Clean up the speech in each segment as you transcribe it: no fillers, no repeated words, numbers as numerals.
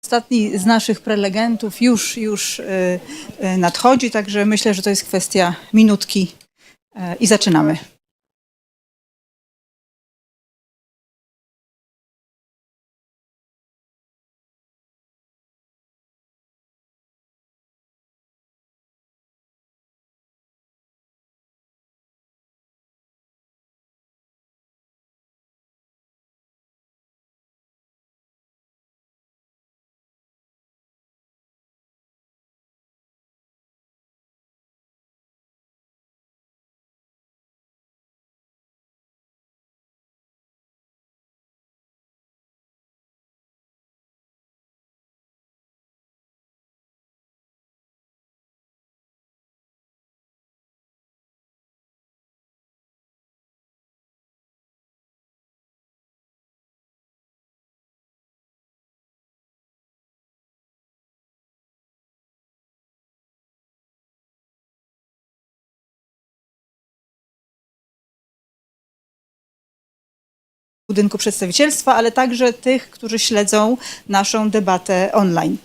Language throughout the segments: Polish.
Ostatni z naszych prelegentów już nadchodzi, także myślę, że to jest kwestia minutki i zaczynamy. Budynku przedstawicielstwa, ale także tych, którzy śledzą naszą debatę online.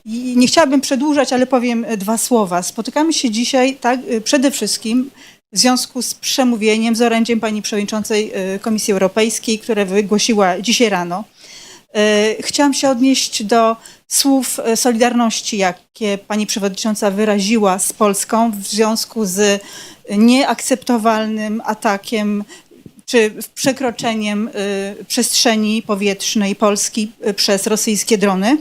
I nie chciałabym przedłużać, ale powiem dwa słowa. Spotykamy się dzisiaj przede wszystkim w związku z przemówieniem, z orędziem pani przewodniczącej Komisji Europejskiej, które wygłosiła dzisiaj rano. Chciałam się odnieść do słów solidarności, jakie pani przewodnicząca wyraziła z Polską w związku z nieakceptowalnym atakiem czy przekroczeniem przestrzeni powietrznej Polski przez rosyjskie drony.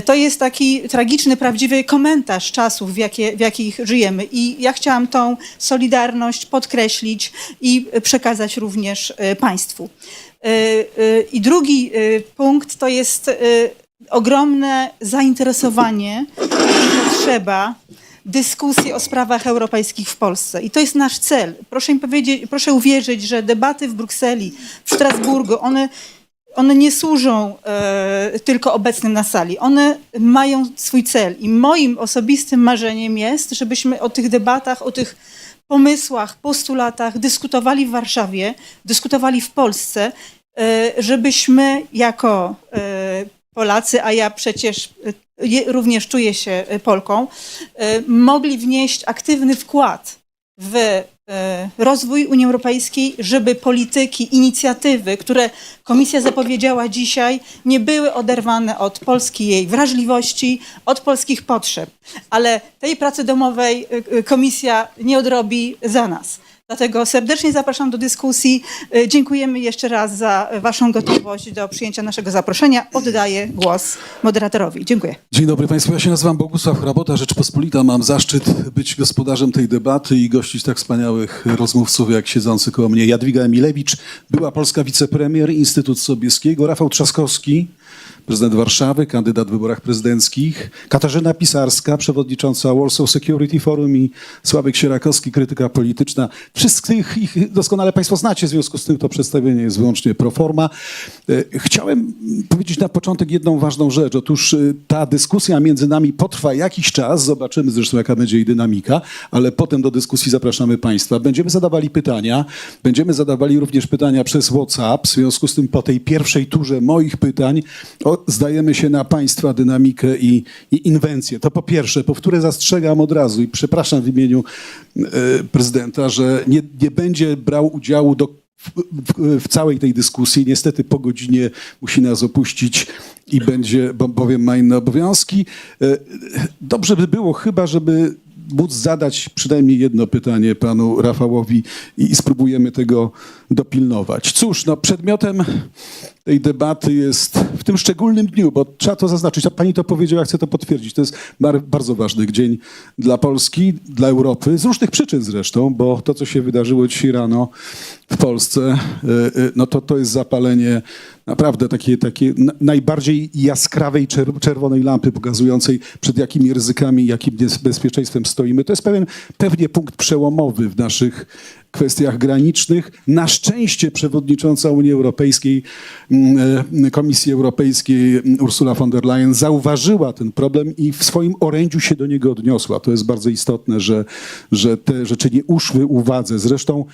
To jest taki tragiczny, prawdziwy komentarz czasów, w jakich żyjemy. I ja chciałam tą solidarność podkreślić i przekazać również państwu. I drugi punkt to jest ogromne zainteresowanie i potrzeba dyskusji o sprawach europejskich w Polsce. I to jest nasz cel. Proszę uwierzyć, że debaty w Brukseli, w Strasburgu, one nie służą tylko obecnym na sali. One mają swój cel. I moim osobistym marzeniem jest, żebyśmy o tych debatach, o tych pomysłach, postulatach dyskutowali w Warszawie, dyskutowali w Polsce, żebyśmy jako Polacy, a ja przecież również czuję się Polką, mogli wnieść aktywny wkład w rozwój Unii Europejskiej, żeby polityki, inicjatywy, które Komisja zapowiedziała dzisiaj, nie były oderwane od Polski, jej wrażliwości, od polskich potrzeb. Ale tej pracy domowej Komisja nie odrobi za nas. Dlatego serdecznie zapraszam do dyskusji. Dziękujemy jeszcze raz za waszą gotowość do przyjęcia naszego zaproszenia. Oddaję głos moderatorowi. Dziękuję. Dzień dobry Państwu. Ja się nazywam Bogusław Hrabota, Rzeczpospolita. Mam zaszczyt być gospodarzem tej debaty i gościć tak wspaniałych rozmówców jak siedzący koło mnie Jadwiga Emilewicz, była polska wicepremier, Instytut Sobieskiego, Rafał Trzaskowski, prezydent Warszawy, kandydat w wyborach prezydenckich, Katarzyna Pisarska, przewodnicząca Warsaw Security Forum i Sławek Sierakowski, krytyka polityczna. Wszystkich ich doskonale Państwo znacie, w związku z tym to przedstawienie jest wyłącznie pro forma. Chciałem powiedzieć na początek jedną ważną rzecz. Otóż ta dyskusja między nami potrwa jakiś czas, zobaczymy zresztą jaka będzie jej dynamika, ale potem do dyskusji zapraszamy Państwa. Będziemy zadawali pytania, będziemy zadawali również pytania przez WhatsApp, w związku z tym po tej pierwszej turze moich pytań zdajemy się na Państwa dynamikę i inwencję. To po pierwsze, po które zastrzegam od razu i przepraszam w imieniu prezydenta, że nie będzie brał udziału w całej tej dyskusji. Niestety po godzinie musi nas opuścić i będzie, bowiem ma inne obowiązki. Dobrze by było chyba, żeby móc zadać przynajmniej jedno pytanie panu Rafałowi i spróbujemy tego dopilnować. Cóż, no przedmiotem tej debaty jest w tym szczególnym dniu, bo trzeba to zaznaczyć, a pani to powiedziała, chcę to potwierdzić, to jest bardzo ważny dzień dla Polski, dla Europy, z różnych przyczyn zresztą, bo to, co się wydarzyło dzisiaj rano w Polsce, no to jest zapalenie naprawdę takiej najbardziej jaskrawej czerwonej lampy pokazującej, przed jakimi ryzykami, jakim niebezpieczeństwem stoimy. To jest pewnie punkt przełomowy w naszych kwestiach granicznych. Na szczęście przewodnicząca Unii Europejskiej, Komisji Europejskiej Ursula von der Leyen zauważyła ten problem i w swoim orędziu się do niego odniosła. To jest bardzo istotne, że te rzeczy nie uszły uwadze. Zresztą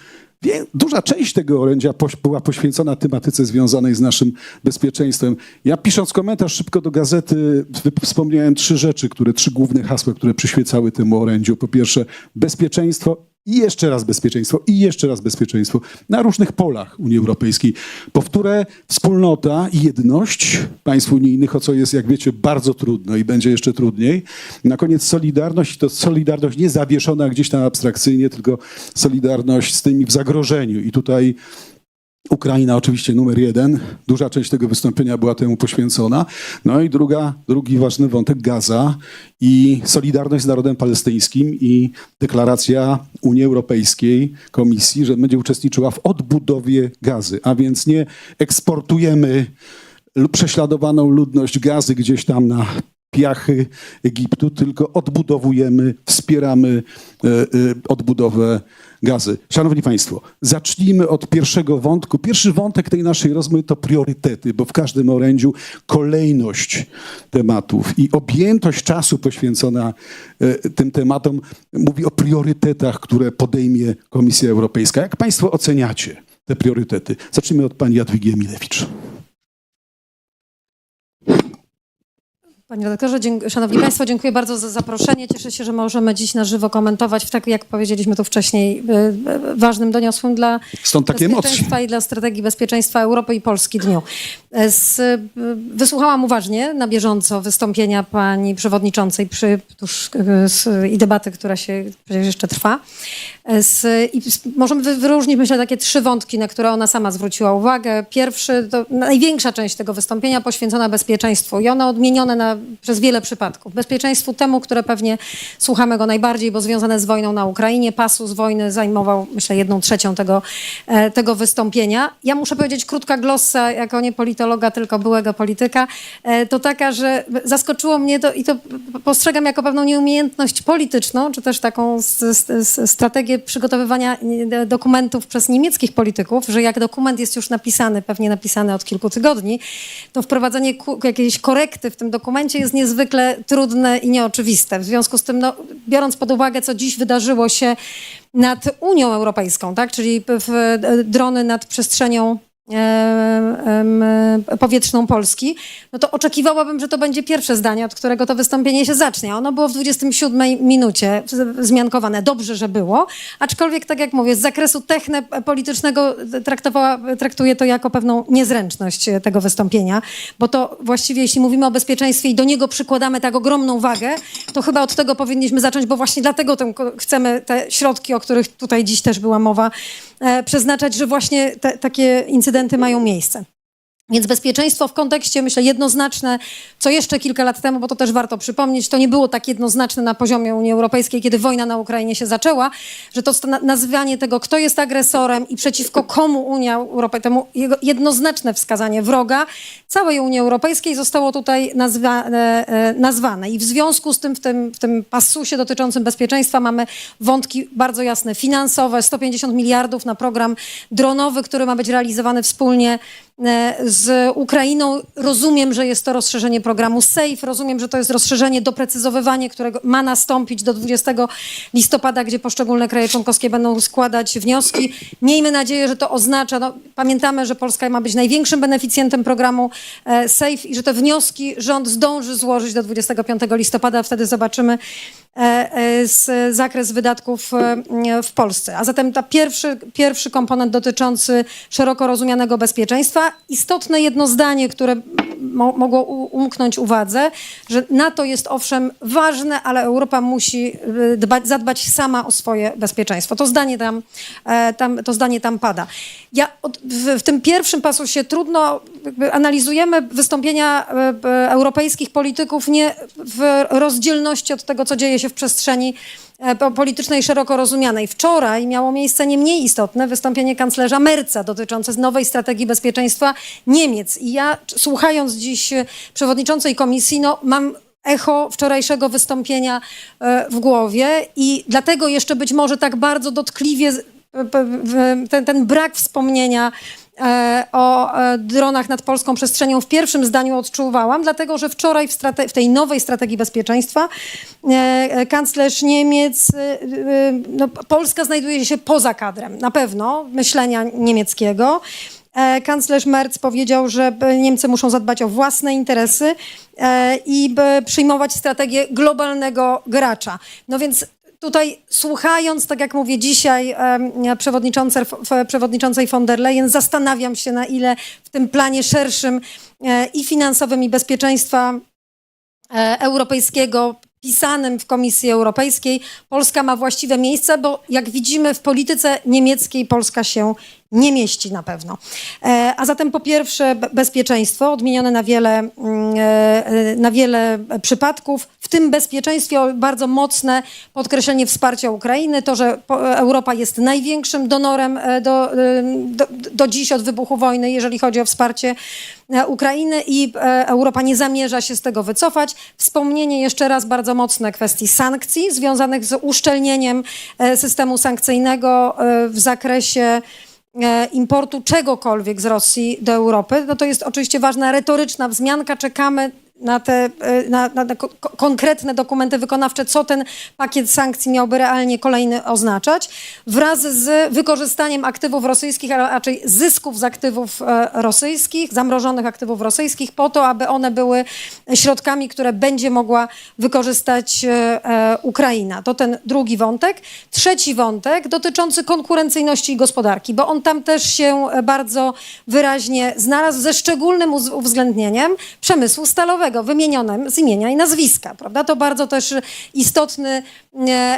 duża część tego orędzia była poświęcona tematyce związanej z naszym bezpieczeństwem. Ja pisząc komentarz szybko do gazety wspomniałem trzy główne hasła, które przyświecały temu orędziu. Po pierwsze bezpieczeństwo i jeszcze raz bezpieczeństwo i jeszcze raz bezpieczeństwo na różnych polach Unii Europejskiej. Powtórę, wspólnota i jedność państw unijnych, o co jest, jak wiecie, bardzo trudno i będzie jeszcze trudniej. Na koniec solidarność, to solidarność nie zawieszona gdzieś tam abstrakcyjnie, tylko solidarność z tymi w zagrożeniu. I tutaj Ukraina oczywiście numer jeden. Duża część tego wystąpienia była temu poświęcona. No i drugi ważny wątek, Gaza i solidarność z narodem palestyńskim i deklaracja Unii Europejskiej, Komisji, że będzie uczestniczyła w odbudowie Gazy. A więc nie eksportujemy prześladowaną ludność Gazy gdzieś tam na piachy Egiptu, tylko odbudowujemy, wspieramy odbudowę Gazy. Szanowni Państwo, zacznijmy od pierwszego wątku. Pierwszy wątek tej naszej rozmowy to priorytety, bo w każdym orędziu kolejność tematów i objętość czasu poświęcona tym tematom mówi o priorytetach, które podejmie Komisja Europejska. Jak Państwo oceniacie te priorytety? Zacznijmy od pani Jadwigi Emilewicz. Panie redaktorze, szanowni państwo, dziękuję bardzo za zaproszenie. Cieszę się, że możemy dziś na żywo komentować w tak, jak powiedzieliśmy tu wcześniej, ważnym, doniosłym dla Stąd takie bezpieczeństwa i dla strategii bezpieczeństwa Europy i Polski dniu. Wysłuchałam uważnie, na bieżąco wystąpienia pani przewodniczącej i debaty, która się przecież jeszcze trwa. Możemy wyróżnić, myślę, takie trzy wątki, na które ona sama zwróciła uwagę. Pierwszy, to największa część tego wystąpienia poświęcona bezpieczeństwu i ono odmienione przez wiele przypadków. Bezpieczeństwu temu, które pewnie słuchamy go najbardziej, bo związane z wojną na Ukrainie. Pasus wojny zajmował, myślę, 1/3 tego wystąpienia. Ja muszę powiedzieć, krótka glossa, jako nie politologa, tylko byłego polityka, to taka, że zaskoczyło mnie to i to postrzegam jako pewną nieumiejętność polityczną, czy też taką strategię przygotowywania dokumentów przez niemieckich polityków, że jak dokument jest już napisany, pewnie napisany od kilku tygodni, to wprowadzenie jakiejś korekty w tym dokumencie jest niezwykle trudne i nieoczywiste. W związku z tym, biorąc pod uwagę, co dziś wydarzyło się nad Unią Europejską, tak, czyli drony nad przestrzenią powietrzną Polski, no to oczekiwałabym, że to będzie pierwsze zdanie, od którego to wystąpienie się zacznie. Ono było w 27 minucie wzmiankowane. Dobrze, że było, aczkolwiek, tak jak mówię, z zakresu politycznego traktuję to jako pewną niezręczność tego wystąpienia, bo to właściwie, jeśli mówimy o bezpieczeństwie i do niego przykładamy tak ogromną wagę, to chyba od tego powinniśmy zacząć, bo właśnie dlatego chcemy te środki, o których tutaj dziś też była mowa, przeznaczać, że właśnie takie incydenty mają miejsce. Więc bezpieczeństwo w kontekście, myślę, jednoznaczne, co jeszcze kilka lat temu, bo to też warto przypomnieć, to nie było tak jednoznaczne na poziomie Unii Europejskiej, kiedy wojna na Ukrainie się zaczęła, że to nazywanie tego, kto jest agresorem i przeciwko komu Unia Europejska, temu jednoznaczne wskazanie wroga całej Unii Europejskiej zostało tutaj nazwane. I w związku z tym w tym pasusie dotyczącym bezpieczeństwa mamy wątki bardzo jasne, finansowe, 150 miliardów na program dronowy, który ma być realizowany wspólnie z Ukrainą. Rozumiem, że jest to rozszerzenie programu SAFE, rozumiem, że to jest rozszerzenie, doprecyzowywanie, którego ma nastąpić do 20 listopada, gdzie poszczególne kraje członkowskie będą składać wnioski. Miejmy nadzieję, że to oznacza, pamiętamy, że Polska ma być największym beneficjentem programu SAFE i że te wnioski rząd zdąży złożyć do 25 listopada, wtedy zobaczymy zakres wydatków w Polsce. A zatem pierwszy komponent dotyczący szeroko rozumianego bezpieczeństwa. Istotne jedno zdanie, które mogło umknąć uwadze, że NATO jest owszem ważne, ale Europa musi zadbać sama o swoje bezpieczeństwo. To zdanie tam pada. W tym pierwszym pasusie trudno analizujemy wystąpienia europejskich polityków nie w rozdzielności od tego, co dzieje się w przestrzeni politycznej szeroko rozumianej. Wczoraj miało miejsce nie mniej istotne wystąpienie kanclerza Merza dotyczące nowej strategii bezpieczeństwa Niemiec. I ja, słuchając dziś przewodniczącej komisji, mam echo wczorajszego wystąpienia w głowie i dlatego jeszcze być może tak bardzo dotkliwie ten brak wspomnienia o dronach nad polską przestrzenią w pierwszym zdaniu odczuwałam, dlatego że wczoraj w tej nowej strategii bezpieczeństwa kanclerz Niemiec, Polska znajduje się poza kadrem, na pewno, myślenia niemieckiego. Kanclerz Merz powiedział, że Niemcy muszą zadbać o własne interesy i przyjmować strategię globalnego gracza. No więc tutaj słuchając, tak jak mówię dzisiaj, przewodniczącej von der Leyen, zastanawiam się, na ile w tym planie szerszym i finansowym, i bezpieczeństwa europejskiego, pisanym w Komisji Europejskiej, Polska ma właściwe miejsce, bo jak widzimy w polityce niemieckiej Polska się nie mieści na pewno. A zatem po pierwsze bezpieczeństwo, odmienione na wiele przypadków, w tym bezpieczeństwie bardzo mocne podkreślenie wsparcia Ukrainy, to, że Europa jest największym donorem do dziś od wybuchu wojny, jeżeli chodzi o wsparcie Ukrainy i Europa nie zamierza się z tego wycofać. Wspomnienie jeszcze raz bardzo mocne kwestii sankcji związanych z uszczelnieniem systemu sankcyjnego w zakresie importu czegokolwiek z Rosji do Europy. No to jest oczywiście ważna retoryczna wzmianka. Czekamy na te konkretne dokumenty wykonawcze, co ten pakiet sankcji miałby realnie kolejny oznaczać, wraz z wykorzystaniem aktywów rosyjskich, a raczej zysków z aktywów rosyjskich, zamrożonych aktywów rosyjskich, po to, aby one były środkami, które będzie mogła wykorzystać Ukraina. To ten drugi wątek. Trzeci wątek dotyczący konkurencyjności gospodarki, bo on tam też się bardzo wyraźnie znalazł, ze szczególnym uwzględnieniem przemysłu stalowego, wymienionym z imienia i nazwiska, prawda? To bardzo też istotny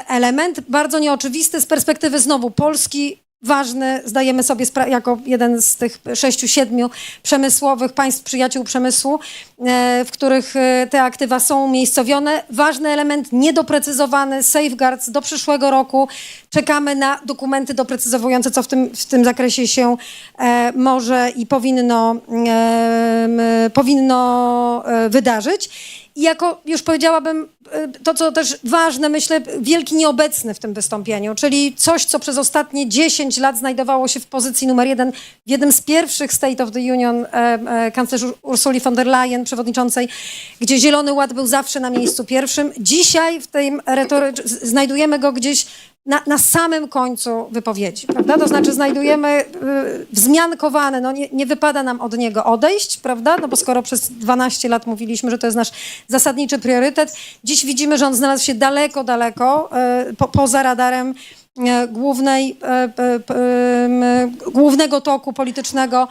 element, bardzo nieoczywisty z perspektywy znowu Polski, ważny, zdajemy sobie sprawę, jako jeden z tych 6-7 przemysłowych państw, przyjaciół przemysłu, w których te aktywa są umiejscowione. Ważny element niedoprecyzowany, safeguards do przyszłego roku. Czekamy na dokumenty doprecyzowujące, co w tym zakresie się może i powinno wydarzyć. I jako, już powiedziałabym, to co też ważne, myślę, wielki nieobecny w tym wystąpieniu, czyli coś, co przez ostatnie 10 lat znajdowało się w pozycji numer 1 w jednym z pierwszych State of the Union kanclerz Ursuli von der Leyen, przewodniczącej, gdzie Zielony Ład był zawsze na miejscu pierwszym. Dzisiaj w tej znajdujemy go gdzieś na samym końcu wypowiedzi, prawda? To znaczy znajdujemy wzmiankowane, no nie wypada nam od niego odejść, prawda? No bo skoro przez 12 lat mówiliśmy, że to jest nasz zasadniczy priorytet, dziś widzimy, że on znalazł się daleko, poza radarem głównego toku politycznego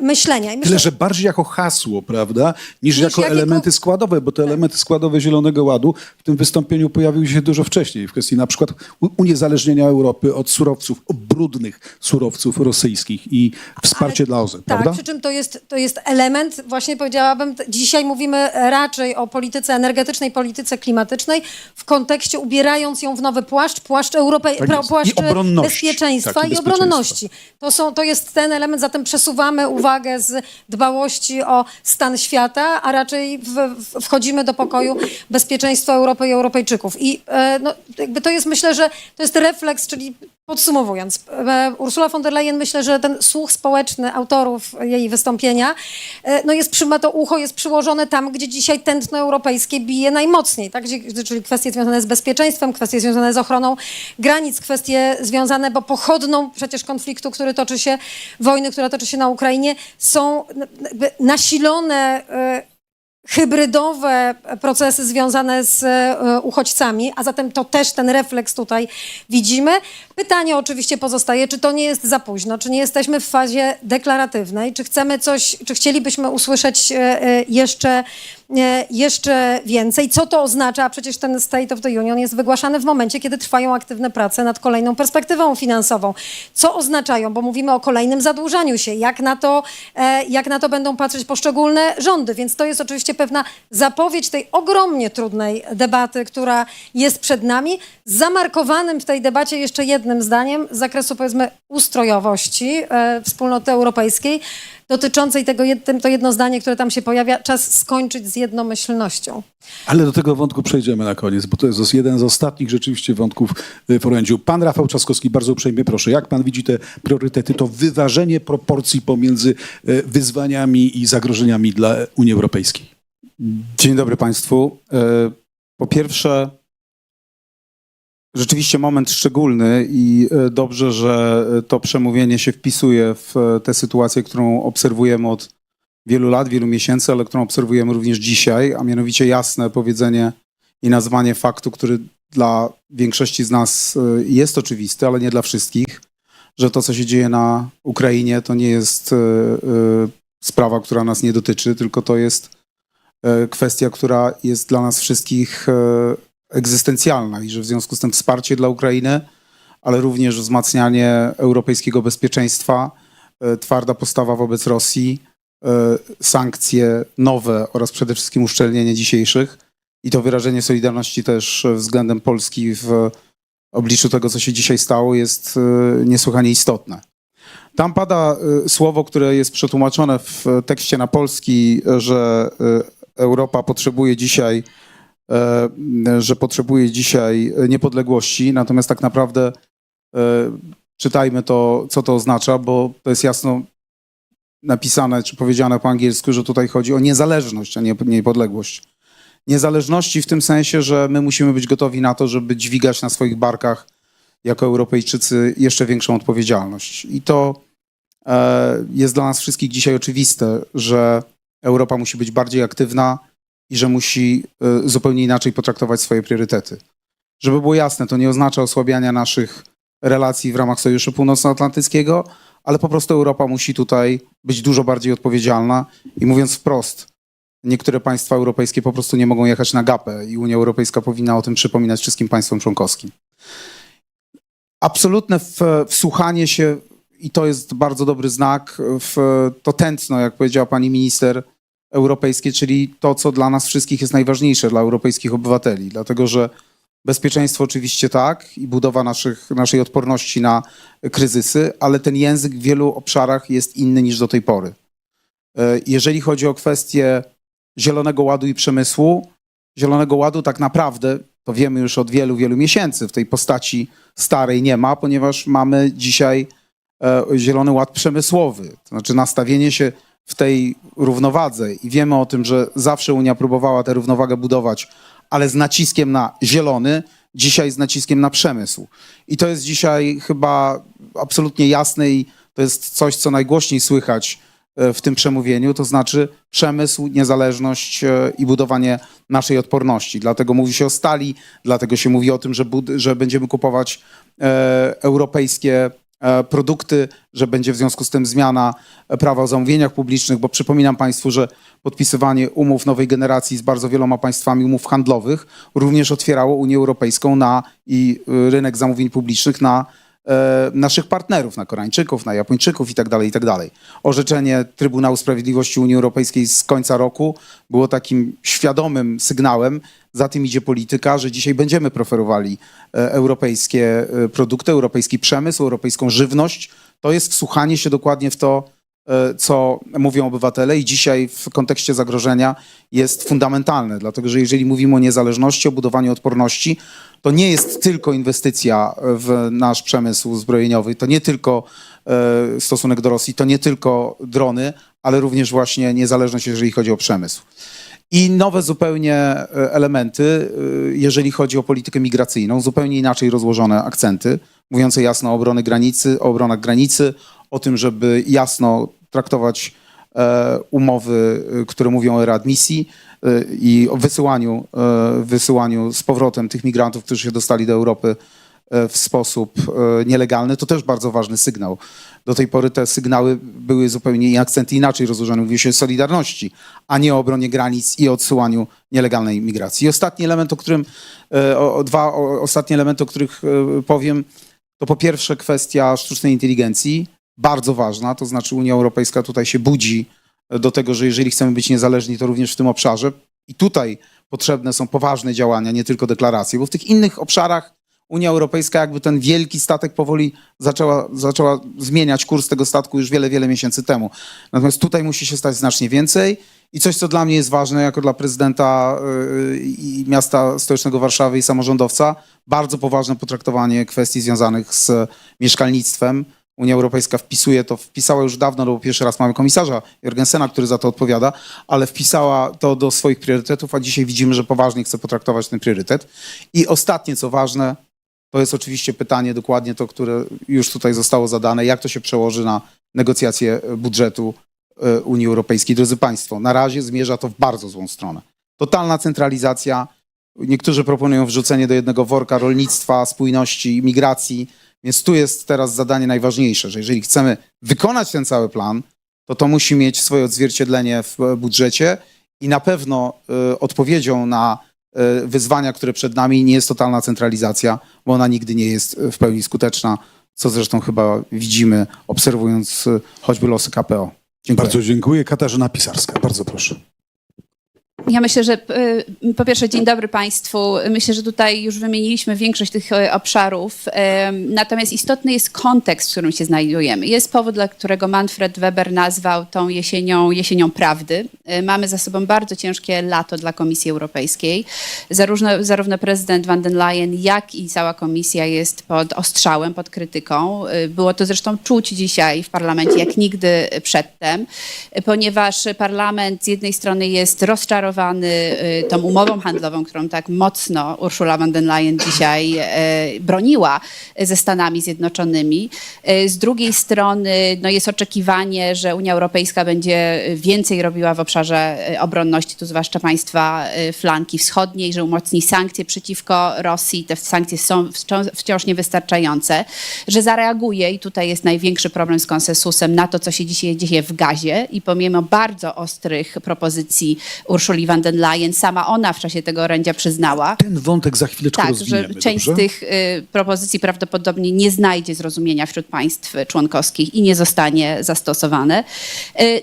myślenia. I Tyle, że bardziej jako hasło, prawda, niż jako elementy składowe, bo te elementy składowe Zielonego Ładu w tym wystąpieniu pojawiły się dużo wcześniej, w kwestii na przykład uniezależnienia Europy od surowców, od brudnych surowców rosyjskich i wsparcie dla OZE, prawda? Tak, przy czym to jest element, właśnie powiedziałabym, dzisiaj mówimy raczej o polityce energetycznej, polityce klimatycznej, w kontekście ubierając ją w nowy płaszcz płaszcz bezpieczeństwa i obronności. To jest ten element, zatem przesuwamy uwagę z dbałości o stan świata, a raczej wchodzimy do pokoju bezpieczeństwa Europy i Europejczyków. I jakby to jest, myślę, że to jest refleks, czyli podsumowując, Ursula von der Leyen, myślę, że ten słuch społeczny autorów jej wystąpienia, to ucho jest przyłożone tam, gdzie dzisiaj tętno europejskie bije najmocniej, tak? Czyli kwestie związane z bezpieczeństwem, kwestie związane z ochroną granic, kwestie związane, bo pochodną przecież konfliktu, wojny, która toczy się na Ukrainie, są nasilone hybrydowe procesy związane z uchodźcami, a zatem to też ten refleks tutaj widzimy. Pytanie oczywiście pozostaje, czy to nie jest za późno, czy nie jesteśmy w fazie deklaratywnej, czy chcielibyśmy usłyszeć jeszcze więcej. Co to oznacza? A przecież ten State of the Union jest wygłaszany w momencie, kiedy trwają aktywne prace nad kolejną perspektywą finansową. Co oznaczają? Bo mówimy o kolejnym zadłużaniu się. Jak na to będą patrzeć poszczególne rządy? Więc to jest oczywiście pewna zapowiedź tej ogromnie trudnej debaty, która jest przed nami. Zamarkowanym w tej debacie jeszcze jednym zdaniem z zakresu, powiedzmy, ustrojowości wspólnoty europejskiej. dotyczącej to jedno zdanie, które tam się pojawia, czas skończyć z jednomyślnością. Ale do tego wątku przejdziemy na koniec, bo to jest jeden z ostatnich rzeczywiście wątków w orędziu. Pan Rafał Trzaskowski, bardzo uprzejmie proszę. Jak pan widzi te priorytety, to wyważenie proporcji pomiędzy wyzwaniami i zagrożeniami dla Unii Europejskiej? Dzień dobry Państwu. Po pierwsze, rzeczywiście moment szczególny i dobrze, że to przemówienie się wpisuje w tę sytuację, którą obserwujemy od wielu lat, wielu miesięcy, ale którą obserwujemy również dzisiaj, a mianowicie jasne powiedzenie i nazwanie faktu, który dla większości z nas jest oczywisty, ale nie dla wszystkich, że to, co się dzieje na Ukrainie, to nie jest sprawa, która nas nie dotyczy, tylko to jest kwestia, która jest dla nas wszystkich egzystencjalna i że w związku z tym wsparcie dla Ukrainy, ale również wzmacnianie europejskiego bezpieczeństwa, twarda postawa wobec Rosji, sankcje nowe oraz przede wszystkim uszczelnienie dzisiejszych i to wyrażenie solidarności też względem Polski w obliczu tego, co się dzisiaj stało, jest niesłychanie istotne. Tam pada słowo, które jest przetłumaczone w tekście na polski, że Europa potrzebuje dzisiaj niepodległości, natomiast tak naprawdę czytajmy to, co to oznacza, bo to jest jasno napisane czy powiedziane po angielsku, że tutaj chodzi o niezależność, a nie niepodległość. Niezależności w tym sensie, że my musimy być gotowi na to, żeby dźwigać na swoich barkach jako Europejczycy jeszcze większą odpowiedzialność. I to jest dla nas wszystkich dzisiaj oczywiste, że Europa musi być bardziej aktywna i że musi zupełnie inaczej potraktować swoje priorytety. Żeby było jasne, to nie oznacza osłabiania naszych relacji w ramach Sojuszu Północnoatlantyckiego, ale po prostu Europa musi tutaj być dużo bardziej odpowiedzialna i mówiąc wprost, niektóre państwa europejskie po prostu nie mogą jechać na gapę i Unia Europejska powinna o tym przypominać wszystkim państwom członkowskim. Absolutne wsłuchanie się, i to jest bardzo dobry znak, w to tętno, jak powiedziała pani minister, europejskie, czyli to, co dla nas wszystkich jest najważniejsze, dla europejskich obywateli. Dlatego, że bezpieczeństwo oczywiście tak i budowa naszej odporności na kryzysy, ale ten język w wielu obszarach jest inny niż do tej pory. Jeżeli chodzi o kwestię Zielonego Ładu i przemysłu, Zielonego Ładu tak naprawdę, to wiemy już od wielu, wielu miesięcy, w tej postaci starej nie ma, ponieważ mamy dzisiaj Zielony Ład przemysłowy. To znaczy nastawienie się w tej równowadze i wiemy o tym, że zawsze Unia próbowała tę równowagę budować, ale z naciskiem na zielony, dzisiaj z naciskiem na przemysł. I to jest dzisiaj chyba absolutnie jasne i to jest coś, co najgłośniej słychać w tym przemówieniu, to znaczy przemysł, niezależność i budowanie naszej odporności. Dlatego mówi się o stali, dlatego się mówi o tym, że będziemy kupować europejskie produkty, że będzie w związku z tym zmiana prawa o zamówieniach publicznych, bo przypominam Państwu, że podpisywanie umów nowej generacji z bardzo wieloma państwami, umów handlowych, również otwierało Unię Europejską i rynek zamówień publicznych na naszych partnerów, na Koreańczyków, na Japończyków itd., itd. Orzeczenie Trybunału Sprawiedliwości Unii Europejskiej z końca roku było takim świadomym sygnałem, za tym idzie polityka, że dzisiaj będziemy preferowali europejskie produkty, europejski przemysł, europejską żywność. To jest wsłuchanie się dokładnie w to, co mówią obywatele i dzisiaj w kontekście zagrożenia jest fundamentalne, dlatego że jeżeli mówimy o niezależności, o budowaniu odporności, to nie jest tylko inwestycja w nasz przemysł zbrojeniowy, to nie tylko stosunek do Rosji, to nie tylko drony, ale również właśnie niezależność, jeżeli chodzi o przemysł. I nowe zupełnie elementy, jeżeli chodzi o politykę migracyjną, zupełnie inaczej rozłożone akcenty, mówiące jasno o obronach granicy, o tym, żeby jasno traktować umowy, które mówią o readmisji i o wysyłaniu z powrotem tych migrantów, którzy się dostali do Europy w sposób nielegalny. To też bardzo ważny sygnał. Do tej pory te sygnały były zupełnie i akcenty inaczej rozłożone. Mówi się o solidarności, a nie o obronie granic i o odsyłaniu nielegalnej migracji. I ostatni element, dwa ostatnie elementy, o których powiem, to po pierwsze kwestia sztucznej inteligencji, bardzo ważna, to znaczy Unia Europejska tutaj się budzi do tego, że jeżeli chcemy być niezależni, to również w tym obszarze. I tutaj potrzebne są poważne działania, nie tylko deklaracje, bo w tych innych obszarach Unia Europejska jakby ten wielki statek powoli zaczęła zmieniać kurs tego statku już wiele, wiele miesięcy temu. Natomiast tutaj musi się stać znacznie więcej i coś, co dla mnie jest ważne jako dla prezydenta i miasta stołecznego Warszawy i samorządowca, bardzo poważne potraktowanie kwestii związanych z mieszkalnictwem. Unia Europejska wpisała już dawno, no bo pierwszy raz mamy komisarza Jorgensena, który za to odpowiada, ale wpisała to do swoich priorytetów, a dzisiaj widzimy, że poważnie chce potraktować ten priorytet. I ostatnie, co ważne, to jest oczywiście pytanie dokładnie to, które już tutaj zostało zadane, jak to się przełoży na negocjacje budżetu Unii Europejskiej. Drodzy Państwo, na razie zmierza to w bardzo złą stronę. Totalna centralizacja. Niektórzy proponują wrzucenie do jednego worka rolnictwa, spójności, migracji. Więc tu jest teraz zadanie najważniejsze, że jeżeli chcemy wykonać ten cały plan, to musi mieć swoje odzwierciedlenie w budżecie i na pewno odpowiedzią na wyzwania, które przed nami, nie jest totalna centralizacja, bo ona nigdy nie jest w pełni skuteczna, co zresztą chyba widzimy, obserwując choćby losy KPO. Dziękuję. Bardzo dziękuję. Katarzyna Pisarska, bardzo proszę. Ja myślę, że po pierwsze dzień dobry Państwu. Myślę, że tutaj już wymieniliśmy większość tych obszarów. Natomiast istotny jest kontekst, w którym się znajdujemy. Jest powód, dla którego Manfred Weber nazwał tą jesienią prawdy. Mamy za sobą bardzo ciężkie lato dla Komisji Europejskiej. Zarówno prezydent van der Leyen, jak i cała komisja jest pod ostrzałem, pod krytyką. Było to zresztą czuć dzisiaj w parlamencie jak nigdy przedtem, ponieważ parlament z jednej strony jest rozczarowany tą umową handlową, którą tak mocno Ursula von der Leyen dzisiaj broniła ze Stanami Zjednoczonymi. Z drugiej strony no, jest oczekiwanie, że Unia Europejska będzie więcej robiła w obszarze obronności, tu zwłaszcza państwa flanki wschodniej, że umocni sankcje przeciwko Rosji. Te sankcje są wciąż niewystarczające, że zareaguje i tutaj jest największy problem z konsensusem na to, co się dzisiaj dzieje w Gazie i pomimo bardzo ostrych propozycji Ursuli von der Leyen, sama ona w czasie tego orędzia przyznała, Ten wątek za chwileczkę tak, rozwiniemy, że część dobrze? z tych propozycji prawdopodobnie nie znajdzie zrozumienia wśród państw członkowskich i nie zostanie zastosowane.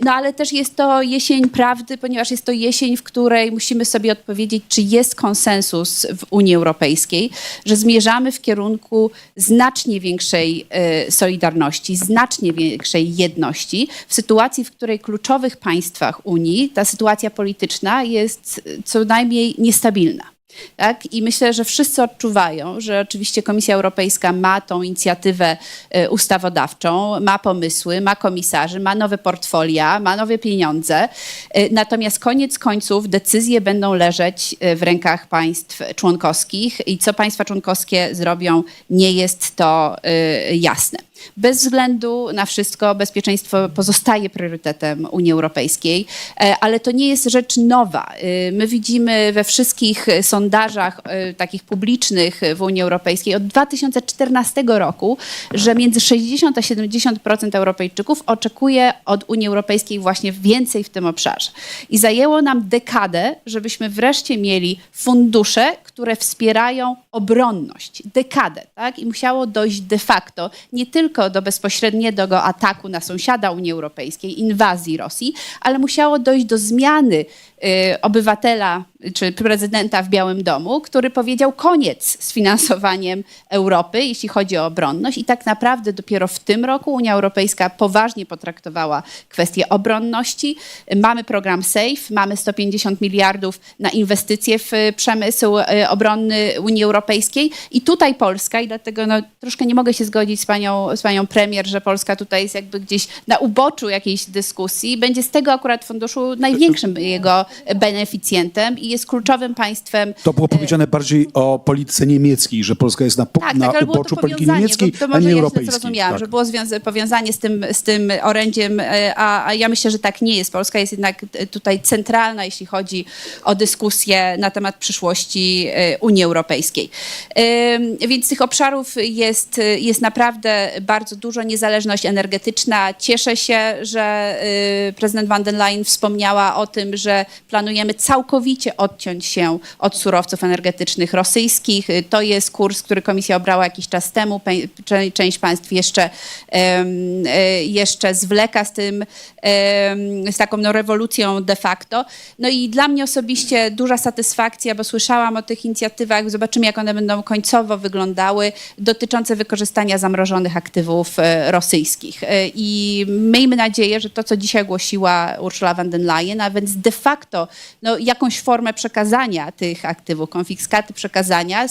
No ale też jest to jesień prawdy, ponieważ jest to jesień, w której musimy sobie odpowiedzieć, czy jest konsensus w Unii Europejskiej, że zmierzamy w kierunku znacznie większej solidarności, znacznie większej jedności w sytuacji, w której w kluczowych państwach Unii ta sytuacja polityczna jest co najmniej niestabilna. Tak? I myślę, że wszyscy odczuwają, że oczywiście Komisja Europejska ma tą inicjatywę ustawodawczą, ma pomysły, ma komisarzy, ma nowe portfolia, ma nowe pieniądze. Natomiast koniec końców decyzje będą leżeć w rękach państw członkowskich i co państwa członkowskie zrobią, nie jest to jasne. Bez względu na wszystko bezpieczeństwo pozostaje priorytetem Unii Europejskiej, ale to nie jest rzecz nowa. My widzimy we wszystkich sondażach takich publicznych w Unii Europejskiej od 2014 roku, że między 60 a 70% Europejczyków oczekuje od Unii Europejskiej właśnie więcej w tym obszarze. I zajęło nam dekadę, żebyśmy wreszcie mieli fundusze, które wspierają obronność. Dekadę, tak? I musiało dojść de facto nie tylko do bezpośredniego ataku na sąsiada Unii Europejskiej, inwazji Rosji, ale musiało dojść do zmiany obywatela czy prezydenta w Białym Domu, który powiedział koniec z finansowaniem Europy, jeśli chodzi o obronność. I tak naprawdę dopiero w tym roku Unia Europejska poważnie potraktowała kwestię obronności. Mamy program SAFE, mamy 150 miliardów na inwestycje w przemysł obronny Unii Europejskiej. I tutaj Polska, i dlatego no, troszkę nie mogę się zgodzić z panią premier, że Polska tutaj jest jakby gdzieś na uboczu jakiejś dyskusji, będzie z tego akurat funduszu największym jego beneficjentem i jest kluczowym państwem. To było powiedziane bardziej o polityce niemieckiej, że Polska jest na ale było uboczu to polityki powiązanie, niemieckiej, bo to a może nie ja źle europejskiej. zrozumiałam, Tak. że było powiązanie z tym orędziem, a ja myślę, że tak nie jest. Polska jest jednak tutaj centralna, jeśli chodzi o dyskusję na temat przyszłości Unii Europejskiej. Więc tych obszarów jest naprawdę bardzo dużo. Niezależność energetyczna. Cieszę się, że prezydent van der Leyen wspomniała o tym, że planujemy całkowicie odciąć się od surowców energetycznych rosyjskich. To jest kurs, który Komisja obrała jakiś czas temu. Część państw jeszcze zwleka z tym, z taką rewolucją de facto. No i dla mnie osobiście duża satysfakcja, bo słyszałam o tych inicjatywach, zobaczymy jak one będą końcowo wyglądały, dotyczące wykorzystania zamrożonych aktywów rosyjskich. I miejmy nadzieję, że to, co dzisiaj ogłosiła Ursula von der Leyen, a więc de facto jakąś formę przekazania tych aktywów, konfiskaty przekazania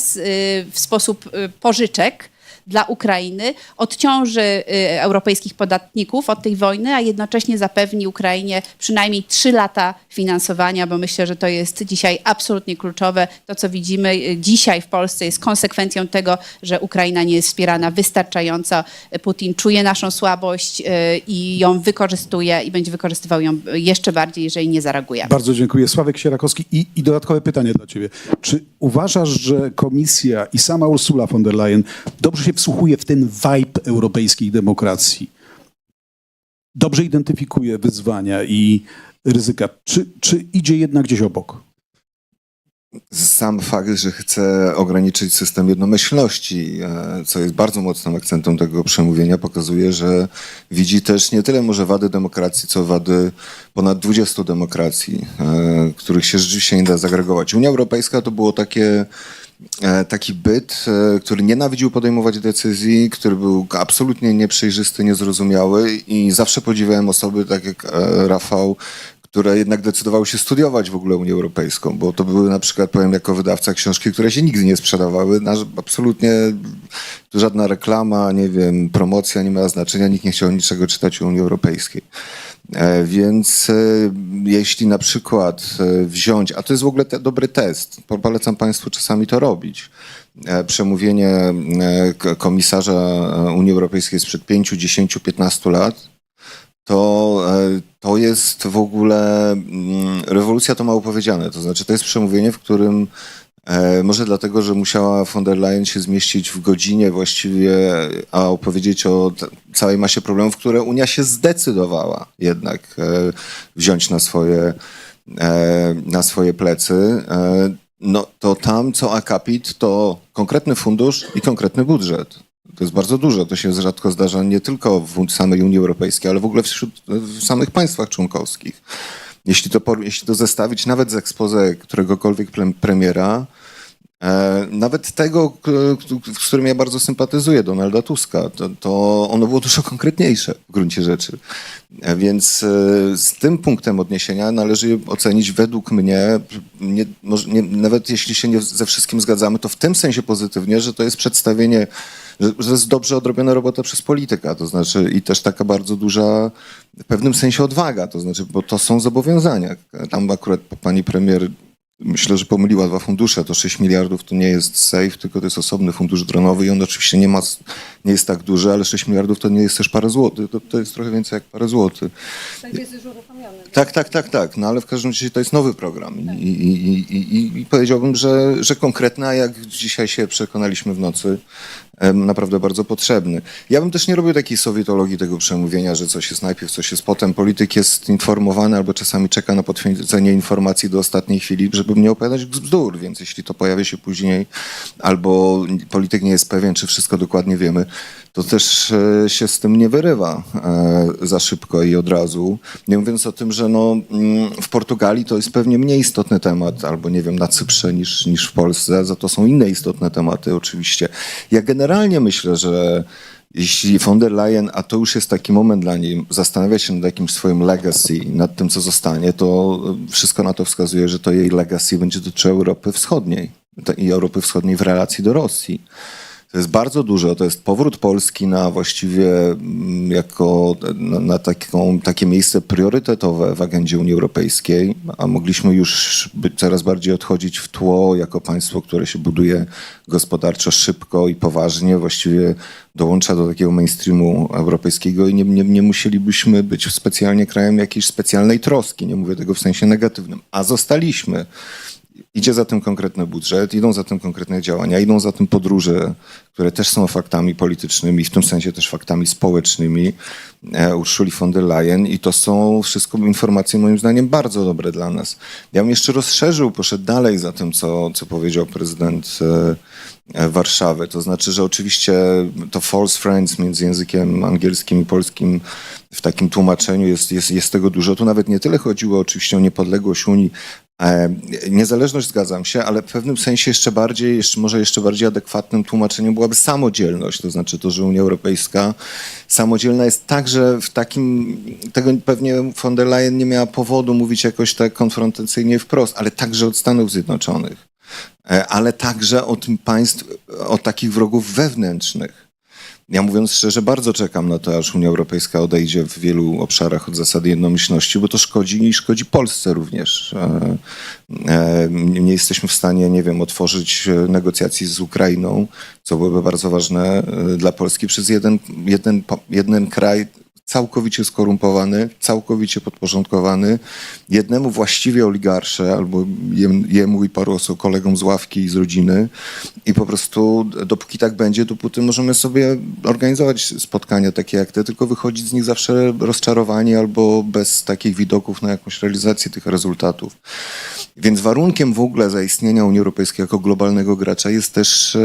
w sposób pożyczek dla Ukrainy, odciąży europejskich podatników od tej wojny, a jednocześnie zapewni Ukrainie przynajmniej 3 lata finansowania, bo myślę, że to jest dzisiaj absolutnie kluczowe. To, co widzimy dzisiaj w Polsce, jest konsekwencją tego, że Ukraina nie jest wspierana wystarczająco. Putin czuje naszą słabość i ją wykorzystuje i będzie wykorzystywał ją jeszcze bardziej, jeżeli nie zareaguje. Bardzo dziękuję. Sławek Sierakowski i dodatkowe pytanie dla ciebie. Czy uważasz, że Komisja i sama Ursula von der Leyen dobrze się wsłuchuje w ten vibe europejskiej demokracji? Dobrze identyfikuje wyzwania i ryzyka? Czy idzie jednak gdzieś obok? Sam fakt, że chce ograniczyć system jednomyślności, co jest bardzo mocnym akcentem tego przemówienia, pokazuje, że widzi też nie tyle może wady demokracji, co wady ponad 20 demokracji, których się rzeczywiście nie da zagregować. Unia Europejska to było taki byt, który nienawidził podejmować decyzji, który był absolutnie nieprzejrzysty, niezrozumiały i zawsze podziwiałem osoby, tak jak Rafał, które jednak decydowały się studiować w ogóle Unię Europejską, bo to były na przykład, powiem jako wydawca, książki, które się nigdy nie sprzedawały, absolutnie tu żadna reklama, nie wiem, promocja nie miała znaczenia, nikt nie chciał niczego czytać o Unii Europejskiej. Więc jeśli na przykład wziąć, a to jest w ogóle dobry test, polecam Państwu czasami to robić, przemówienie komisarza Unii Europejskiej sprzed 5, 10, 15 lat, to jest w ogóle rewolucja, to mało powiedziane. To znaczy, to jest przemówienie, w którym może dlatego, że musiała von der Leyen się zmieścić w godzinie właściwie, a opowiedzieć o całej masie problemów, które Unia się zdecydowała jednak wziąć na swoje plecy. No to tam co akapit to konkretny fundusz i konkretny budżet. To jest bardzo dużo. To się rzadko zdarza nie tylko w samej Unii Europejskiej, ale w ogóle w samych państwach członkowskich. Jeśli to zestawić nawet z exposé któregokolwiek premiera, nawet tego, z którym ja bardzo sympatyzuję, Donalda Tuska, to ono było dużo konkretniejsze w gruncie rzeczy. Więc z tym punktem odniesienia należy je ocenić według mnie, nawet jeśli się nie ze wszystkim zgadzamy, to w tym sensie pozytywnie, że to jest przedstawienie, że jest dobrze odrobiona robota przez polityka, to znaczy i też taka bardzo duża w pewnym sensie odwaga, to znaczy, bo to są zobowiązania. Tam akurat pani premier myślę, że pomyliła 2 fundusze. To 6 miliardów to nie jest safe, tylko to jest osobny fundusz dronowy i on oczywiście nie jest tak duży, ale 6 miliardów to nie jest też parę złotych. To jest trochę więcej jak parę złotych. Tak jest już uruchomiony. Tak. No ale w każdym razie to jest nowy program i powiedziałbym, że konkretny, a jak dzisiaj się przekonaliśmy w nocy, naprawdę bardzo potrzebny. Ja bym też nie robił takiej sowietologii tego przemówienia, że coś jest najpierw, coś jest potem. Polityk jest informowany albo czasami czeka na potwierdzenie informacji do ostatniej chwili, żeby nie opowiadać bzdur, więc jeśli to pojawia się później albo polityk nie jest pewien, czy wszystko dokładnie wiemy, to też się z tym nie wyrywa za szybko i od razu. Nie mówiąc o tym, że w Portugalii to jest pewnie mniej istotny temat, albo nie wiem, na Cyprze niż w Polsce, za to są inne istotne tematy oczywiście. Ja generalnie myślę, że jeśli von der Leyen, a to już jest taki moment dla niej, zastanawia się nad jakimś swoim legacy, nad tym, co zostanie, to wszystko na to wskazuje, że to jej legacy będzie dotyczyło Europy Wschodniej i Europy Wschodniej w relacji do Rosji. To jest bardzo dużo, to jest powrót Polski na właściwie na takie miejsce priorytetowe w agendzie Unii Europejskiej, a mogliśmy już coraz bardziej odchodzić w tło jako państwo, które się buduje gospodarczo szybko i poważnie, właściwie dołącza do takiego mainstreamu europejskiego i nie musielibyśmy być specjalnie krajem jakiejś specjalnej troski, nie mówię tego w sensie negatywnym, a zostaliśmy. Idzie za tym konkretny budżet, idą za tym konkretne działania, idą za tym podróże, które też są faktami politycznymi, w tym sensie też faktami społecznymi Ursuli von der Leyen i to są wszystko informacje moim zdaniem bardzo dobre dla nas. Ja bym jeszcze rozszerzył, poszedł dalej za tym, co powiedział prezydent Warszawy. To znaczy, że oczywiście to false friends między językiem angielskim i polskim w takim tłumaczeniu jest tego dużo. Tu nawet nie tyle chodziło oczywiście o niepodległość Unii. Niezależność zgadzam się, ale w pewnym sensie może jeszcze bardziej adekwatnym tłumaczeniem byłaby samodzielność. To znaczy to, że Unia Europejska samodzielna jest także w takim, tego pewnie von der Leyen nie miała powodu mówić jakoś tak konfrontacyjnie wprost, ale także od Stanów Zjednoczonych, ale także od państw, od takich wrogów wewnętrznych. Ja mówiąc szczerze, bardzo czekam na to, aż Unia Europejska odejdzie w wielu obszarach od zasady jednomyślności, bo to szkodzi Polsce również. Nie jesteśmy w stanie, nie wiem, otworzyć negocjacji z Ukrainą, co byłoby bardzo ważne dla Polski przez jeden kraj całkowicie skorumpowany, całkowicie podporządkowany jednemu właściwie oligarsze, albo jemu i paru kolegom z ławki i z rodziny. I po prostu dopóki tak będzie, dopóty możemy sobie organizować spotkania takie jak te, tylko wychodzić z nich zawsze rozczarowani albo bez takich widoków na jakąś realizację tych rezultatów. Więc warunkiem w ogóle zaistnienia Unii Europejskiej jako globalnego gracza jest też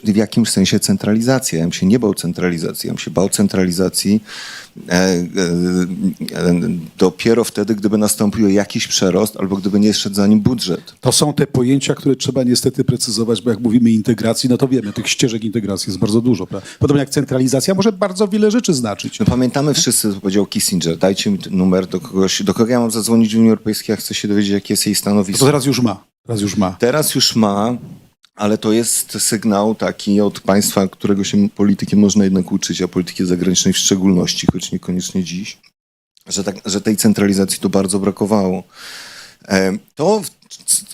w jakimś sensie centralizacja. Ja bym się nie bał centralizacji, ja bym się bał centralizacji dopiero wtedy, gdyby nastąpił jakiś przerost albo gdyby nie szedł za nim budżet. To są te pojęcia, które trzeba niestety precyzować, bo jak mówimy integracji, no to wiemy, tych ścieżek integracji jest bardzo dużo. Prawda? Podobnie jak centralizacja może bardzo wiele rzeczy znaczyć. No pamiętamy wszyscy, co powiedział Kissinger, dajcie mi numer do kogo ja mam zadzwonić w Unii Europejskiej, ja chcę się dowiedzieć, jakie jest jej stanowisko. To teraz już ma. Teraz już ma, ale to jest sygnał taki od państwa, którego się polityki można jednak uczyć, a polityki zagranicznej w szczególności, choć niekoniecznie dziś, że tej centralizacji tu bardzo brakowało. To,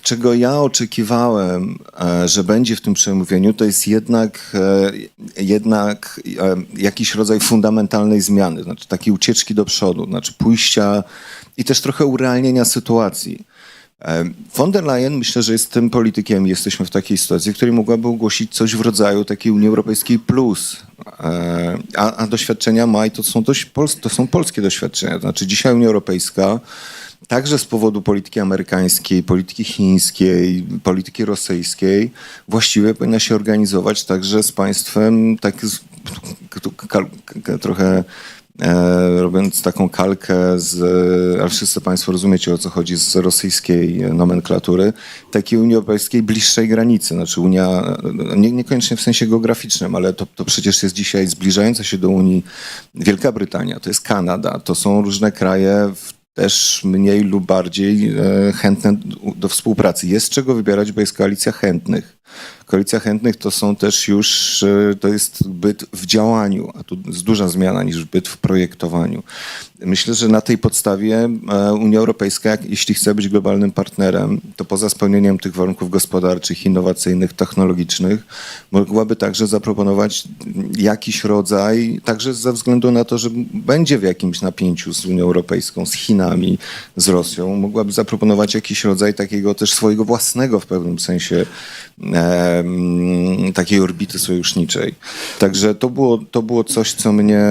czego ja oczekiwałem, że będzie w tym przemówieniu, to jest jednak jakiś rodzaj fundamentalnej zmiany, znaczy takiej ucieczki do przodu, znaczy pójścia i też trochę urealnienia sytuacji. Von der Leyen myślę, że jest tym politykiem, jesteśmy w takiej sytuacji, w której mogłaby ogłosić coś w rodzaju takiej Unii Europejskiej plus, a doświadczenia ma i to są polskie doświadczenia. Znaczy dzisiaj Unia Europejska także z powodu polityki amerykańskiej, polityki chińskiej, polityki rosyjskiej właściwie powinna się organizować także z państwem, trochę robiąc taką kalkę ale wszyscy państwo rozumiecie, o co chodzi, z rosyjskiej nomenklatury, takiej Unii Europejskiej bliższej granicy. Znaczy Unia, niekoniecznie w sensie geograficznym, ale to przecież jest dzisiaj zbliżająca się do Unii Wielka Brytania, to jest Kanada, to są różne kraje też mniej lub bardziej chętne do współpracy. Jest czego wybierać, bo jest koalicja chętnych. Koalicja chętnych to są też już, to jest byt w działaniu, a tu jest duża zmiana niż byt w projektowaniu. Myślę, że na tej podstawie Unia Europejska, jeśli chce być globalnym partnerem, to poza spełnieniem tych warunków gospodarczych, innowacyjnych, technologicznych, mogłaby także zaproponować jakiś rodzaj, także ze względu na to, że będzie w jakimś napięciu z Unią Europejską, z Chinami, z Rosją, mogłaby zaproponować jakiś rodzaj takiego też swojego własnego w pewnym sensie takiej orbity sojuszniczej. Także to było coś, co mnie,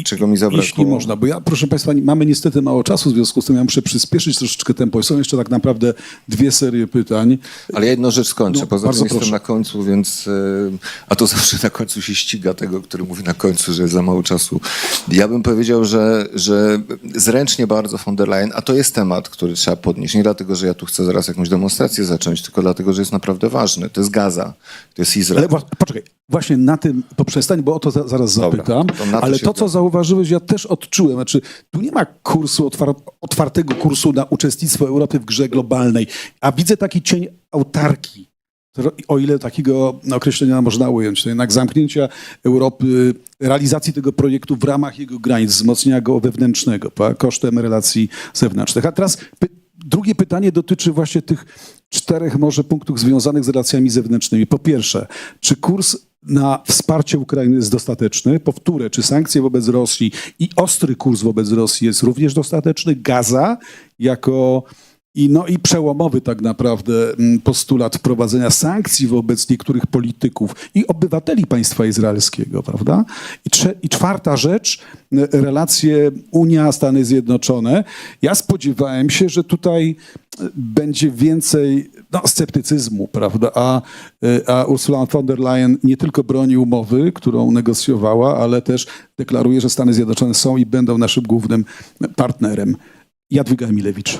czego mi zabrakło. Jeśli można, bo ja, proszę Państwa, mamy niestety mało czasu, w związku z tym ja muszę przyspieszyć troszeczkę tempo. Są jeszcze tak naprawdę 2 serie pytań. Ale ja jedną rzecz skończę, No, poza bardzo tym jestem proszę. na końcu, więc, a to zawsze na końcu się ściga tego, który mówi na końcu, że jest za mało czasu. Ja bym powiedział, że zręcznie bardzo von der Leyen, a to jest temat, który trzeba podnieść, nie dlatego, że ja tu chcę zaraz jakąś demonstrację zacząć, tylko dlatego, że jest naprawdę ważny. To jest Gaza, to jest Izrael. Ale poczekaj, właśnie na tym poprzestań, bo o to zaraz Dobra, zapytam, to na to ale się to, co zgadzam. zauważyłeś, ja też odczułem. Znaczy, tu nie ma kursu, otwartego kursu na uczestnictwo Europy w grze globalnej, a widzę taki cień autarki. O ile takiego określenia można ująć, to jednak zamknięcia Europy, realizacji tego projektu w ramach jego granic, wzmocnienia go wewnętrznego, kosztem relacji zewnętrznych. A teraz drugie pytanie dotyczy właśnie tych 4 może punktów związanych z relacjami zewnętrznymi. Po pierwsze, czy kurs na wsparcie Ukrainy jest dostateczny? Powtórę, czy sankcje wobec Rosji i ostry kurs wobec Rosji jest również dostateczny? Gaza jako I przełomowy tak naprawdę postulat wprowadzenia sankcji wobec niektórych polityków i obywateli państwa izraelskiego, prawda? I czwarta rzecz, relacje Unia-Stany Zjednoczone. Ja spodziewałem się, że tutaj będzie więcej sceptycyzmu, prawda? A Ursula von der Leyen nie tylko broni umowy, którą negocjowała, ale też deklaruje, że Stany Zjednoczone są i będą naszym głównym partnerem. Jadwiga Emilewicz.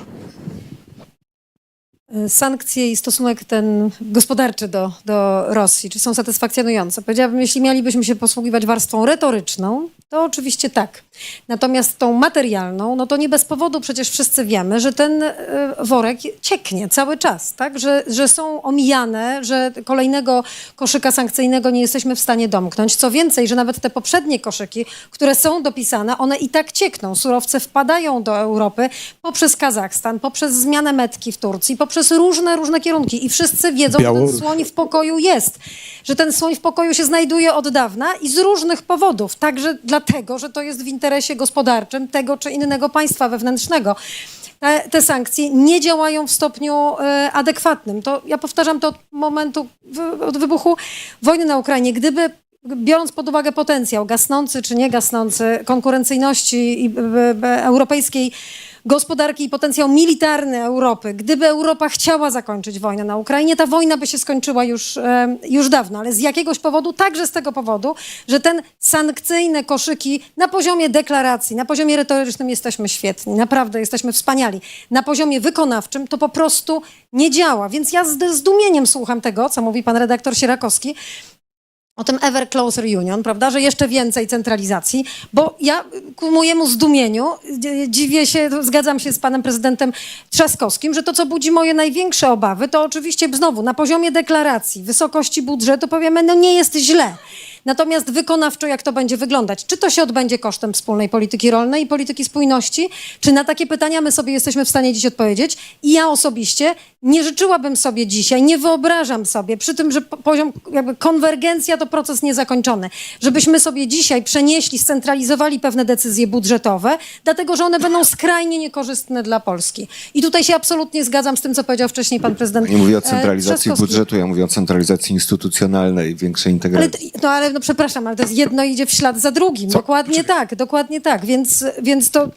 Sankcje i stosunek ten gospodarczy do Rosji, czy są satysfakcjonujące? Powiedziałabym, jeśli mielibyśmy się posługiwać warstwą retoryczną, to oczywiście tak. Natomiast tą materialną, no to nie bez powodu przecież wszyscy wiemy, że ten worek cieknie cały czas, tak? Że są omijane, że kolejnego koszyka sankcyjnego nie jesteśmy w stanie domknąć. Co więcej, że nawet te poprzednie koszyki, które są dopisane, one i tak ciekną. Surowce wpadają do Europy poprzez Kazachstan, poprzez zmianę metki w Turcji, poprzez różne kierunki. I wszyscy wiedzą, że ten słoń w pokoju jest. Że ten słoń w pokoju się znajduje od dawna i z różnych powodów. Także dlatego, że to jest w interesie gospodarczym tego czy innego państwa wewnętrznego. Te sankcje nie działają w stopniu adekwatnym. To ja powtarzam to od momentu, od wybuchu wojny na Ukrainie. Gdyby, biorąc pod uwagę potencjał gasnący czy nie gasnący, konkurencyjności europejskiej gospodarki i potencjał militarny Europy, gdyby Europa chciała zakończyć wojnę na Ukrainie, ta wojna by się skończyła już dawno. Ale z jakiegoś powodu, także z tego powodu, że ten sankcyjne koszyki na poziomie deklaracji, na poziomie retorycznym jesteśmy świetni, naprawdę jesteśmy wspaniali. Na poziomie wykonawczym to po prostu nie działa. Więc ja z zdumieniem słucham tego, co mówi pan redaktor Sierakowski, o tym ever closer union, prawda, że jeszcze więcej centralizacji, bo ja ku mojemu zdumieniu dziwię się, zgadzam się z panem prezydentem Trzaskowskim, że to, co budzi moje największe obawy, to oczywiście znowu na poziomie deklaracji, wysokości budżetu powiemy, no nie jest źle. Natomiast wykonawczo jak to będzie wyglądać? Czy to się odbędzie kosztem wspólnej polityki rolnej i polityki spójności? Czy na takie pytania my sobie jesteśmy w stanie dziś odpowiedzieć? I ja osobiście nie życzyłabym sobie dzisiaj, nie wyobrażam sobie, przy tym, że poziom jakby konwergencja to proces niezakończony, żebyśmy sobie dzisiaj przenieśli, scentralizowali pewne decyzje budżetowe, dlatego że one będą skrajnie niekorzystne dla Polski. I tutaj się absolutnie zgadzam z tym, co powiedział wcześniej pan prezydent Nie mówię o centralizacji Trzaskowski. budżetu, ja mówię o centralizacji instytucjonalnej, większej integracji. Ale przepraszam, ale to jest jedno idzie w ślad za drugim. Dokładnie tak. Więc to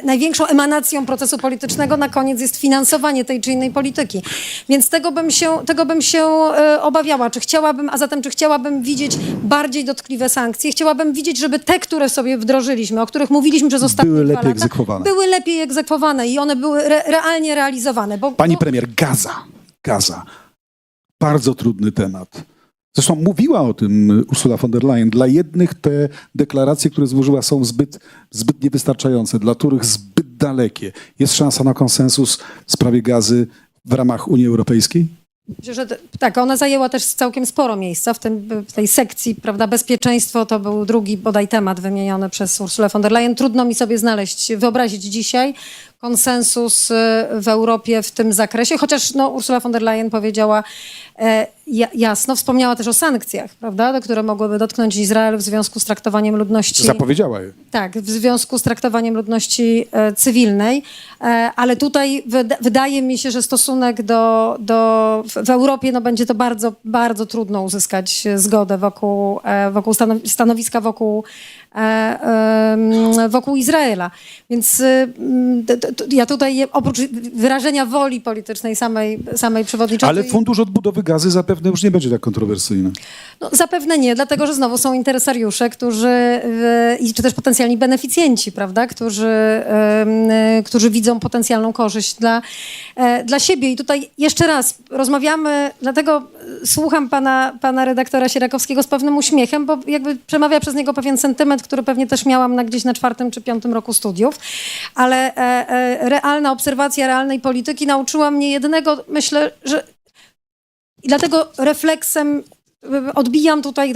największą emanacją procesu politycznego na koniec jest finansowanie tej czy innej polityki. Więc tego bym się obawiała. Czy chciałabym widzieć bardziej dotkliwe sankcje? Chciałabym widzieć, żeby te, które sobie wdrożyliśmy, o których mówiliśmy przez ostatnie Były 2 lepiej lata, egzekwowane. były lepiej egzekwowane i one były realnie realizowane. Pani premier, Gaza. Bardzo trudny temat. Zresztą mówiła o tym Ursula von der Leyen. Dla jednych te deklaracje, które złożyła, są zbyt niewystarczające, dla których zbyt dalekie. Jest szansa na konsensus w sprawie Gazy w ramach Unii Europejskiej? Myślę, że tak, ona zajęła też całkiem sporo miejsca w tej sekcji, prawda, bezpieczeństwo to był drugi bodaj temat wymieniony przez Ursulę von der Leyen. Trudno mi sobie wyobrazić dzisiaj konsensus w Europie w tym zakresie, chociaż Ursula von der Leyen powiedziała jasno, wspomniała też o sankcjach, prawda, które mogłyby dotknąć Izrael w związku z traktowaniem ludności. Zapowiedziała je. Tak, w związku z traktowaniem ludności cywilnej, ale tutaj wydaje mi się, że stosunek w Europie będzie to bardzo, bardzo trudno uzyskać zgodę wokół stanowiska wokół Izraela. Więc ja tutaj oprócz wyrażenia woli politycznej samej przewodniczącej... Ale Fundusz Odbudowy Gazy zapewne już nie będzie tak kontrowersyjny. Zapewne nie, dlatego że znowu są interesariusze, czy też potencjalni beneficjenci, prawda, którzy widzą potencjalną korzyść dla siebie. I tutaj jeszcze raz rozmawiamy, dlatego słucham pana redaktora Sierakowskiego z pewnym uśmiechem, bo jakby przemawia przez niego pewien sentyment, który pewnie też miałam gdzieś na 4. czy 5. roku studiów, ale realna obserwacja realnej polityki nauczyła mnie jednego, myślę, że i dlatego refleksem odbijam tutaj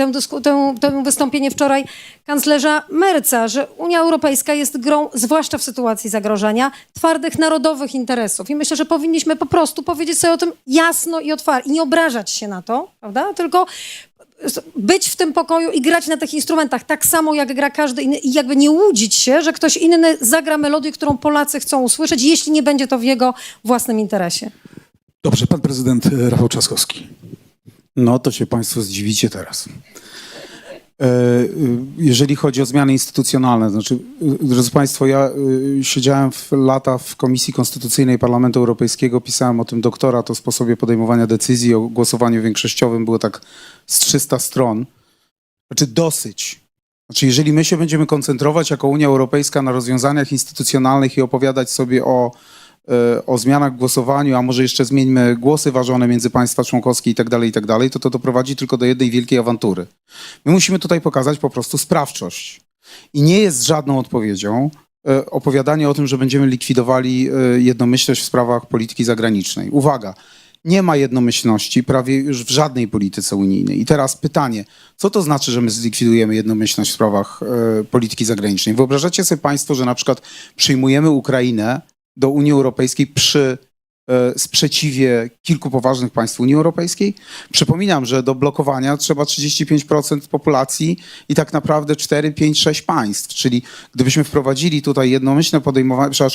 tę wystąpienie wczoraj kanclerza Merza, że Unia Europejska jest grą, zwłaszcza w sytuacji zagrożenia, twardych narodowych interesów. I myślę, że powinniśmy po prostu powiedzieć sobie o tym jasno i otwarcie i nie obrażać się na to, prawda? Tylko być w tym pokoju i grać na tych instrumentach tak samo, jak gra każdy inny i jakby nie łudzić się, że ktoś inny zagra melodię, którą Polacy chcą usłyszeć, jeśli nie będzie to w jego własnym interesie. Dobrze, pan prezydent Rafał Trzaskowski. No to się państwo zdziwicie teraz. Jeżeli chodzi o zmiany instytucjonalne, znaczy, drodzy państwo, ja siedziałem lata w Komisji Konstytucyjnej Parlamentu Europejskiego, pisałem o tym doktorat, o sposobie podejmowania decyzji, o głosowaniu większościowym, było tak z 300 stron. Znaczy dosyć. Znaczy, jeżeli my się będziemy koncentrować jako Unia Europejska na rozwiązaniach instytucjonalnych i opowiadać sobie o zmianach w głosowaniu, a może jeszcze zmieńmy głosy ważone między państwa członkowskie i tak dalej, to doprowadzi tylko do jednej wielkiej awantury. My musimy tutaj pokazać po prostu sprawczość. I nie jest żadną odpowiedzią opowiadanie o tym, że będziemy likwidowali jednomyślność w sprawach polityki zagranicznej. Uwaga, nie ma jednomyślności prawie już w żadnej polityce unijnej. I teraz pytanie, co to znaczy, że my zlikwidujemy jednomyślność w sprawach polityki zagranicznej? Wyobrażacie sobie państwo, że na przykład przyjmujemy Ukrainę do Unii Europejskiej przy sprzeciwie kilku poważnych państw Unii Europejskiej? Przypominam, że do blokowania trzeba 35% populacji i tak naprawdę 4, 5, 6 państw. Czyli gdybyśmy wprowadzili tutaj jednomyślne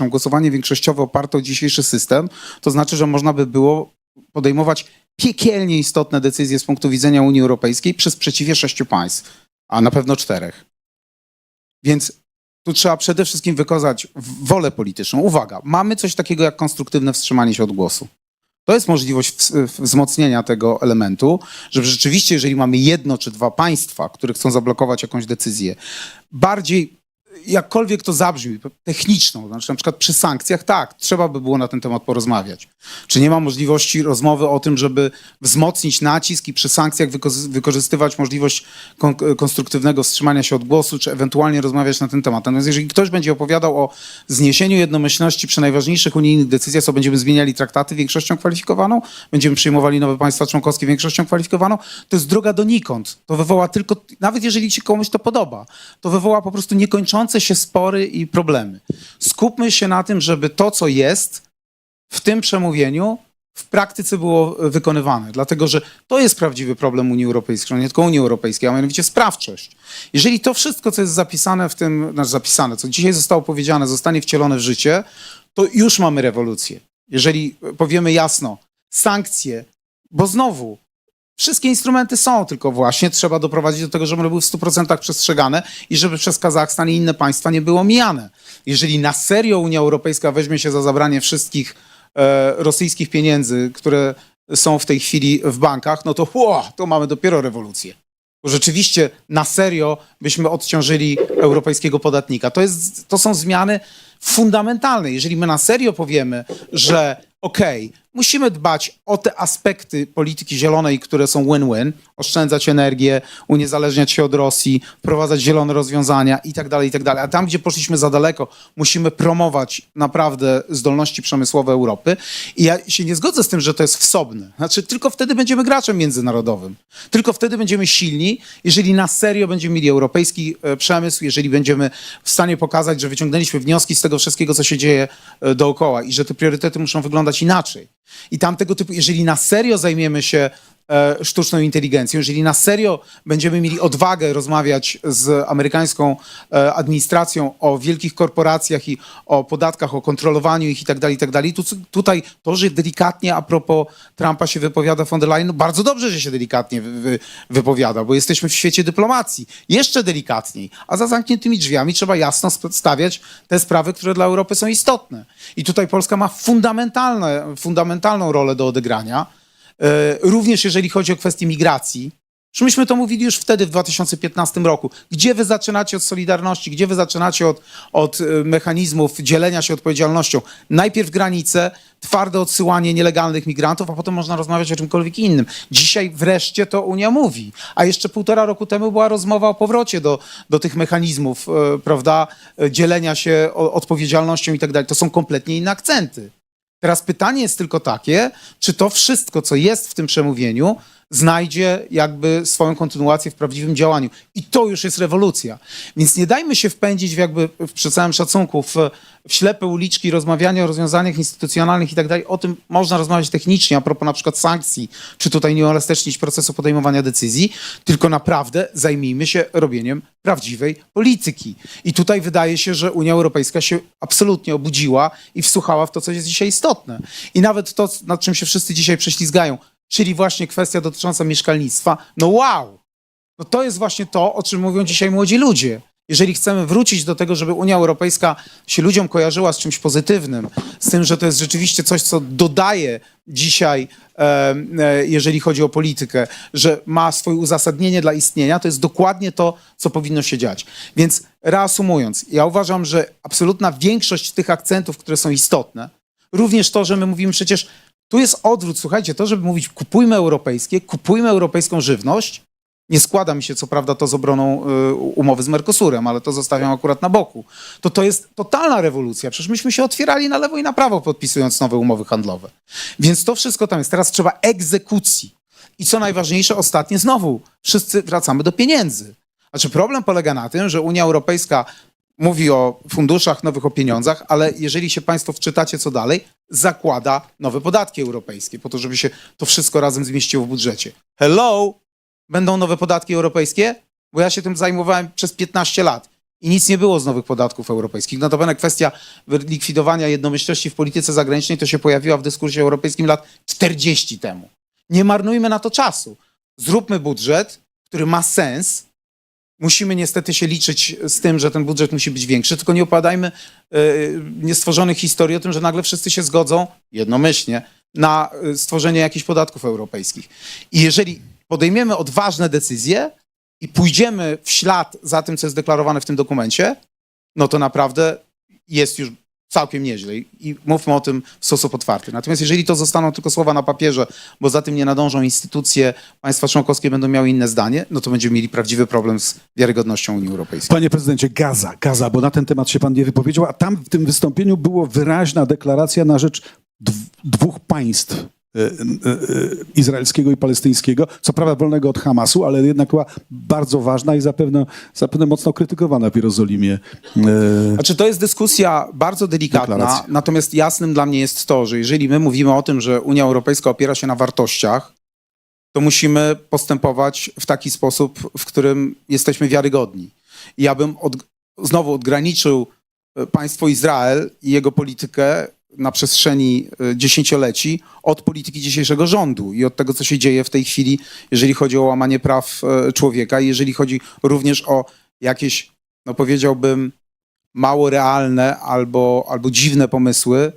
głosowanie większościowe oparte o dzisiejszy system, to znaczy, że można by było podejmować piekielnie istotne decyzje z punktu widzenia Unii Europejskiej przy sprzeciwie 6 państw, a na pewno 4. Więc tu trzeba przede wszystkim wykazać wolę polityczną. Uwaga, mamy coś takiego jak konstruktywne wstrzymanie się od głosu. To jest możliwość wzmocnienia tego elementu, że rzeczywiście, jeżeli mamy jedno czy dwa państwa, które chcą zablokować jakąś decyzję, bardziej jakkolwiek to zabrzmi, techniczną, znaczy na przykład przy sankcjach, tak, trzeba by było na ten temat porozmawiać. Czy nie ma możliwości rozmowy o tym, żeby wzmocnić nacisk i przy sankcjach wykorzystywać możliwość konstruktywnego wstrzymania się od głosu, czy ewentualnie rozmawiać na ten temat. Natomiast jeżeli ktoś będzie opowiadał o zniesieniu jednomyślności przy najważniejszych unijnych decyzjach, co będziemy zmieniali traktaty większością kwalifikowaną, będziemy przyjmowali nowe państwa członkowskie większością kwalifikowaną, to jest droga donikąd. To wywoła tylko, nawet jeżeli się komuś to podoba, to wywoła po prostu niekończące się spory i problemy. Skupmy się na tym, żeby to, co jest w tym przemówieniu, w praktyce było wykonywane. Dlatego, że to jest prawdziwy problem Unii Europejskiej, nie tylko Unii Europejskiej, a mianowicie sprawczość. Jeżeli to wszystko, co jest zapisane w tym, co dzisiaj zostało powiedziane, zostanie wcielone w życie, to już mamy rewolucję. Jeżeli powiemy jasno, sankcje, bo znowu, wszystkie instrumenty są, tylko właśnie trzeba doprowadzić do tego, żeby one były w 100% przestrzegane i żeby przez Kazachstan i inne państwa nie było mijane. Jeżeli na serio Unia Europejska weźmie się za zabranie wszystkich rosyjskich pieniędzy, które są w tej chwili w bankach, no to mamy dopiero rewolucję. Bo rzeczywiście na serio byśmy odciążyli europejskiego podatnika. To są zmiany fundamentalne. Jeżeli my na serio powiemy, że musimy dbać o te aspekty polityki zielonej, które są win-win, oszczędzać energię, uniezależniać się od Rosji, wprowadzać zielone rozwiązania i tak dalej, a tam, gdzie poszliśmy za daleko, musimy promować naprawdę zdolności przemysłowe Europy. I ja się nie zgodzę z tym, że to jest wsobne. Znaczy, tylko wtedy będziemy graczem międzynarodowym. Tylko wtedy będziemy silni, jeżeli na serio będziemy mieli europejski przemysł, jeżeli będziemy w stanie pokazać, że wyciągnęliśmy wnioski z tego wszystkiego, co się dzieje dookoła i że te priorytety muszą wyglądać inaczej. I tam tego typu, jeżeli na serio zajmiemy się sztuczną inteligencją, jeżeli na serio będziemy mieli odwagę rozmawiać z amerykańską administracją o wielkich korporacjach i o podatkach, o kontrolowaniu ich i tak dalej, tutaj to, że delikatnie a propos Trumpa się wypowiada von der Leyen, no bardzo dobrze, że się delikatnie wypowiada, bo jesteśmy w świecie dyplomacji. Jeszcze delikatniej, a za zamkniętymi drzwiami trzeba jasno stawiać te sprawy, które dla Europy są istotne. I tutaj Polska ma fundamentalną rolę do odegrania. Również jeżeli chodzi o kwestię migracji. Myśmy to mówili już wtedy, w 2015 roku. Gdzie wy zaczynacie od solidarności? Gdzie wy zaczynacie od mechanizmów dzielenia się odpowiedzialnością? Najpierw granice, twarde odsyłanie nielegalnych migrantów, a potem można rozmawiać o czymkolwiek innym. Dzisiaj wreszcie to Unia mówi. A jeszcze 1,5 roku temu była rozmowa o powrocie do tych mechanizmów, prawda, dzielenia się odpowiedzialnością i tak dalej. To są kompletnie inne akcenty. Teraz pytanie jest tylko takie, czy to wszystko, co jest w tym przemówieniu, znajdzie jakby swoją kontynuację w prawdziwym działaniu. I to już jest rewolucja. Więc nie dajmy się wpędzić przy całym szacunku w ślepe uliczki, rozmawianie o rozwiązaniach instytucjonalnych i tak dalej. O tym można rozmawiać technicznie, a propos na przykład sankcji, czy tutaj nie uelastycznić procesu podejmowania decyzji, tylko naprawdę zajmijmy się robieniem prawdziwej polityki. I tutaj wydaje się, że Unia Europejska się absolutnie obudziła i wsłuchała w to, co jest dzisiaj istotne. I nawet to, nad czym się wszyscy dzisiaj prześlizgają, czyli właśnie kwestia dotycząca mieszkalnictwa, no wow! No to jest właśnie to, o czym mówią dzisiaj młodzi ludzie. Jeżeli chcemy wrócić do tego, żeby Unia Europejska się ludziom kojarzyła z czymś pozytywnym, z tym, że to jest rzeczywiście coś, co dodaje dzisiaj, jeżeli chodzi o politykę, że ma swoje uzasadnienie dla istnienia, to jest dokładnie to, co powinno się dziać. Więc reasumując, ja uważam, że absolutna większość tych akcentów, które są istotne, również to, że my mówimy przecież, tu jest odwrót, słuchajcie, to, żeby mówić kupujmy europejskie, kupujmy europejską żywność, nie składa mi się, co prawda, to z obroną umowy z Mercosurem, ale to zostawiam akurat na boku. To jest totalna rewolucja. Przecież myśmy się otwierali na lewo i na prawo, podpisując nowe umowy handlowe. Więc to wszystko tam jest. Teraz trzeba egzekucji. I co najważniejsze, ostatnie znowu, wszyscy wracamy do pieniędzy. Znaczy problem polega na tym, że Unia Europejska mówi o funduszach nowych, o pieniądzach, ale jeżeli się państwo wczytacie co dalej, zakłada nowe podatki europejskie, po to, żeby się to wszystko razem zmieściło w budżecie. Hello! Będą nowe podatki europejskie? Bo ja się tym zajmowałem przez 15 lat i nic nie było z nowych podatków europejskich. Notabene kwestia likwidowania jednomyślności w polityce zagranicznej to się pojawiła w dyskursie europejskim lat 40 temu. Nie marnujmy na to czasu. Zróbmy budżet, który ma sens. Musimy niestety się liczyć z tym, że ten budżet musi być większy, tylko nie opowiadajmy niestworzonych historii o tym, że nagle wszyscy się zgodzą jednomyślnie na stworzenie jakichś podatków europejskich. I jeżeli podejmiemy odważne decyzje i pójdziemy w ślad za tym, co jest deklarowane w tym dokumencie, no to naprawdę jest już całkiem nieźle i mówmy o tym w sposób otwarty. Natomiast jeżeli to zostaną tylko słowa na papierze, bo za tym nie nadążą instytucje, państwa członkowskie będą miały inne zdanie, no to będziemy mieli prawdziwy problem z wiarygodnością Unii Europejskiej. Panie prezydencie, Gaza, bo na ten temat się pan nie wypowiedział, a tam w tym wystąpieniu była wyraźna deklaracja na rzecz dwóch państw. Izraelskiego i palestyńskiego, co prawda wolnego od Hamasu, ale jednak była bardzo ważna i zapewne mocno krytykowana w Jerozolimie. Znaczy, to jest dyskusja bardzo delikatna, Deklaracja. natomiast jasnym dla mnie jest to, że jeżeli my mówimy o tym, że Unia Europejska opiera się na wartościach, to musimy postępować w taki sposób, w którym jesteśmy wiarygodni. I ja bym znowu odgraniczył państwo Izrael i jego politykę na przestrzeni dziesięcioleci od polityki dzisiejszego rządu i od tego, co się dzieje w tej chwili, jeżeli chodzi o łamanie praw człowieka i jeżeli chodzi również o jakieś, no powiedziałbym, mało realne albo dziwne pomysły.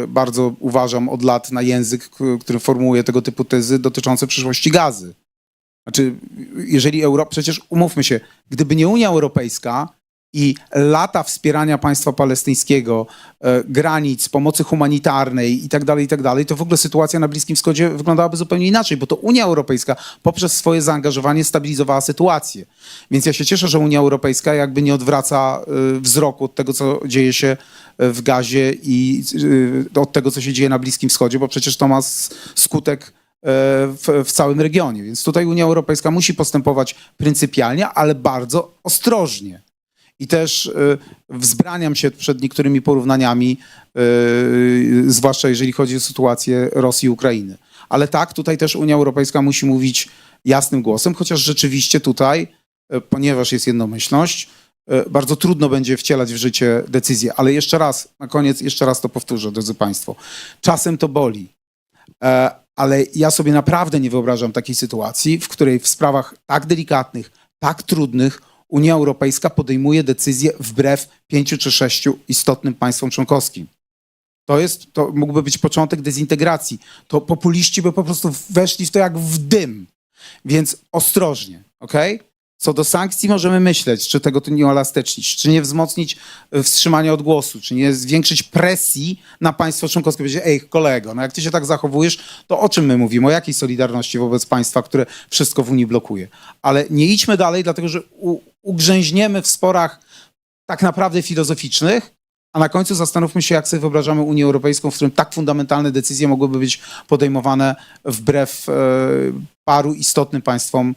Bardzo uważam od lat na język, który formułuje tego typu tezy dotyczące przyszłości Gazy. Znaczy, jeżeli przecież umówmy się, gdyby nie Unia Europejska i lata wspierania państwa palestyńskiego, granic, pomocy humanitarnej i tak dalej, to w ogóle sytuacja na Bliskim Wschodzie wyglądałaby zupełnie inaczej, bo to Unia Europejska poprzez swoje zaangażowanie stabilizowała sytuację. Więc ja się cieszę, że Unia Europejska jakby nie odwraca wzroku od tego, co dzieje się w Gazie i od tego, co się dzieje na Bliskim Wschodzie, bo przecież to ma skutek w całym regionie. Więc tutaj Unia Europejska musi postępować pryncypialnie, ale bardzo ostrożnie. I też wzbraniam się przed niektórymi porównaniami, zwłaszcza jeżeli chodzi o sytuację Rosji i Ukrainy. Ale tak, tutaj też Unia Europejska musi mówić jasnym głosem, chociaż rzeczywiście tutaj, ponieważ jest jednomyślność, bardzo trudno będzie wcielać w życie decyzje. Ale jeszcze raz, na koniec, jeszcze raz to powtórzę, drodzy Państwo. Czasem to boli, ale ja sobie naprawdę nie wyobrażam takiej sytuacji, w której w sprawach tak delikatnych, tak trudnych Unia Europejska podejmuje decyzje wbrew 5 czy 6 istotnym państwom członkowskim. To mógłby być początek dezintegracji. To populiści by po prostu weszli w to jak w dym. Więc ostrożnie, okej? Co do sankcji możemy myśleć, czy tego tu nie uelastycznić, czy nie wzmocnić wstrzymania odgłosu, czy nie zwiększyć presji na państwo członkowskie. Powiedzieć, ej kolego, no jak ty się tak zachowujesz, to o czym my mówimy? O jakiej solidarności wobec państwa, które wszystko w Unii blokuje? Ale nie idźmy dalej, dlatego że ugrzęźniemy w sporach tak naprawdę filozoficznych, A na końcu zastanówmy się, jak sobie wyobrażamy Unię Europejską, w którym tak fundamentalne decyzje mogłyby być podejmowane wbrew paru istotnym państwom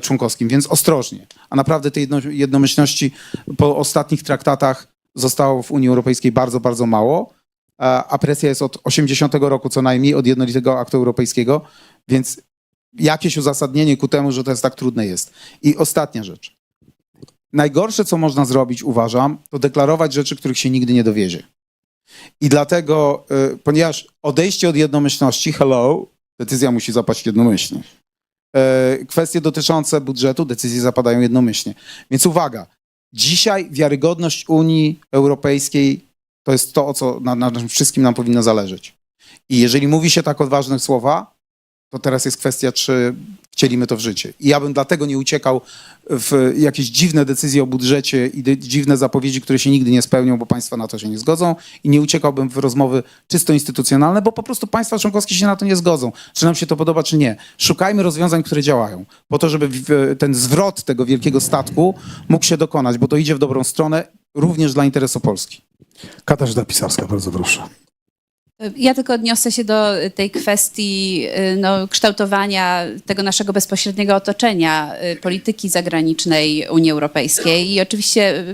członkowskim. Więc ostrożnie. A naprawdę tej jednomyślności po ostatnich traktatach zostało w Unii Europejskiej bardzo, bardzo mało. A presja jest od 80 roku co najmniej, od jednolitego aktu europejskiego, więc jakieś uzasadnienie ku temu, że to jest tak trudne jest. I ostatnia rzecz. Najgorsze, co można zrobić, uważam, to deklarować rzeczy, których się nigdy nie dowiezie. I dlatego, ponieważ odejście od jednomyślności, decyzja musi zapaść jednomyślnie. Kwestie dotyczące budżetu, decyzje zapadają jednomyślnie. Więc uwaga, dzisiaj wiarygodność Unii Europejskiej to jest to, o co na wszystkim nam powinno zależeć. I jeżeli mówi się tak odważne słowa, to teraz jest kwestia, czy wcielimy to w życie. I ja bym dlatego nie uciekał w jakieś dziwne decyzje o budżecie i dziwne zapowiedzi, które się nigdy nie spełnią, bo państwa na to się nie zgodzą, i nie uciekałbym w rozmowy czysto instytucjonalne, bo po prostu państwa członkowskie się na to nie zgodzą. Czy nam się to podoba, czy nie. Szukajmy rozwiązań, które działają, po to, żeby ten zwrot tego wielkiego statku mógł się dokonać, bo to idzie w dobrą stronę, również dla interesu Polski. Katarzyna Pisarska, bardzo proszę. Ja tylko odniosę się do tej kwestii kształtowania tego naszego bezpośredniego otoczenia, polityki zagranicznej Unii Europejskiej. I oczywiście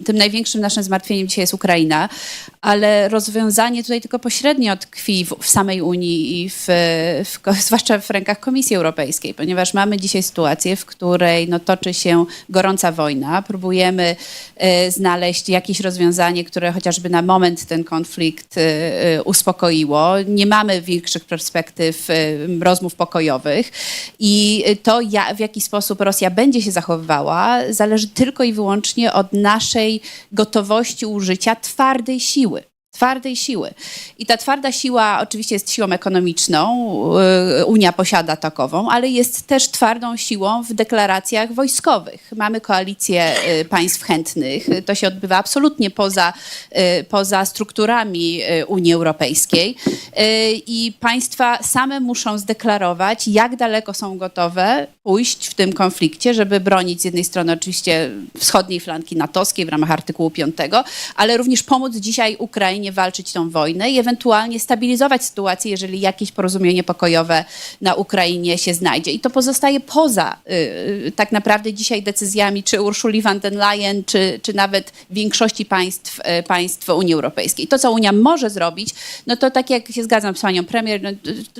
tym największym naszym zmartwieniem dzisiaj jest Ukraina, ale rozwiązanie tutaj tylko pośrednio tkwi w samej Unii i zwłaszcza w rękach Komisji Europejskiej, ponieważ mamy dzisiaj sytuację, w której toczy się gorąca wojna. Próbujemy znaleźć jakieś rozwiązanie, które chociażby na moment ten konflikt uspokoiło. Nie mamy większych perspektyw rozmów pokojowych i to, w jaki sposób Rosja będzie się zachowywała, zależy tylko i wyłącznie od naszej gotowości użycia twardej siły. I ta twarda siła oczywiście jest siłą ekonomiczną, Unia posiada takową, ale jest też twardą siłą w deklaracjach wojskowych. Mamy koalicję państw chętnych, to się odbywa absolutnie poza strukturami Unii Europejskiej i państwa same muszą zdeklarować, jak daleko są gotowe pójść w tym konflikcie, żeby bronić z jednej strony oczywiście wschodniej flanki natowskiej w ramach artykułu 5, ale również pomóc dzisiaj Ukrainie walczyć tą wojnę i ewentualnie stabilizować sytuację, jeżeli jakieś porozumienie pokojowe na Ukrainie się znajdzie. I to pozostaje poza tak naprawdę dzisiaj decyzjami czy Ursuli von der Leyen, czy nawet większości państw Unii Europejskiej. To, co Unia może zrobić, to tak jak się zgadzam z panią premier,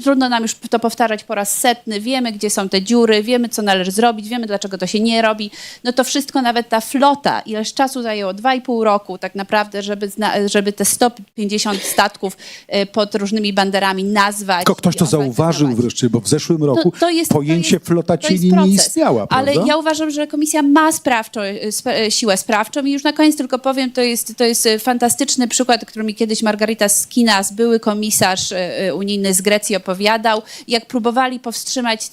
trudno nam już to powtarzać po raz setny, wiemy, gdzie są te dziury, wiemy, co należy zrobić, wiemy, dlaczego to się nie robi. To wszystko, nawet ta flota, ileż czasu zajęło, 2,5 roku tak naprawdę, żeby te 150 statków pod różnymi banderami nazwać. Tylko ktoś to zauważył wreszcie, bo w zeszłym roku pojęcie flotacyjni nie istniała, prawda? Ale ja uważam, że Komisja ma siłę sprawczą i już na koniec tylko powiem, to jest fantastyczny przykład, który mi kiedyś Margarita Skinas, były komisarz unijny z Grecji, opowiadał, jak próbowali powstrzymać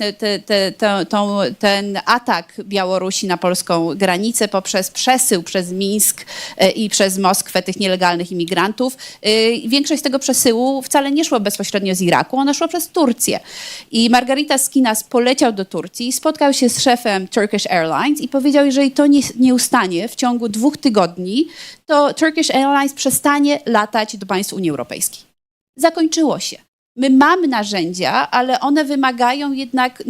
ten atak Białorusi na polską granicę poprzez przesył przez Mińsk i przez Moskwę tych nielegalnych imigrantów. Większość tego przesyłu wcale nie szło bezpośrednio z Iraku, ono szło przez Turcję. I Margarita Skinas poleciał do Turcji, spotkał się z szefem Turkish Airlines i powiedział, jeżeli to nie ustanie w ciągu 2 tygodni, to Turkish Airlines przestanie latać do państw Unii Europejskiej. Zakończyło się. My mamy narzędzia, ale one wymagają jednak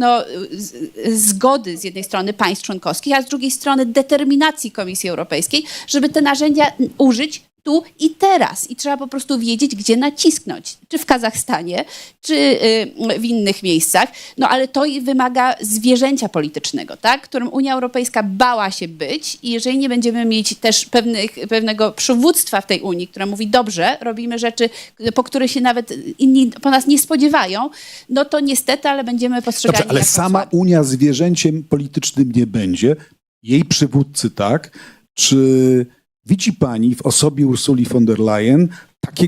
zgody z jednej strony państw członkowskich, a z drugiej strony determinacji Komisji Europejskiej, żeby te narzędzia użyć tu i teraz. I trzeba po prostu wiedzieć, gdzie nacisnąć. Czy w Kazachstanie, czy w innych miejscach. Ale to wymaga zwierzęcia politycznego, tak? Którym Unia Europejska bała się być. I jeżeli nie będziemy mieć też pewnego przywództwa w tej Unii, która mówi, dobrze, robimy rzeczy, po których się nawet inni po nas nie spodziewają, to niestety, ale będziemy postrzegani Dobrze, ale jako sama słabi. Unia zwierzęciem politycznym nie będzie. Jej przywódcy tak. Czy widzi pani w osobie Ursuli von der Leyen takie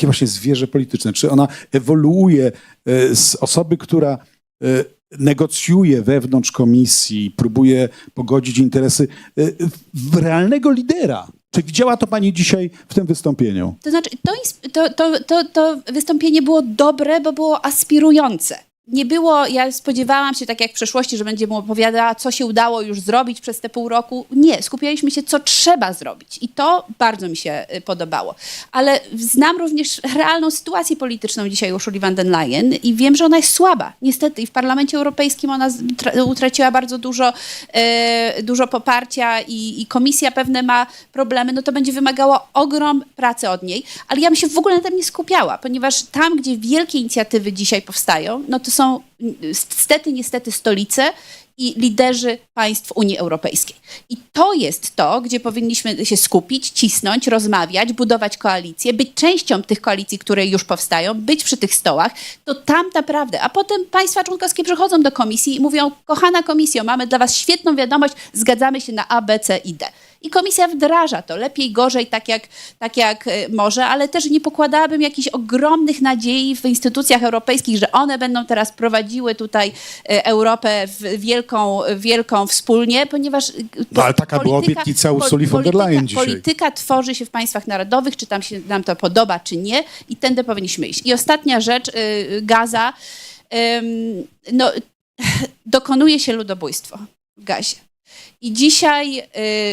właśnie zwierzę polityczne? Czy ona ewoluuje z osoby, która negocjuje wewnątrz komisji, próbuje pogodzić interesy, w realnego lidera? Czy widziała to pani dzisiaj w tym wystąpieniu? To znaczy, to wystąpienie było dobre, bo było aspirujące. nie było, ja spodziewałam się, tak jak w przeszłości, że będzie mu opowiadała, co się udało już zrobić przez te pół roku. Nie, skupialiśmy się, co trzeba zrobić. I to bardzo mi się podobało. Ale znam również realną sytuację polityczną dzisiaj Ursuli von der Leyen i wiem, że ona jest słaba. Niestety i w Parlamencie Europejskim ona utraciła bardzo dużo poparcia i komisja pewne ma problemy, no to będzie wymagało ogrom pracy od niej. Ale ja bym się w ogóle na tym nie skupiała, ponieważ tam, gdzie wielkie inicjatywy dzisiaj powstają, no to są niestety stolice i liderzy państw Unii Europejskiej. I to jest to, gdzie powinniśmy się skupić, cisnąć, rozmawiać, budować koalicje, być częścią tych koalicji, które już powstają, być przy tych stołach, to tam naprawdę. A potem państwa członkowskie przychodzą do komisji i mówią, kochana komisjo, mamy dla was świetną wiadomość, zgadzamy się na A, B, C i D. I komisja wdraża to, lepiej, gorzej, tak jak może, ale też nie pokładałabym jakichś ogromnych nadziei w instytucjach europejskich, że one będą teraz prowadziły tutaj Europę wielką wspólnie, ponieważ No, ale taka była obietnica Ursuli von der Leyen dzisiaj. Polityka tworzy się w państwach narodowych, czy tam się nam to podoba, czy nie, i tędy powinniśmy iść. I ostatnia rzecz, Gaza. No, dokonuje się ludobójstwo w Gazie. I dzisiaj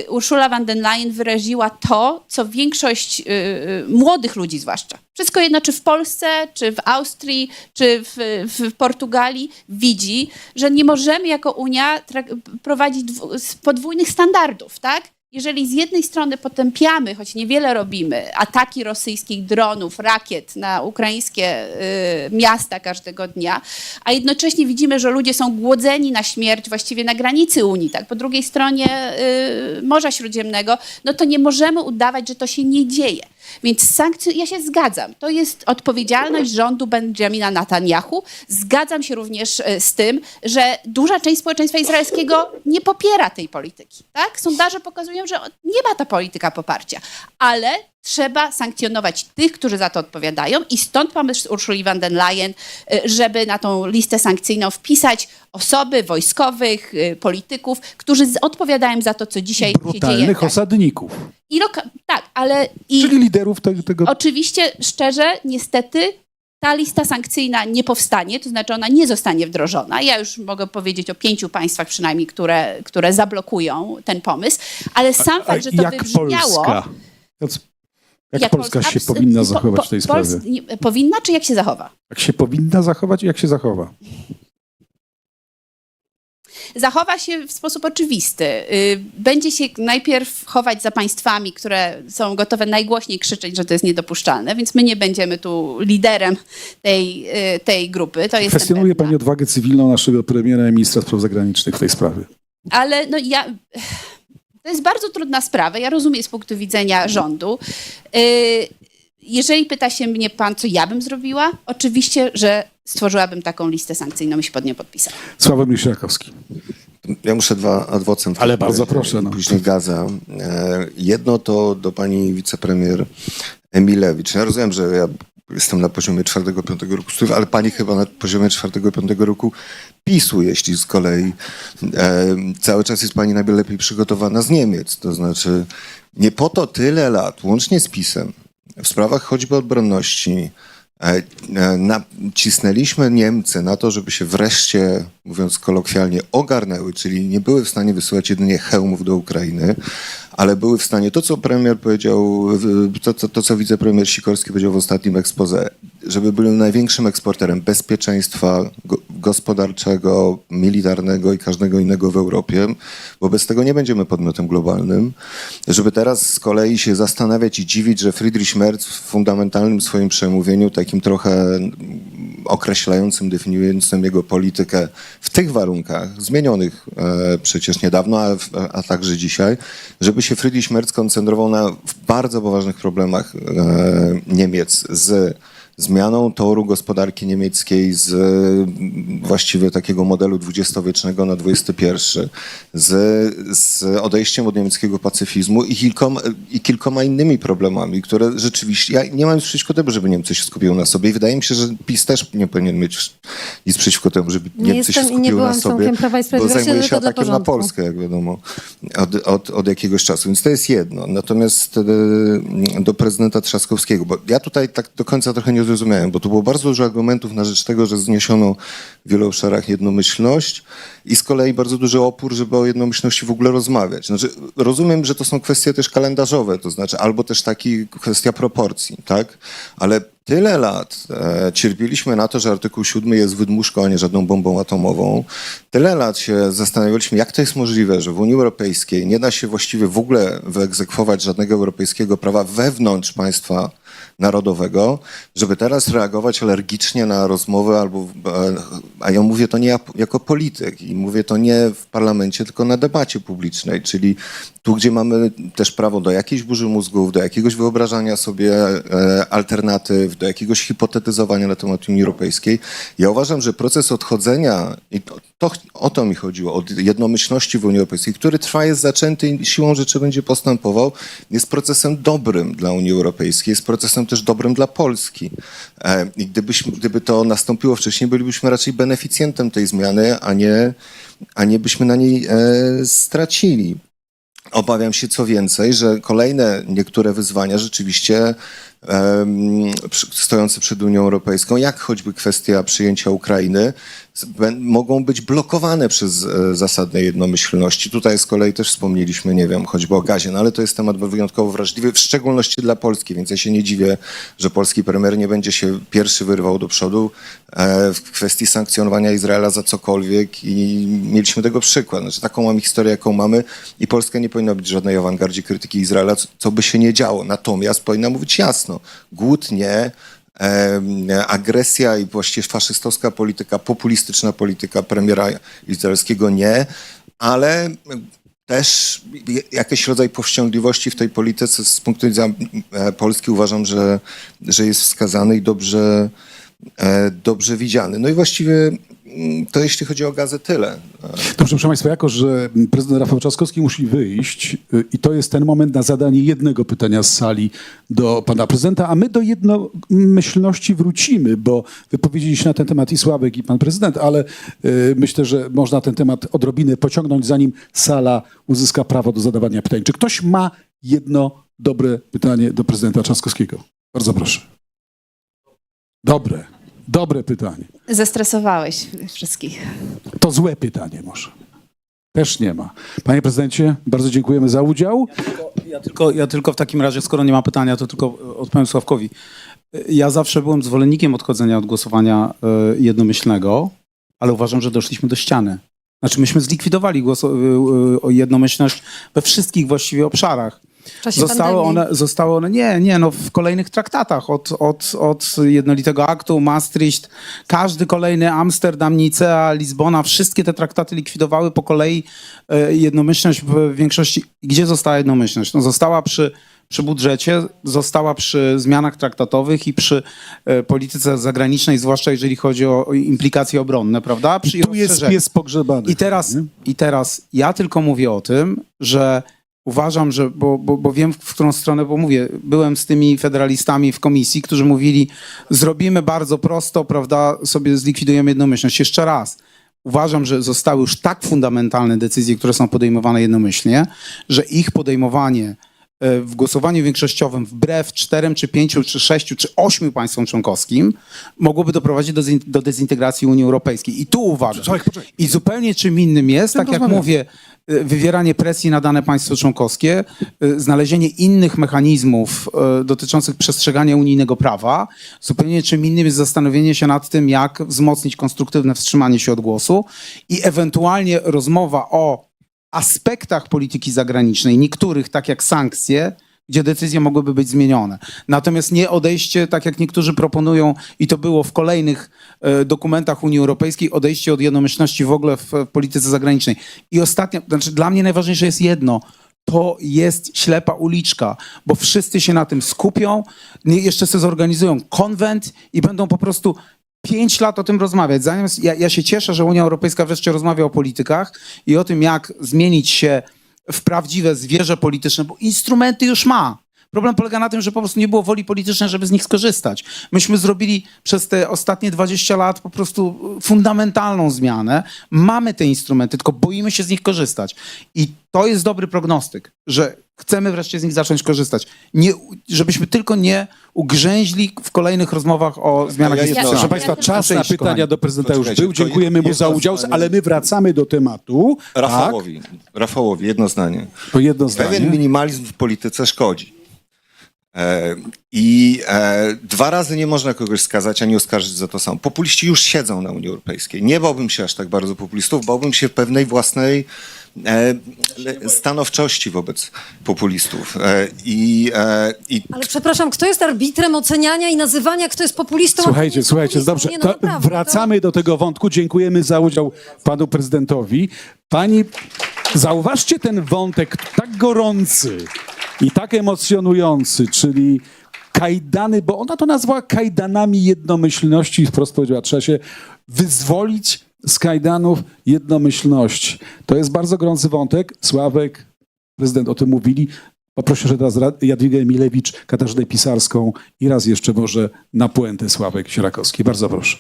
Ursula von der Leyen wyraziła to, co większość młodych ludzi zwłaszcza, wszystko jedno, czy w Polsce, czy w Austrii, czy w Portugalii, widzi, że nie możemy jako Unia prowadzić podwójnych standardów, tak? Jeżeli z jednej strony potępiamy, choć niewiele robimy, ataki rosyjskich dronów, rakiet na ukraińskie miasta każdego dnia, a jednocześnie widzimy, że ludzie są głodzeni na śmierć właściwie na granicy Unii, tak, po drugiej stronie Morza Śródziemnego, no to nie możemy udawać, że to się nie dzieje. Więc sankcje, ja się zgadzam, to jest odpowiedzialność rządu Benjamina Netanyahu. Zgadzam się również z tym, że duża część społeczeństwa izraelskiego nie popiera tej polityki. Tak? Sondaże pokazują, że nie ma ta polityka poparcia, ale trzeba sankcjonować tych, którzy za to odpowiadają i stąd pomysł Ursuli von der Leyen, żeby na tą listę sankcyjną wpisać osoby wojskowych, polityków, którzy odpowiadają za to, co dzisiaj się dzieje. Brutalnych osadników. Tak, ale... Czyli liderów tego... Oczywiście, szczerze, niestety, ta lista sankcyjna nie powstanie, to znaczy ona nie zostanie wdrożona. Ja już mogę powiedzieć o 5 państwach przynajmniej, które zablokują ten pomysł, ale sam fakt, że to wybrzmiało... Jak Polska się powinna zachować w tej sprawie? Powinna, czy jak się zachowa? Jak się powinna zachować i jak się zachowa? Zachowa się w sposób oczywisty. Będzie się najpierw chować za państwami, które są gotowe najgłośniej krzyczeć, że to jest niedopuszczalne, więc my nie będziemy tu liderem tej grupy. To jest Kwestionuje pani odwagę cywilną naszego premiera i ministra spraw zagranicznych w tej sprawie. Ale no to jest bardzo trudna sprawa. Ja rozumiem z punktu widzenia rządu. Jeżeli pyta się mnie pan, co ja bym zrobiła, oczywiście, że stworzyłabym taką listę sankcyjną i się pod nią podpisała. Sławomir Sierakowski. Ja muszę dwa adwocem. Ale bardzo proszę. No. Później Gaza. Jedno to do pani wicepremier Emilewicz. Ja rozumiem, że ja jestem na poziomie 4-5 roku studiów, ale pani chyba na poziomie 4-5 roku PiS-u, jeśli z kolei cały czas jest pani najlepiej przygotowana z Niemiec. To znaczy nie po to tyle lat, łącznie z PiS-em, w sprawach choćby obronności, nacisnęliśmy Niemcy na to, żeby się wreszcie, mówiąc kolokwialnie, ogarnęły, czyli nie były w stanie wysyłać jedynie hełmów do Ukrainy, ale były w stanie, to co premier powiedział, to co wicepremier Sikorski powiedział w ostatnim exposé, żeby byli największym eksporterem bezpieczeństwa gospodarczego, militarnego i każdego innego w Europie, bo bez tego nie będziemy podmiotem globalnym, żeby teraz z kolei się zastanawiać i dziwić, że Friedrich Merz w fundamentalnym swoim przemówieniu, takim trochę określającym, definiującym jego politykę w tych warunkach, zmienionych przecież niedawno, a także dzisiaj, żeby się Friedrich Merz koncentrował na bardzo poważnych problemach Niemiec z zmianą toru gospodarki niemieckiej z właściwie takiego modelu dwudziestowiecznego na XXI, z odejściem od niemieckiego pacyfizmu i kilkoma innymi problemami, które rzeczywiście, ja nie mam nic przeciwko temu, żeby Niemcy się skupiły na sobie i wydaje mi się, że PiS też nie powinien mieć nic przeciwko temu, żeby Niemcy się skupiły na sobie, bo zajmuje się atakiem na Polskę, jak wiadomo, od jakiegoś czasu, więc to jest jedno. Natomiast do prezydenta Trzaskowskiego, bo ja tutaj tak do końca trochę nie zrozumiałem, bo tu było bardzo dużo argumentów na rzecz tego, że zniesiono w wielu obszarach jednomyślność i z kolei bardzo duży opór, żeby o jednomyślności w ogóle rozmawiać. Znaczy, rozumiem, że to są kwestie też kalendarzowe, to znaczy albo też kwestia proporcji, tak? Ale tyle lat cierpieliśmy na to, że artykuł 7 jest wydmuszką, a nie żadną bombą atomową. Tyle lat się zastanawialiśmy, jak to jest możliwe, że w Unii Europejskiej nie da się właściwie w ogóle wyegzekwować żadnego europejskiego prawa wewnątrz państwa narodowego, żeby teraz reagować alergicznie na rozmowę a ja mówię to nie jako polityk i mówię to nie w parlamencie, tylko na debacie publicznej, czyli tu, gdzie mamy też prawo do jakiejś burzy mózgów, do jakiegoś wyobrażania sobie alternatyw, do jakiegoś hipotetyzowania na temat Unii Europejskiej. Ja uważam, że proces odchodzenia, i o to mi chodziło, od jednomyślności w Unii Europejskiej, który trwa, jest zaczęty i siłą rzeczy będzie postępował, jest procesem dobrym dla Unii Europejskiej, jest procesem też dobrym dla Polski. I gdyby to nastąpiło wcześniej, bylibyśmy raczej beneficjentem tej zmiany, a nie byśmy na niej stracili. Obawiam się co więcej, że kolejne niektóre wyzwania rzeczywiście stojące przed Unią Europejską, jak choćby kwestia przyjęcia Ukrainy, mogą być blokowane przez zasadę jednomyślności. Tutaj z kolei też wspomnieliśmy, nie wiem, choćby o gazie, no ale to jest temat wyjątkowo wrażliwy, w szczególności dla Polski, więc ja się nie dziwię, że polski premier nie będzie się pierwszy wyrwał do przodu w kwestii sankcjonowania Izraela za cokolwiek i mieliśmy tego przykład. Znaczy, taką mamy historię, jaką mamy i Polska nie powinna być w żadnej awangardzie krytyki Izraela, co by się nie działo. Natomiast powinna mówić jasno, głód nie, agresja i właściwie faszystowska polityka, populistyczna polityka premiera izraelskiego nie, ale też jakiś rodzaj powściągliwości w tej polityce z punktu widzenia Polski uważam, że jest wskazany i dobrze widziany. No i właściwie to jeśli chodzi o gazę tyle. Dobrze, proszę Państwa, jako że prezydent Rafał Trzaskowski musi wyjść i to jest ten moment na zadanie jednego pytania z sali do pana prezydenta, a my do jednomyślności wrócimy, bo wypowiedzieli się na ten temat i Sławek, i pan prezydent, ale myślę, że można ten temat odrobinę pociągnąć, zanim sala uzyska prawo do zadawania pytań. Czy ktoś ma jedno dobre pytanie do prezydenta Trzaskowskiego? Bardzo proszę. Dobre pytanie. Zestresowałeś wszystkich. To złe pytanie może. Też nie ma. Panie prezydencie, bardzo dziękujemy za udział. Ja tylko w takim razie, skoro nie ma pytania, to tylko odpowiem Sławkowi. Ja zawsze byłem zwolennikiem odchodzenia od głosowania jednomyślnego, ale uważam, że doszliśmy do ściany. Znaczy myśmy zlikwidowali o jednomyślność we wszystkich właściwie obszarach. Zostały one w kolejnych traktatach, od jednolitego aktu, Maastricht, każdy kolejny, Amsterdam, Nicea, Lizbona, wszystkie te traktaty likwidowały po kolei jednomyślność w większości. Gdzie została jednomyślność? No została przy budżecie, została przy zmianach traktatowych i przy polityce zagranicznej, zwłaszcza jeżeli chodzi o implikacje obronne, prawda? Tu jest pies pogrzebany. I teraz ja tylko mówię o tym, że uważam, że, bo wiem, w którą stronę, bo mówię, byłem z tymi federalistami w komisji, którzy mówili, zrobimy bardzo prosto, prawda, sobie zlikwidujemy jednomyślność. Jeszcze raz, uważam, że zostały już tak fundamentalne decyzje, które są podejmowane jednomyślnie, że ich podejmowanie w głosowaniu większościowym wbrew 4, czy 5, czy 6, czy 8 państwom członkowskim mogłoby doprowadzić do dezintegracji Unii Europejskiej. I tu uważam. I zupełnie czym innym jest, tak jak mówię, wywieranie presji na dane państwo członkowskie, znalezienie innych mechanizmów dotyczących przestrzegania unijnego prawa. Zupełnie czym innym jest zastanowienie się nad tym, jak wzmocnić konstruktywne wstrzymanie się od głosu i ewentualnie rozmowa o aspektach polityki zagranicznej, niektórych, tak jak sankcje, gdzie decyzje mogłyby być zmienione. Natomiast nie odejście, tak jak niektórzy proponują, i to było w kolejnych dokumentach Unii Europejskiej, odejście od jednomyślności w ogóle w polityce zagranicznej. I ostatnia, znaczy dla mnie najważniejsze jest jedno, to jest ślepa uliczka, bo wszyscy się na tym skupią, jeszcze sobie zorganizują konwent i będą po prostu 5 lat o tym rozmawiać. Ja się cieszę, że Unia Europejska wreszcie rozmawia o politykach i o tym, jak zmienić się w prawdziwe zwierzę polityczne, bo instrumenty już ma. Problem polega na tym, że po prostu nie było woli politycznej, żeby z nich skorzystać. Myśmy zrobili przez te ostatnie 20 lat po prostu fundamentalną zmianę. Mamy te instrumenty, tylko boimy się z nich korzystać. I to jest dobry prognostyk, że chcemy wreszcie z nich zacząć korzystać. Nie, żebyśmy tylko nie ugrzęźli w kolejnych rozmowach o zmianach Ja jedno- instytucjonalnych. Proszę Państwa, czas na Cześć, pytania kochani. do prezydenta już Poczekajcie, był. tylko Dziękujemy mu za jedno udział, zdanie. ale my wracamy do tematu. Rafałowi, jedno zdanie. To jedno Pewien zdanie. minimalizm w polityce szkodzi. Dwa razy nie można kogoś skazać, a nie oskarżyć za to samo. Populiści już siedzą na Unii Europejskiej. Nie bałbym się aż tak bardzo populistów, bałbym się pewnej własnej stanowczości wobec populistów. Ale przepraszam, kto jest arbitrem oceniania i nazywania, kto jest populistą? a kto nie Słuchajcie, jest słuchajcie, populistą? dobrze. Nie, no To naprawdę, wracamy do tego wątku. Dziękujemy za udział panu prezydentowi. Pani, zauważcie ten wątek tak gorący i tak emocjonujący, czyli kajdany, bo ona to nazwała kajdanami jednomyślności i wprost powiedziała, trzeba się wyzwolić z kajdanów jednomyślności. To jest bardzo gorący wątek. Sławek, prezydent o tym mówili. Poproszę jeszcze teraz Jadwigę Emilewicz, Katarzynę Pisarską i raz jeszcze może na puentę Sławek Sierakowski. Bardzo proszę.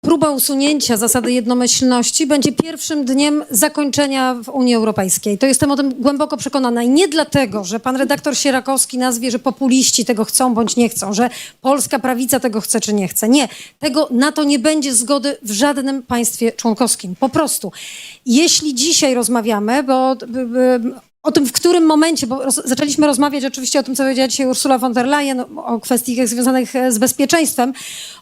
Próba usunięcia zasady jednomyślności będzie pierwszym dniem zakończenia w Unii Europejskiej. To jestem o tym głęboko przekonana. I nie dlatego, że pan redaktor Sierakowski nazwie, że populiści tego chcą bądź nie chcą, że polska prawica tego chce czy nie chce. Nie. Na to nie będzie zgody w żadnym państwie członkowskim. Po prostu. Jeśli dzisiaj rozmawiamy, o tym, w którym momencie, bo zaczęliśmy rozmawiać oczywiście o tym, co powiedziała dzisiaj Ursula von der Leyen, o kwestiach związanych z bezpieczeństwem,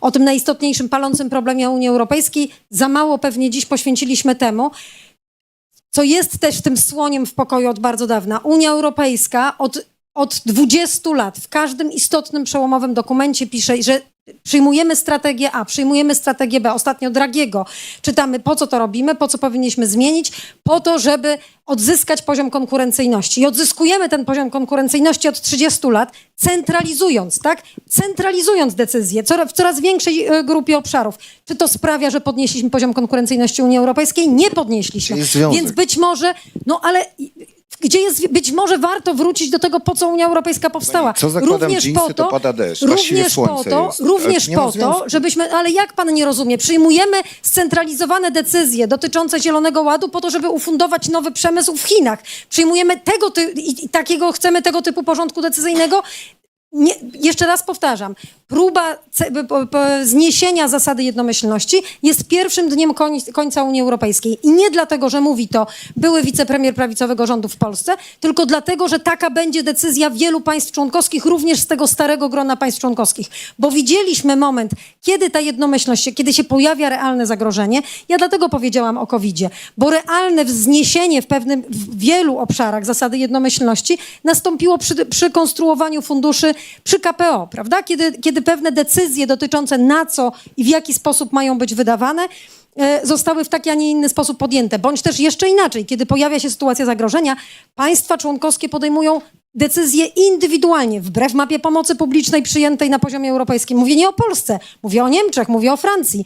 o tym najistotniejszym, palącym problemie Unii Europejskiej. Za mało pewnie dziś poświęciliśmy temu, co jest też tym słoniem w pokoju od bardzo dawna. Unia Europejska od 20 lat w każdym istotnym, przełomowym dokumencie pisze, że przyjmujemy strategię A, przyjmujemy strategię B. Ostatnio Dragiego czytamy, po co to robimy, po co powinniśmy zmienić, po to, żeby odzyskać poziom konkurencyjności. I odzyskujemy ten poziom konkurencyjności od 30 lat, centralizując, tak? Centralizując decyzje w coraz większej grupie obszarów. Czy to sprawia, że podnieśliśmy poziom konkurencyjności Unii Europejskiej? Nie podnieśliśmy. Jest związek. Więc być może, no ale gdzie jest, być może warto wrócić do tego, po co Unia Europejska powstała. Co zakładam dżinsy, to pada deszcz. Właściwie słońce jest. Również Nie ma po to, związku. żebyśmy, ale jak pan nie rozumie, przyjmujemy scentralizowane decyzje dotyczące Zielonego Ładu po to, żeby ufundować nowy przemysł w Chinach. Przyjmujemy chcemy tego typu porządku decyzyjnego. Nie, jeszcze raz powtarzam, próba zniesienia zasady jednomyślności jest pierwszym dniem końca Unii Europejskiej. I nie dlatego, że mówi to były wicepremier prawicowego rządu w Polsce, tylko dlatego, że taka będzie decyzja wielu państw członkowskich, również z tego starego grona państw członkowskich. Bo widzieliśmy moment, kiedy ta jednomyślność, kiedy się pojawia realne zagrożenie. Ja dlatego powiedziałam o COVID-zie, bo realne wzniesienie w wielu obszarach zasady jednomyślności nastąpiło przy konstruowaniu funduszy przy KPO, prawda? Kiedy pewne decyzje dotyczące na co i w jaki sposób mają być wydawane, zostały w taki, a nie inny sposób podjęte. Bądź też jeszcze inaczej, kiedy pojawia się sytuacja zagrożenia, państwa członkowskie podejmują decyzje indywidualnie, wbrew mapie pomocy publicznej przyjętej na poziomie europejskim. Mówię nie o Polsce, mówię o Niemczech, mówię o Francji.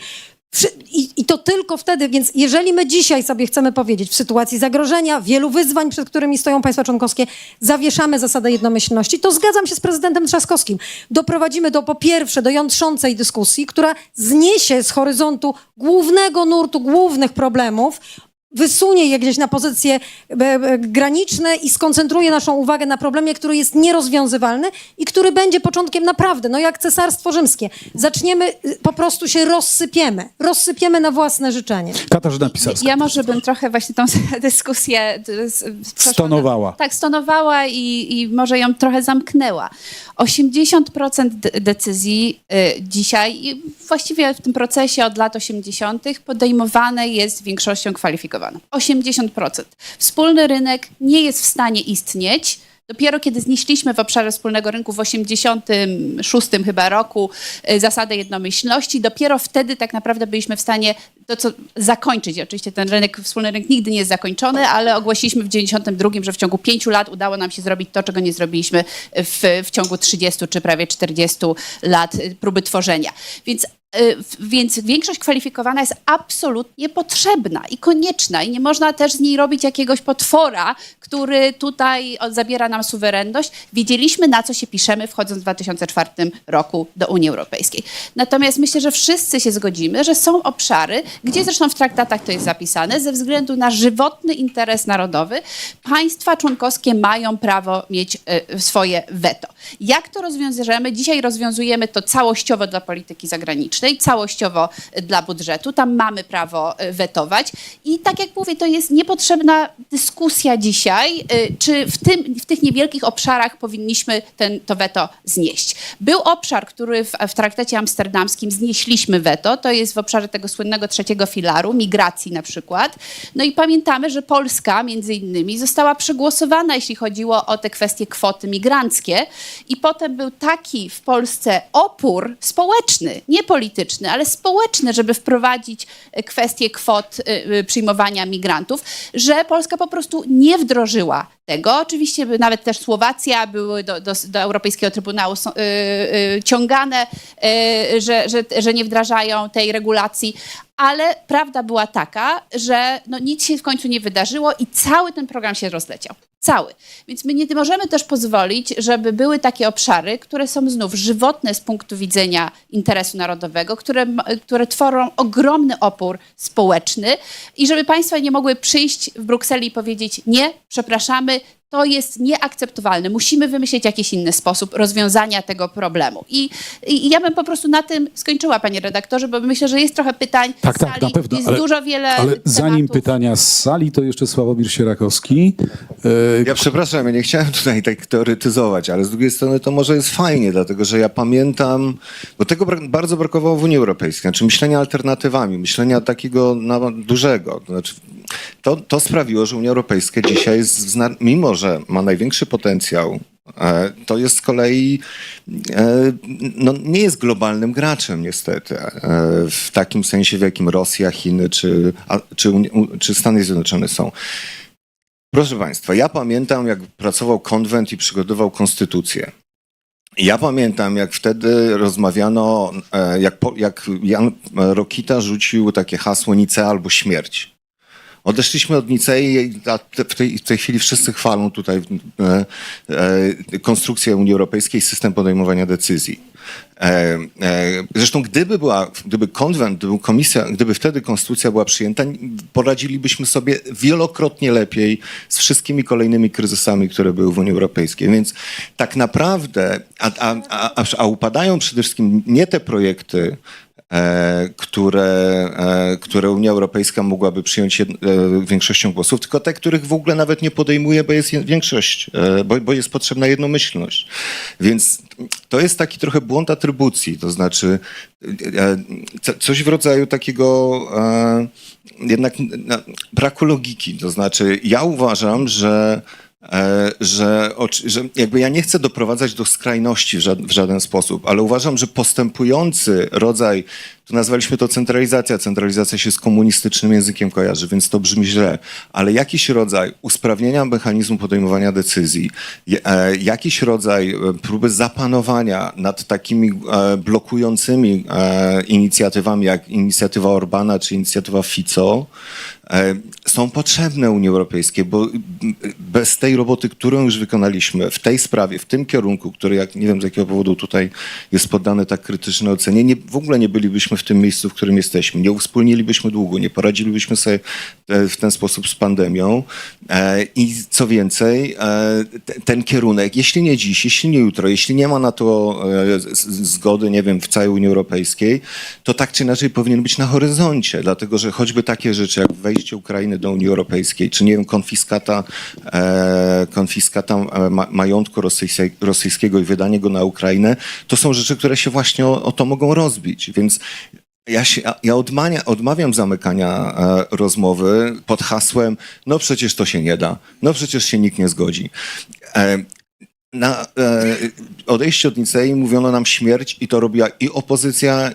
I to tylko wtedy, więc jeżeli my dzisiaj sobie chcemy powiedzieć w sytuacji zagrożenia, wielu wyzwań, przed którymi stoją państwa członkowskie, zawieszamy zasadę jednomyślności, to zgadzam się z prezydentem Trzaskowskim. Doprowadzimy po pierwsze do jątrzącej dyskusji, która zniesie z horyzontu głównego nurtu, głównych problemów, wysunie je gdzieś na pozycje graniczne i skoncentruje naszą uwagę na problemie, który jest nierozwiązywalny i który będzie początkiem naprawdę, no jak Cesarstwo Rzymskie. Zaczniemy, po prostu się rozsypiemy na własne życzenie. Katarzyna Pisarska. Ja może bym trochę właśnie tą dyskusję Stonowała. Tak, stonowała i może ją trochę zamknęła. 80% decyzji dzisiaj, i właściwie w tym procesie od lat 80. podejmowane jest większością kwalifikowaną. 80%. Wspólny rynek nie jest w stanie istnieć. Dopiero kiedy znieśliśmy w obszarze wspólnego rynku w 86 chyba roku zasadę jednomyślności, dopiero wtedy tak naprawdę byliśmy w stanie to, co zakończyć. Oczywiście ten wspólny rynek nigdy nie jest zakończony, ale ogłosiliśmy w 92, że w ciągu 5 lat udało nam się zrobić to, czego nie zrobiliśmy w ciągu 30 czy prawie 40 lat próby tworzenia. Więc Więc większość kwalifikowana jest absolutnie potrzebna i konieczna i nie można też z niej robić jakiegoś potwora, który tutaj zabiera nam suwerenność. Wiedzieliśmy, na co się piszemy, wchodząc w 2004 roku do Unii Europejskiej. Natomiast myślę, że wszyscy się zgodzimy, że są obszary, gdzie zresztą w traktatach to jest zapisane, ze względu na żywotny interes narodowy, państwa członkowskie mają prawo mieć swoje weto. Jak to rozwiążemy? Dzisiaj rozwiązujemy to całościowo dla polityki zagranicznej, całościowo dla budżetu. Tam mamy prawo wetować. I tak jak mówię, to jest niepotrzebna dyskusja dzisiaj, czy w tych niewielkich obszarach powinniśmy to weto znieść. Był obszar, który w traktacie amsterdamskim znieśliśmy weto, to jest w obszarze tego słynnego trzeciego filaru, migracji na przykład. No i pamiętamy, że Polska między innymi została przegłosowana, jeśli chodziło o te kwestie kwoty migranckie i potem był taki w Polsce opór społeczny, nie polityczny, ale społeczny, żeby wprowadzić kwestię kwot przyjmowania migrantów, że Polska po prostu nie wdrożyła tego. Oczywiście nawet też Słowacja były do Europejskiego Trybunału ciągane, że nie wdrażają tej regulacji, ale prawda była taka, że no nic się w końcu nie wydarzyło i cały ten program się rozleciał. Cały. Więc my nie możemy też pozwolić, żeby były takie obszary, które są znów żywotne z punktu widzenia interesu narodowego, które tworzą ogromny opór społeczny i żeby państwa nie mogły przyjść w Brukseli i powiedzieć nie, przepraszamy, to jest nieakceptowalne. Musimy wymyślić jakiś inny sposób rozwiązania tego problemu. I ja bym po prostu na tym skończyła, panie redaktorze, bo myślę, że jest trochę pytań Tak, z sali, tak, na pewno. jest dużo wiele Ale zanim tematów. pytania z sali, to jeszcze Sławomir Sierakowski. Ja przepraszam, ja nie chciałem tutaj tak teoretyzować, ale z drugiej strony to może jest fajnie, dlatego że ja pamiętam, bo tego bardzo brakowało w Unii Europejskiej, znaczy myślenia alternatywami, myślenia takiego dużego. Znaczy, to sprawiło, że Unia Europejska dzisiaj jest, mimo że ma największy potencjał, to jest z kolei, no nie jest globalnym graczem niestety, w takim sensie, w jakim Rosja, Chiny czy Stany Zjednoczone są. Proszę państwa, ja pamiętam, jak pracował konwent i przygotowywał konstytucję. Ja pamiętam, jak wtedy rozmawiano, jak Jan Rokita rzucił takie hasło Nicea albo śmierć. Odeszliśmy od Nicei, a w tej chwili wszyscy chwalą tutaj konstrukcję Unii Europejskiej, system podejmowania decyzji. Zresztą gdyby konwent, gdyby komisja, gdyby wtedy konstytucja była przyjęta, poradzilibyśmy sobie wielokrotnie lepiej z wszystkimi kolejnymi kryzysami, które były w Unii Europejskiej. Więc tak naprawdę, a upadają przede wszystkim nie te projekty, które Unia Europejska mogłaby przyjąć większością głosów, tylko te, których w ogóle nawet nie podejmuje, bo jest większość, bo jest potrzebna jednomyślność. Więc to jest taki trochę błąd atrybucji, to znaczy coś w rodzaju takiego jednak braku logiki. To znaczy ja uważam, że jakby ja nie chcę doprowadzać do skrajności w żaden sposób, ale uważam, że postępujący rodzaj, tu nazwaliśmy to centralizacja, centralizacja się z komunistycznym językiem kojarzy, więc to brzmi źle, ale jakiś rodzaj usprawnienia mechanizmu podejmowania decyzji, jakiś rodzaj próby zapanowania nad takimi blokującymi inicjatywami, jak inicjatywa Orbana czy inicjatywa Fico, są potrzebne Unii Europejskiej, bo bez tej roboty, którą już wykonaliśmy w tej sprawie, w tym kierunku, który nie wiem z jakiego powodu tutaj jest poddany tak krytycznej ocenie, w ogóle nie bylibyśmy w tym miejscu, w którym jesteśmy. Nie uwspólnilibyśmy długu, nie poradzilibyśmy sobie w ten sposób z pandemią. I co więcej, ten kierunek, jeśli nie dziś, jeśli nie jutro, jeśli nie ma na to zgody, nie wiem, w całej Unii Europejskiej, to tak czy inaczej powinien być na horyzoncie, dlatego że choćby takie rzeczy jak wejście Ukrainy do Unii Europejskiej, czy nie wiem, konfiskata majątku rosyjskiego i wydanie go na Ukrainę, to są rzeczy, które się właśnie o to mogą rozbić. Więc ja odmawiam zamykania rozmowy pod hasłem, no przecież to się nie da, no przecież się nikt nie zgodzi. Na odejście od Nicei mówiono nam śmierć i to robiła i opozycja,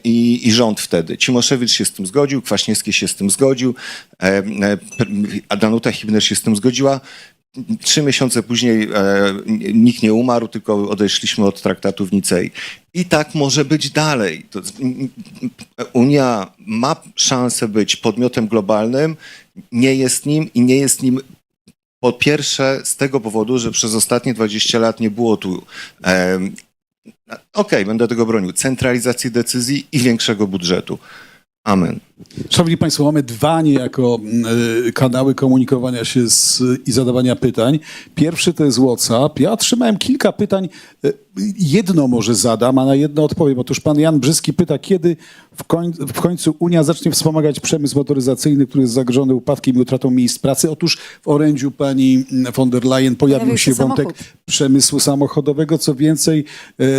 i rząd wtedy. Cimoszewicz się z tym zgodził, Kwaśniewski się z tym zgodził, a Danuta Hübner się z tym zgodziła. 3 miesiące później nikt nie umarł, tylko odeszliśmy od traktatu w Nicei. I tak może być dalej. Unia ma szansę być podmiotem globalnym, nie jest nim i nie jest nim po pierwsze z tego powodu, że przez ostatnie 20 lat nie było tu, będę tego bronił, centralizacji decyzji i większego budżetu. Amen. Szanowni Państwo, mamy dwa niejako kanały komunikowania się i zadawania pytań. Pierwszy to jest WhatsApp. Ja otrzymałem kilka pytań. Jedno może zadam, a na jedno odpowiem. Otóż pan Jan Brzyski pyta, kiedy w końcu Unia zacznie wspomagać przemysł motoryzacyjny, który jest zagrożony upadkiem i utratą miejsc pracy. Otóż w orędziu pani von der Leyen pojawił się wątek przemysłu samochodowego. Co więcej,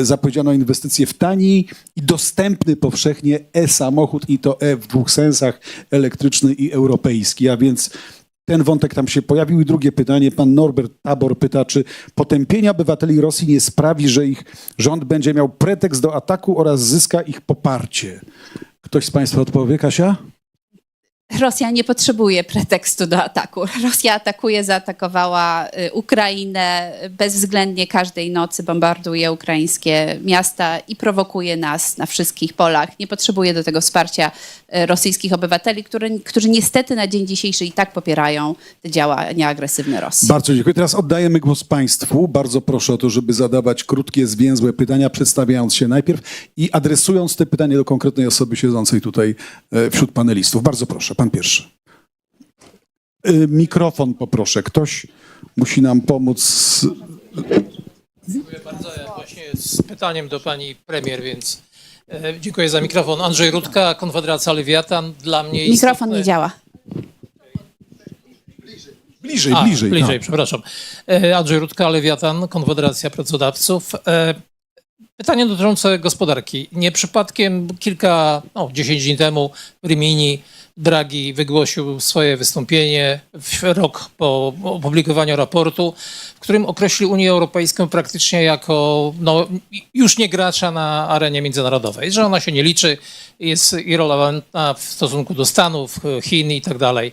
zapowiedziano inwestycje w tani i dostępny powszechnie e-samochód i to w dwóch sensach, elektryczny i europejski, a więc ten wątek tam się pojawił. I drugie pytanie, pan Norbert Tabor pyta, czy potępienie obywateli Rosji nie sprawi, że ich rząd będzie miał pretekst do ataku oraz zyska ich poparcie? Ktoś z Państwa odpowie, Kasia? Rosja nie potrzebuje pretekstu do ataku. Rosja zaatakowała Ukrainę bezwzględnie każdej nocy, bombarduje ukraińskie miasta i prowokuje nas na wszystkich polach. Nie potrzebuje do tego wsparcia rosyjskich obywateli, którzy niestety na dzień dzisiejszy i tak popierają te działania agresywne Rosji. Bardzo dziękuję. Teraz oddajemy głos Państwu. Bardzo proszę o to, żeby zadawać krótkie, zwięzłe pytania, przedstawiając się najpierw i adresując te pytania do konkretnej osoby siedzącej tutaj wśród panelistów. Bardzo proszę, pan pierwszy. Mikrofon poproszę. Ktoś musi nam pomóc. Dziękuję bardzo. Ja właśnie z pytaniem do pani premier, więc dziękuję za mikrofon. Andrzej Rudka, Konfederacja Lewiatan. Dla mnie Mikrofon nie działa. Bliżej. Przepraszam. Andrzej Rudka, Lewiatan, Konfederacja Pracodawców. Pytanie dotyczące gospodarki. Nie przypadkiem 10 dni temu Rimini Draghi wygłosił swoje wystąpienie rok po opublikowaniu raportu, w którym określił Unię Europejską praktycznie jako już nie gracza na arenie międzynarodowej, że ona się nie liczy, jest irrelevantna w stosunku do Stanów, Chin i tak dalej.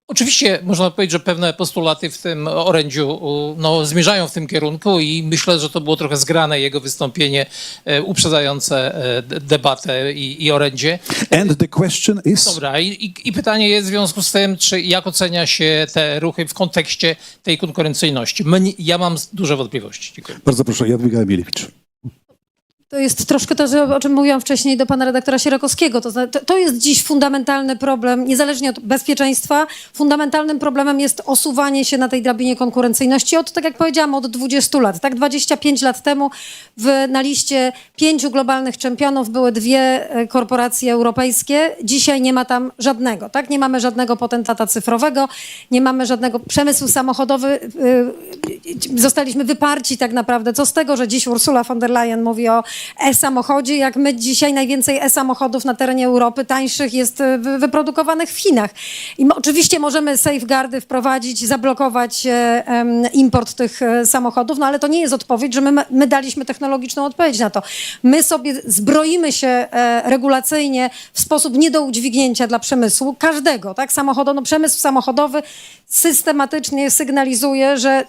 Oczywiście można powiedzieć, że pewne postulaty w tym orędziu zmierzają w tym kierunku i myślę, że to było trochę zgrane jego wystąpienie uprzedzające debatę i orędzie. And the question is... Dobra, i pytanie jest w związku z tym, jak ocenia się te ruchy w kontekście tej konkurencyjności. Ja mam duże wątpliwości. Dziękuję. Bardzo proszę, Jadwiga Emilewicz. To jest troszkę to, o czym mówiłam wcześniej do pana redaktora Sierakowskiego. To jest dziś fundamentalny problem, niezależnie od bezpieczeństwa. Fundamentalnym problemem jest osuwanie się na tej drabinie konkurencyjności tak jak powiedziałam, od 20 lat. Tak, 25 lat temu na liście 5 globalnych czempionów były 2 korporacje europejskie. Dzisiaj nie ma tam żadnego. Tak? Nie mamy żadnego potentata cyfrowego, nie mamy żadnego przemysłu samochodowy. Zostaliśmy wyparci tak naprawdę. Co z tego, że dziś Ursula von der Leyen mówi o e-samochodzie, jak my dzisiaj najwięcej e-samochodów na terenie Europy tańszych jest wyprodukowanych w Chinach. I oczywiście możemy safeguardy wprowadzić, zablokować import tych samochodów, ale to nie jest odpowiedź, że my daliśmy technologiczną odpowiedź na to. My sobie zbroimy się regulacyjnie w sposób nie do udźwignięcia dla przemysłu każdego, tak? Przemysł samochodowy systematycznie sygnalizuje, że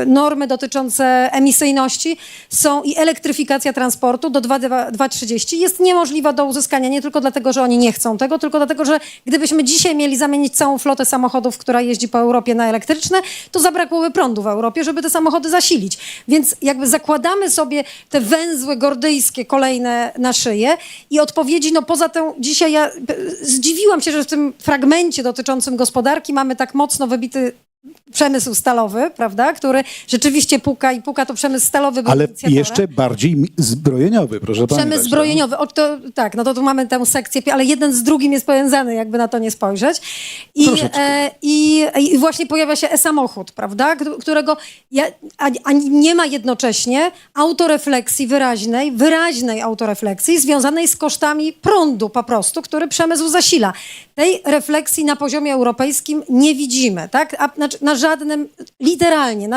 normy dotyczące emisyjności są i elektryfikacja transportu do 2030 jest niemożliwa do uzyskania nie tylko dlatego, że oni nie chcą tego, tylko dlatego, że gdybyśmy dzisiaj mieli zamienić całą flotę samochodów, która jeździ po Europie na elektryczne, to zabrakłoby prądu w Europie, żeby te samochody zasilić. Więc jakby zakładamy sobie te węzły gordyjskie kolejne na szyję i odpowiedzi, poza tym dzisiaj ja zdziwiłam się, że w tym fragmencie dotyczącym gospodarki mamy tak mocno wybity przemysł stalowy, prawda, który rzeczywiście puka to przemysł stalowy. Ale jeszcze bardziej zbrojeniowy, proszę pamiętać. Przemysł zbrojeniowy, to tu mamy tę sekcję, ale jeden z drugim jest powiązany, jakby na to nie spojrzeć. I właśnie pojawia się e-samochód, prawda, którego nie ma jednocześnie autorefleksji wyraźnej autorefleksji związanej z kosztami prądu po prostu, który przemysł zasila. Tej refleksji na poziomie europejskim nie widzimy, tak? Literalnie,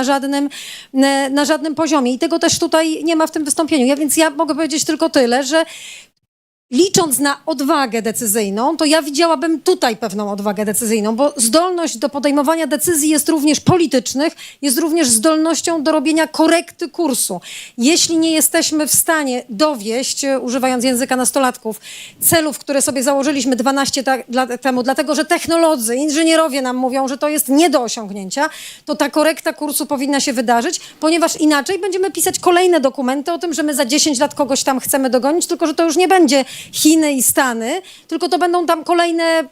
na żadnym poziomie. I tego też tutaj nie ma w tym wystąpieniu. Więc ja mogę powiedzieć tylko tyle, że licząc na odwagę decyzyjną, to ja widziałabym tutaj pewną odwagę decyzyjną, bo zdolność do podejmowania decyzji jest również politycznych, jest również zdolnością do robienia korekty kursu. Jeśli nie jesteśmy w stanie dowieść, używając języka nastolatków, celów, które sobie założyliśmy 12 lat temu, dlatego że technolodzy, inżynierowie nam mówią, że to jest nie do osiągnięcia, to ta korekta kursu powinna się wydarzyć, ponieważ inaczej będziemy pisać kolejne dokumenty o tym, że my za 10 lat kogoś tam chcemy dogonić, tylko że to już nie będzie Chiny i Stany, tylko to będą tam kolejne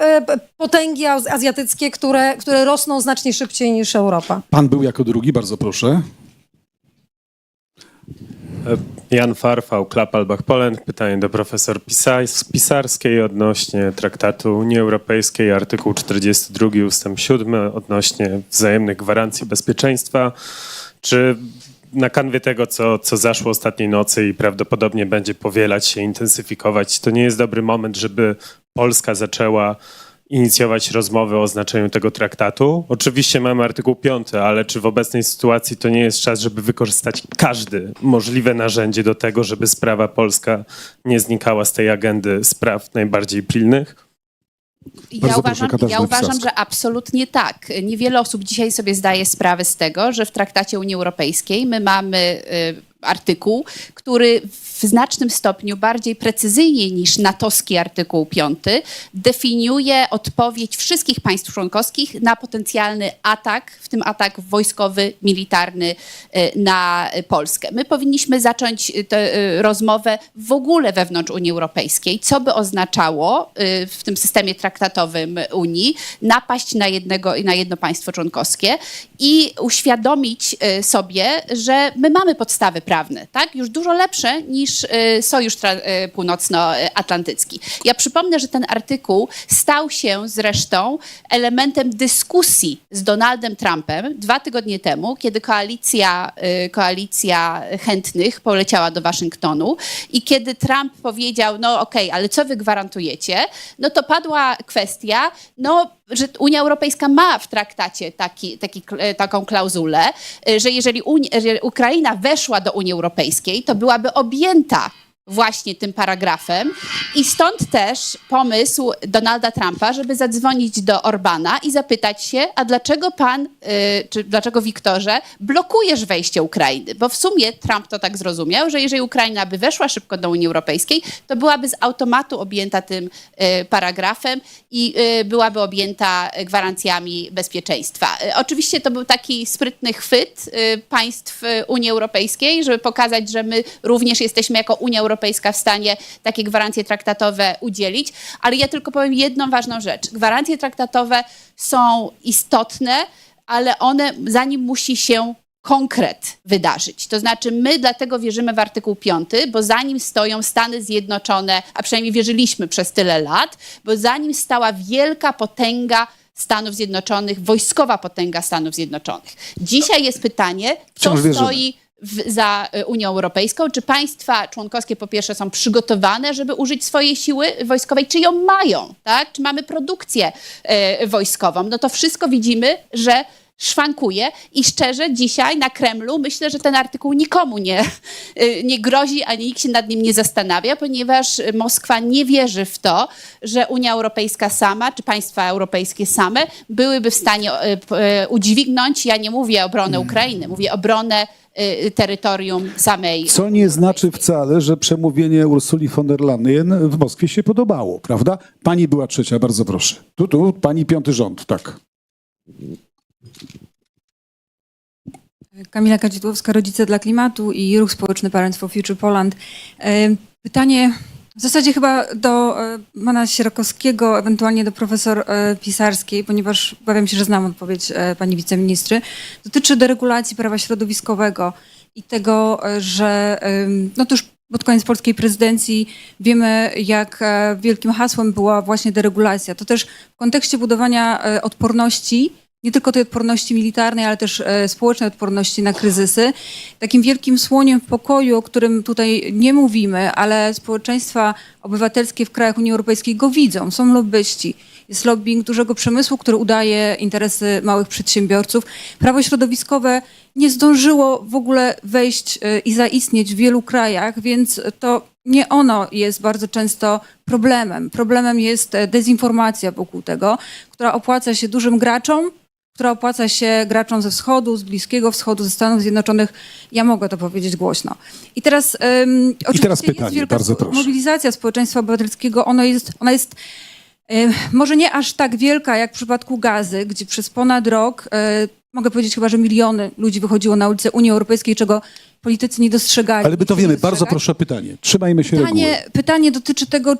potęgi azjatyckie, które rosną znacznie szybciej niż Europa. Pan był jako drugi, bardzo proszę. Jan Farfał, Klapalbach Poland. Pytanie do profesor Pisarskiej odnośnie Traktatu Unii Europejskiej, artykuł 42 ustęp 7 odnośnie wzajemnych gwarancji bezpieczeństwa. Czy na kanwie tego, co zaszło ostatniej nocy i prawdopodobnie będzie powielać się, intensyfikować, to nie jest dobry moment, żeby Polska zaczęła inicjować rozmowy o znaczeniu tego traktatu? Oczywiście mamy artykuł 5, ale czy w obecnej sytuacji to nie jest czas, żeby wykorzystać każde możliwe narzędzie do tego, żeby sprawa polska nie znikała z tej agendy spraw najbardziej pilnych? Ja uważam, że absolutnie tak. Niewiele osób dzisiaj sobie zdaje sprawę z tego, że w Traktacie Unii Europejskiej my mamy artykuł, który w znacznym stopniu bardziej precyzyjnie niż natowski artykuł 5 definiuje odpowiedź wszystkich państw członkowskich na potencjalny atak, w tym atak wojskowy, militarny na Polskę. My powinniśmy zacząć tę rozmowę w ogóle wewnątrz Unii Europejskiej, co by oznaczało w tym systemie traktatowym Unii napaść na jedno państwo członkowskie i uświadomić sobie, że my mamy podstawy prawne, tak? Już dużo lepsze niż Sojusz Północnoatlantycki. Ja przypomnę, że ten artykuł stał się zresztą elementem dyskusji z Donaldem Trumpem 2 tygodnie temu, kiedy koalicja chętnych poleciała do Waszyngtonu i kiedy Trump powiedział, no okej, ale co wy gwarantujecie? No to padła kwestia, że Unia Europejska ma w traktacie taką klauzulę, że jeżeli Ukraina weszła do Unii Europejskiej, to byłaby objęta właśnie tym paragrafem i stąd też pomysł Donalda Trumpa, żeby zadzwonić do Orbana i zapytać się, a dlaczego dlaczego Wiktorze blokujesz wejście Ukrainy? Bo w sumie Trump to tak zrozumiał, że jeżeli Ukraina by weszła szybko do Unii Europejskiej, to byłaby z automatu objęta tym paragrafem i byłaby objęta gwarancjami bezpieczeństwa. Oczywiście to był taki sprytny chwyt państw Unii Europejskiej, żeby pokazać, że my również jesteśmy jako Unia Europejska w stanie takie gwarancje traktatowe udzielić, ale ja tylko powiem jedną ważną rzecz. Gwarancje traktatowe są istotne, ale zanim musi się konkret wydarzyć. To znaczy my dlatego wierzymy w artykuł 5, bo za nim stoją Stany Zjednoczone, a przynajmniej wierzyliśmy przez tyle lat, bo za nim stała wielka potęga Stanów Zjednoczonych, wojskowa potęga Stanów Zjednoczonych. Dzisiaj jest pytanie, kto stoi za Unią Europejską, czy państwa członkowskie po pierwsze są przygotowane, żeby użyć swojej siły wojskowej, czy ją mają, tak? Czy mamy produkcję wojskową. No to wszystko widzimy, że szwankuje i szczerze dzisiaj na Kremlu myślę, że ten artykuł nikomu nie grozi, ani nikt się nad nim nie zastanawia, ponieważ Moskwa nie wierzy w to, że Unia Europejska sama, czy państwa europejskie same byłyby w stanie udźwignąć, ja nie mówię o obronę Ukrainy, mówię o obronę terytorium samej. Co nie znaczy wcale, że przemówienie Ursuli von der Leyen w Moskwie się podobało, prawda? Pani była trzecia, bardzo proszę. Tu, pani 5. rząd, tak. Kamila Kadzidłowska, Rodzice dla Klimatu i Ruch Społeczny Parents for Future Poland. Pytanie w zasadzie chyba do pana Sierakowskiego, ewentualnie do profesor Pisarskiej, ponieważ obawiam się, że znam odpowiedź pani wiceministry. Dotyczy deregulacji prawa środowiskowego i tego, że no to już pod koniec polskiej prezydencji wiemy, jak wielkim hasłem była właśnie deregulacja. To też w kontekście budowania odporności, nie tylko tej odporności militarnej, ale też społecznej odporności na kryzysy. Takim wielkim słoniem w pokoju, o którym tutaj nie mówimy, ale społeczeństwa obywatelskie w krajach Unii Europejskiej go widzą, są lobbyści. jest lobbying dużego przemysłu, który udaje interesy małych przedsiębiorców. Prawo środowiskowe nie zdążyło w ogóle wejść i zaistnieć w wielu krajach, więc to nie ono jest bardzo często problemem. Problemem jest dezinformacja wokół tego, która opłaca się dużym graczom, która opłaca się graczom ze wschodu, z Bliskiego Wschodu, ze Stanów Zjednoczonych. Ja mogę to powiedzieć głośno. I teraz, oczywiście pytanie, jest wielka bardzo proszę. mobilizacja społeczeństwa obywatelskiego. Ona jest może nie aż tak wielka jak w przypadku gazy, gdzie przez ponad rok, mogę powiedzieć chyba, że miliony ludzi wychodziło na ulicę Unii Europejskiej, czego politycy nie dostrzegali. Ale my to Nie chcieli wiemy. Bardzo dostrzegać. proszę o pytanie. Trzymajmy się reguły. Pytanie dotyczy tego,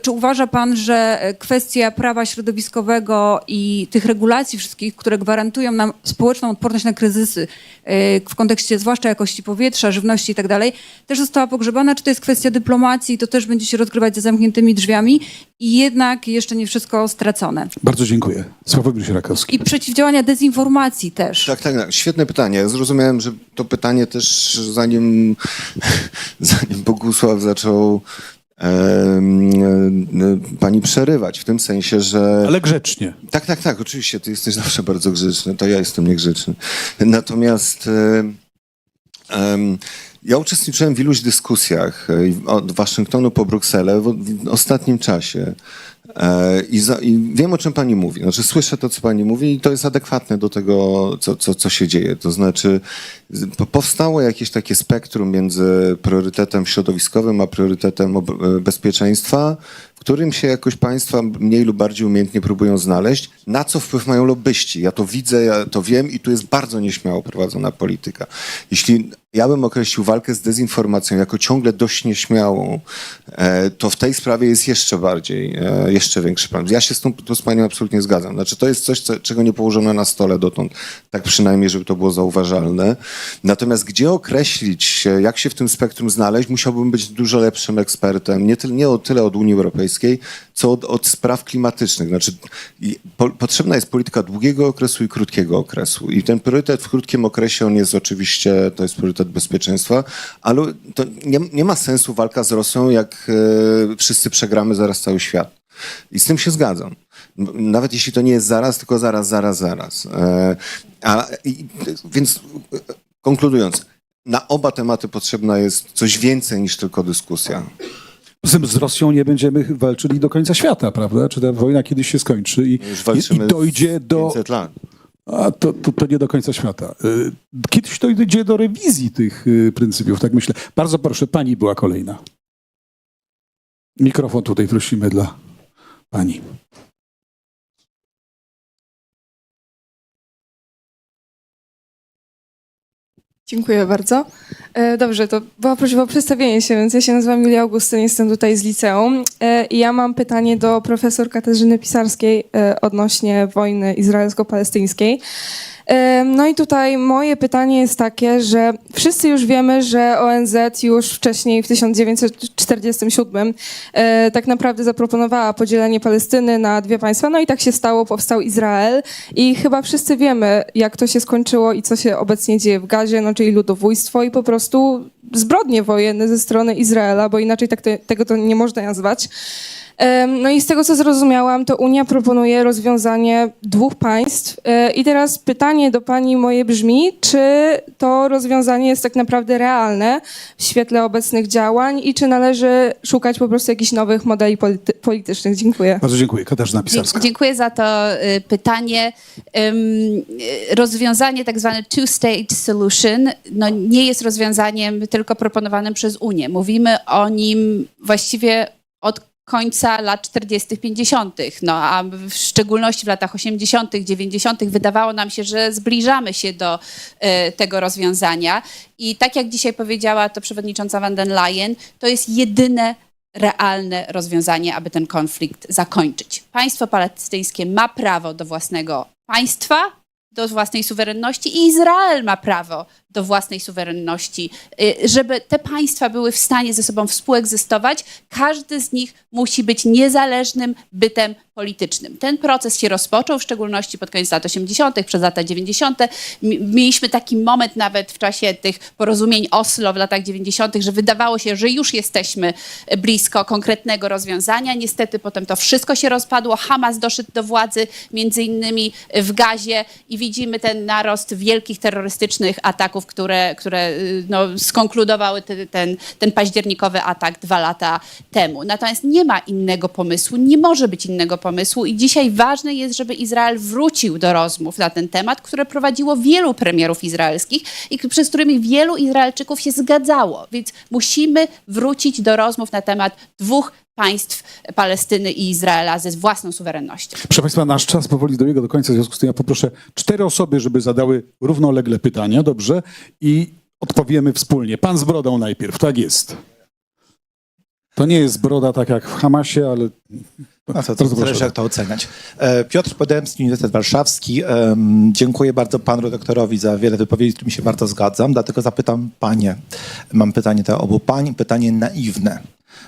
czy uważa pan, że kwestia prawa środowiskowego i tych regulacji wszystkich, które gwarantują nam społeczną odporność na kryzysy w kontekście zwłaszcza jakości powietrza, żywności i tak dalej, też została pogrzebana? Czy to jest kwestia dyplomacji, to też będzie się rozgrywać za zamkniętymi drzwiami i jednak jeszcze nie wszystko stracone? Bardzo dziękuję. Sławomir Sierakowski. I przeciwdziałania dezinformacji też. Tak. Świetne pytanie. Ja zrozumiałem, że to pytanie też zanim Bogusław zaczął pani przerywać, w tym sensie, że... Ale grzecznie. Tak, oczywiście, ty jesteś zawsze bardzo grzeczny, to ja jestem niegrzeczny. Natomiast ja uczestniczyłem w iluś dyskusjach od Waszyngtonu po Brukselę w ostatnim czasie. I wiem, o czym pani mówi. Znaczy, słyszę to, co pani mówi i to jest adekwatne do tego, co się dzieje. To znaczy, powstało jakieś takie spektrum między priorytetem środowiskowym a priorytetem bezpieczeństwa, w którym się jakoś państwa mniej lub bardziej umiejętnie próbują znaleźć. Na co wpływ mają lobbyści? Ja to widzę, ja to wiem i tu jest bardzo nieśmiało prowadzona polityka. Jeśli ja bym określił walkę z dezinformacją jako ciągle dość nieśmiałą, to w tej sprawie jest jeszcze większy problem. Ja się z panią absolutnie zgadzam. Znaczy, to jest coś, czego nie położono na stole dotąd, tak przynajmniej, żeby to było zauważalne. Natomiast gdzie określić, jak się w tym spektrum znaleźć, musiałbym być dużo lepszym ekspertem, nie o tyle od Unii Europejskiej, co od spraw klimatycznych. Znaczy, potrzebna jest polityka długiego okresu i krótkiego okresu. I ten priorytet w krótkim okresie, on jest oczywiście, to jest priorytet bezpieczeństwa, ale to nie ma sensu walka z Rosją, jak wszyscy przegramy zaraz cały świat. I z tym się zgadzam. Nawet jeśli to nie jest zaraz, tylko zaraz. Więc konkludując, na oba tematy potrzebna jest coś więcej niż tylko dyskusja. Z Rosją nie będziemy walczyli do końca świata, prawda? Czy ta wojna kiedyś się skończy i dojdzie do... 500 lat. A to nie do końca świata. Kiedyś to dojdzie do rewizji tych pryncypiów, tak myślę. Bardzo proszę, pani była kolejna. Mikrofon tutaj prosimy dla pani. Dziękuję bardzo. Dobrze, to była prośba o przedstawienie się, więc ja się nazywam Julia Augustyn, jestem tutaj z liceum i ja mam pytanie do profesor Katarzyny Pisarskiej odnośnie wojny izraelsko-palestyńskiej. No i tutaj moje pytanie jest takie, że wszyscy już wiemy, że ONZ już wcześniej w 1947 tak naprawdę zaproponowała podzielenie Palestyny na dwie państwa, no i tak się stało, powstał Izrael i chyba wszyscy wiemy, jak to się skończyło i co się obecnie dzieje w Gazie, no czyli ludobójstwo i po prostu zbrodnie wojenne ze strony Izraela, bo inaczej tego to nie można nazwać. No i z tego, co zrozumiałam, to Unia proponuje rozwiązanie dwóch państw. I teraz pytanie do pani moje brzmi, czy to rozwiązanie jest tak naprawdę realne w świetle obecnych działań i czy należy szukać po prostu jakichś nowych modeli politycznych? Dziękuję. Bardzo dziękuję. Katarzyna Pisarska. Dziękuję za to pytanie. Rozwiązanie tak zwane two-state solution nie jest rozwiązaniem tylko proponowanym przez Unię. Mówimy o nim właściwie od końca lat 40., 50., a w szczególności w latach 80., 90. wydawało nam się, że zbliżamy się do tego rozwiązania. I tak jak dzisiaj powiedziała to przewodnicząca von der Leyen, to jest jedyne realne rozwiązanie, aby ten konflikt zakończyć. Państwo palestyńskie ma prawo do własnego państwa, do własnej suwerenności i Izrael ma prawo do własnej suwerenności. Żeby te państwa były w stanie ze sobą współegzystować, każdy z nich musi być niezależnym bytem politycznym. Ten proces się rozpoczął, w szczególności pod koniec lat 80., przez lata 90. Mieliśmy taki moment nawet w czasie tych porozumień Oslo w latach 90., że wydawało się, że już jesteśmy blisko konkretnego rozwiązania. Niestety potem to wszystko się rozpadło. Hamas doszedł do władzy, między innymi w Gazie, i widzimy ten narost wielkich terrorystycznych ataków, które skonkludowały ten październikowy atak 2 lata temu. Natomiast nie ma innego pomysłu, nie może być innego pomysłu i dzisiaj ważne jest, żeby Izrael wrócił do rozmów na ten temat, które prowadziło wielu premierów izraelskich i przez którymi wielu Izraelczyków się zgadzało. Więc musimy wrócić do rozmów na temat 2 państw, Palestyny i Izraela, ze własną suwerennością. Proszę Państwa, nasz czas powoli dobiega do końca, w związku z tym ja poproszę 4 osoby, żeby zadały równolegle pytania, dobrze? I odpowiemy wspólnie. Pan z brodą najpierw, tak jest. To nie jest broda tak jak w Hamasie, ale... No to zależy, jak to oceniać. Piotr Podemski, Uniwersytet Warszawski. Dziękuję bardzo panu redaktorowi za wiele wypowiedzi, z którymi się bardzo zgadzam, dlatego zapytam panie. Mam pytanie do obu pań, pytanie naiwne.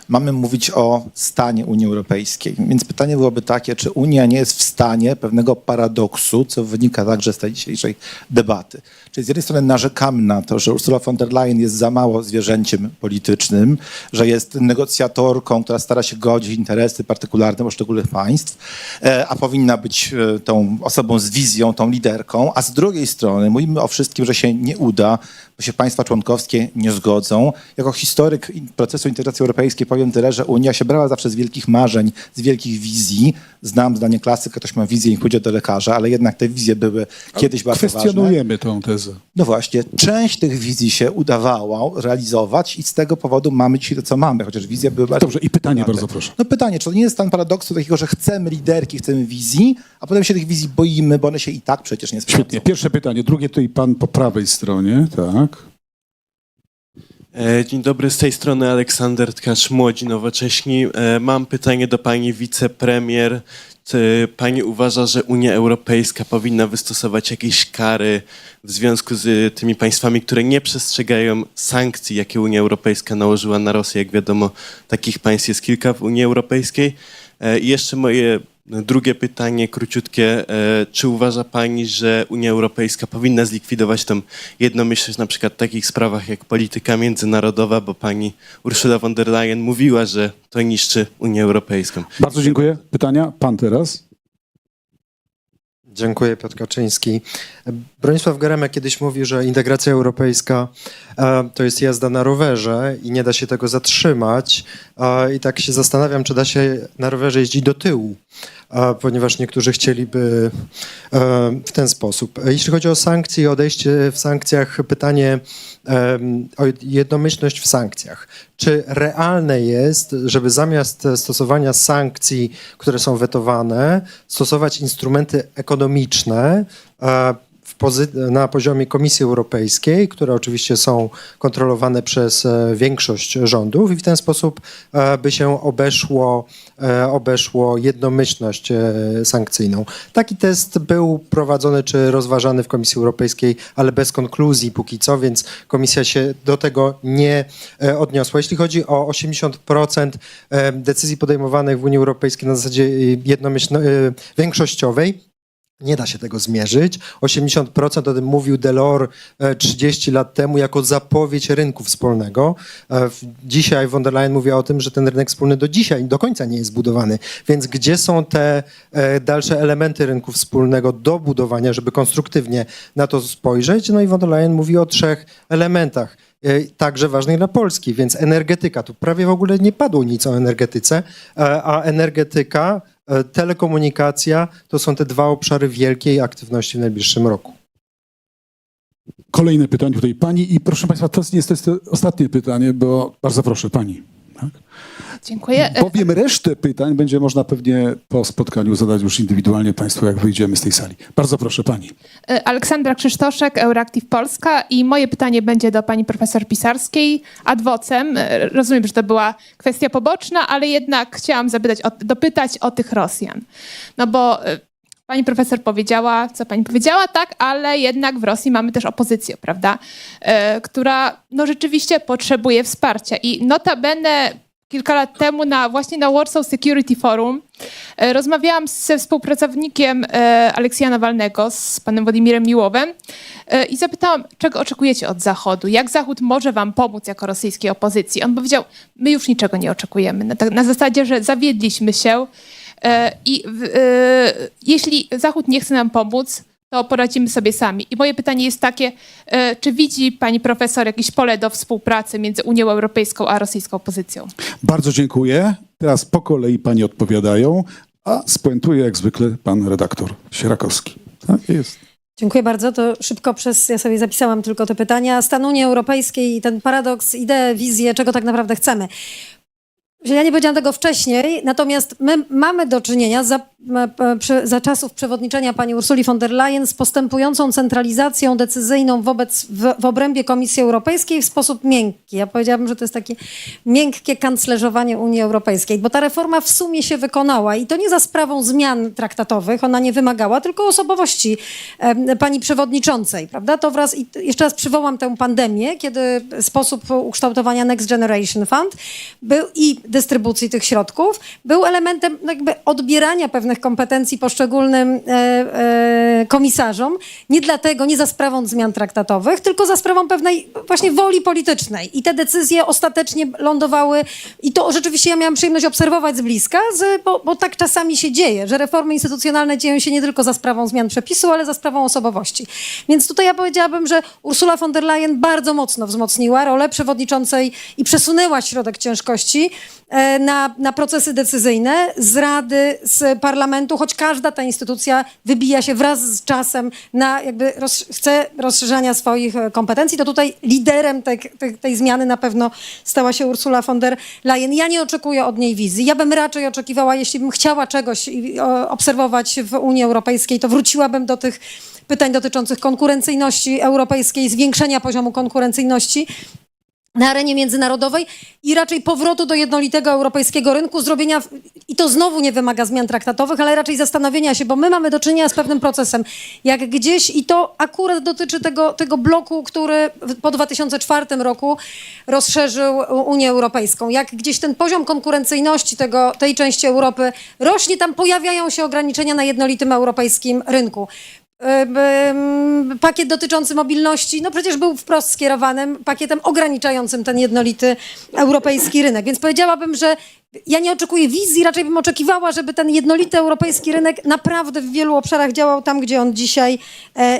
Mamy mówić o stanie Unii Europejskiej, więc pytanie byłoby takie, czy Unia nie jest w stanie pewnego paradoksu, co wynika także z tej dzisiejszej debaty. Czyli z jednej strony narzekamy na to, że Ursula von der Leyen jest za mało zwierzęciem politycznym, że jest negocjatorką, która stara się godzić interesy partykularne poszczególnych państw, a powinna być tą osobą z wizją, tą liderką, a z drugiej strony mówimy o wszystkim, że się nie uda, bo się państwa członkowskie nie zgodzą. Jako historyk procesu integracji europejskiej powiem tyle, że Unia się brała zawsze z wielkich marzeń, z wielkich wizji. Znam zdanie klasyka, ktoś ma wizję i pójdzie do lekarza, ale jednak te wizje były kiedyś bardzo ważne. Kwestionujemy tą tezę. No właśnie, część tych wizji się udawało realizować i z tego powodu mamy dzisiaj to, co mamy, chociaż wizje były bardzo... Dobrze, i pytanie bardzo proszę. No pytanie, czy to nie jest stan paradoksu takiego, że chcemy liderki, chcemy wizji, a potem się tych wizji boimy, bo one się i tak przecież nie sprawdzą. Świetnie. Pierwsze pytanie, drugie tutaj pan po prawej stronie, tak. Dzień dobry, z tej strony Aleksander Tkacz, Młodzi Nowocześni. Mam pytanie do pani wicepremier. Czy pani uważa, że Unia Europejska powinna wystosować jakieś kary w związku z tymi państwami, które nie przestrzegają sankcji, jakie Unia Europejska nałożyła na Rosję? Jak wiadomo, takich państw jest kilka w Unii Europejskiej. I jeszcze moje drugie pytanie, króciutkie. Czy uważa pani, że Unia Europejska powinna zlikwidować tą jednomyślność na przykład w takich sprawach jak polityka międzynarodowa, bo pani Ursula von der Leyen mówiła, że to niszczy Unię Europejską? Bardzo dziękuję. Pytania? Pan teraz. Dziękuję, Piotr Kaczyński. Bronisław Geremek kiedyś mówił, że integracja europejska to jest jazda na rowerze i nie da się tego zatrzymać. I tak się zastanawiam, czy da się na rowerze jeździć do tyłu, ponieważ niektórzy chcieliby w ten sposób. Jeśli chodzi o sankcje i odejście w sankcjach, pytanie o jednomyślność w sankcjach. Czy realne jest, żeby zamiast stosowania sankcji, które są wetowane, stosować instrumenty ekonomiczne na poziomie Komisji Europejskiej, które oczywiście są kontrolowane przez większość rządów i w ten sposób by się obeszło jednomyślność sankcyjną. Taki test był prowadzony czy rozważany w Komisji Europejskiej, ale bez konkluzji póki co, więc Komisja się do tego nie odniosła. Jeśli chodzi o 80% decyzji podejmowanych w Unii Europejskiej na zasadzie większościowej, nie da się tego zmierzyć. 80% o tym mówił Delors 30 lat temu jako zapowiedź rynku wspólnego. Dzisiaj von der Leyen mówi o tym, że ten rynek wspólny do dzisiaj, do końca nie jest zbudowany. Więc gdzie są te dalsze elementy rynku wspólnego do budowania, żeby konstruktywnie na to spojrzeć? No i von der Leyen mówi o 3 elementach. Także ważnej dla Polski, więc energetyka. Tu prawie w ogóle nie padło nic o energetyce, a energetyka, telekomunikacja to są te 2 obszary wielkiej aktywności w najbliższym roku. Kolejne pytanie tutaj pani i proszę państwa, to jest ostatnie pytanie, bo bardzo proszę pani. Tak? Dziękuję. Powiem resztę pytań, będzie można pewnie po spotkaniu zadać już indywidualnie państwu, jak wyjdziemy z tej sali. Bardzo proszę pani. Aleksandra Krzysztoszek, Euractiv Polska i moje pytanie będzie do pani profesor Pisarskiej, ad vocem. Rozumiem, że to była kwestia poboczna, ale jednak chciałam dopytać o tych Rosjan. No bo pani profesor powiedziała, co pani powiedziała, tak, ale jednak w Rosji mamy też opozycję, prawda, która no rzeczywiście potrzebuje wsparcia i notabene kilka lat temu właśnie na Warsaw Security Forum rozmawiałam ze współpracownikiem Aleksieja Nawalnego, z panem Władimirem Miłowem i zapytałam, czego oczekujecie od Zachodu? Jak Zachód może wam pomóc jako rosyjskiej opozycji? On powiedział, my już niczego nie oczekujemy. Na zasadzie, że zawiedliśmy się i jeśli Zachód nie chce nam pomóc, to poradzimy sobie sami. I moje pytanie jest takie, czy widzi pani profesor jakieś pole do współpracy między Unią Europejską a rosyjską opozycją? Bardzo dziękuję. Teraz po kolei pani odpowiadają, a spuentuje jak zwykle pan redaktor Sierakowski. Tak jest. Dziękuję bardzo. To szybko ja sobie zapisałam tylko te pytania. Stan Unii Europejskiej i ten paradoks, ideę, wizję, czego tak naprawdę chcemy. Ja nie powiedziałam tego wcześniej, natomiast my mamy do czynienia za czasów przewodniczenia pani Ursuli von der Leyen z postępującą centralizacją decyzyjną w obrębie Komisji Europejskiej w sposób miękki. Ja powiedziałabym, że to jest takie miękkie kanclerzowanie Unii Europejskiej, bo ta reforma w sumie się wykonała i to nie za sprawą zmian traktatowych, ona nie wymagała, tylko osobowości pani przewodniczącej, prawda? To i jeszcze raz przywołam tę pandemię, kiedy sposób ukształtowania Next Generation Fund był i dystrybucji tych środków był elementem jakby odbierania pewnych kompetencji poszczególnym komisarzom. Nie dlatego, nie za sprawą zmian traktatowych, tylko za sprawą pewnej właśnie woli politycznej. I te decyzje ostatecznie lądowały, i to rzeczywiście ja miałam przyjemność obserwować z bliska, bo tak czasami się dzieje, że reformy instytucjonalne dzieją się nie tylko za sprawą zmian przepisu, ale za sprawą osobowości. Więc tutaj ja powiedziałabym, że Ursula von der Leyen bardzo mocno wzmocniła rolę przewodniczącej i przesunęła środek ciężkości na procesy decyzyjne z Rady, z Parlamentu, choć każda ta instytucja wybija się wraz z czasem na chce rozszerzania swoich kompetencji, to tutaj liderem tej zmiany na pewno stała się Ursula von der Leyen. Ja nie oczekuję od niej wizji. Ja bym raczej oczekiwała, jeśli bym chciała czegoś obserwować w Unii Europejskiej, to wróciłabym do tych pytań dotyczących konkurencyjności europejskiej, zwiększenia poziomu konkurencyjności na arenie międzynarodowej i raczej powrotu do jednolitego europejskiego rynku, zrobienia, i to znowu nie wymaga zmian traktatowych, ale raczej zastanowienia się, bo my mamy do czynienia z pewnym procesem, jak gdzieś, i to akurat dotyczy tego bloku, który po 2004 roku rozszerzył Unię Europejską. Jak gdzieś ten poziom konkurencyjności tej części Europy rośnie, tam pojawiają się ograniczenia na jednolitym europejskim rynku. Pakiet dotyczący mobilności, no przecież był wprost skierowanym pakietem ograniczającym ten jednolity europejski rynek. Więc powiedziałabym, że ja nie oczekuję wizji, raczej bym oczekiwała, żeby ten jednolity europejski rynek naprawdę w wielu obszarach działał tam, gdzie on dzisiaj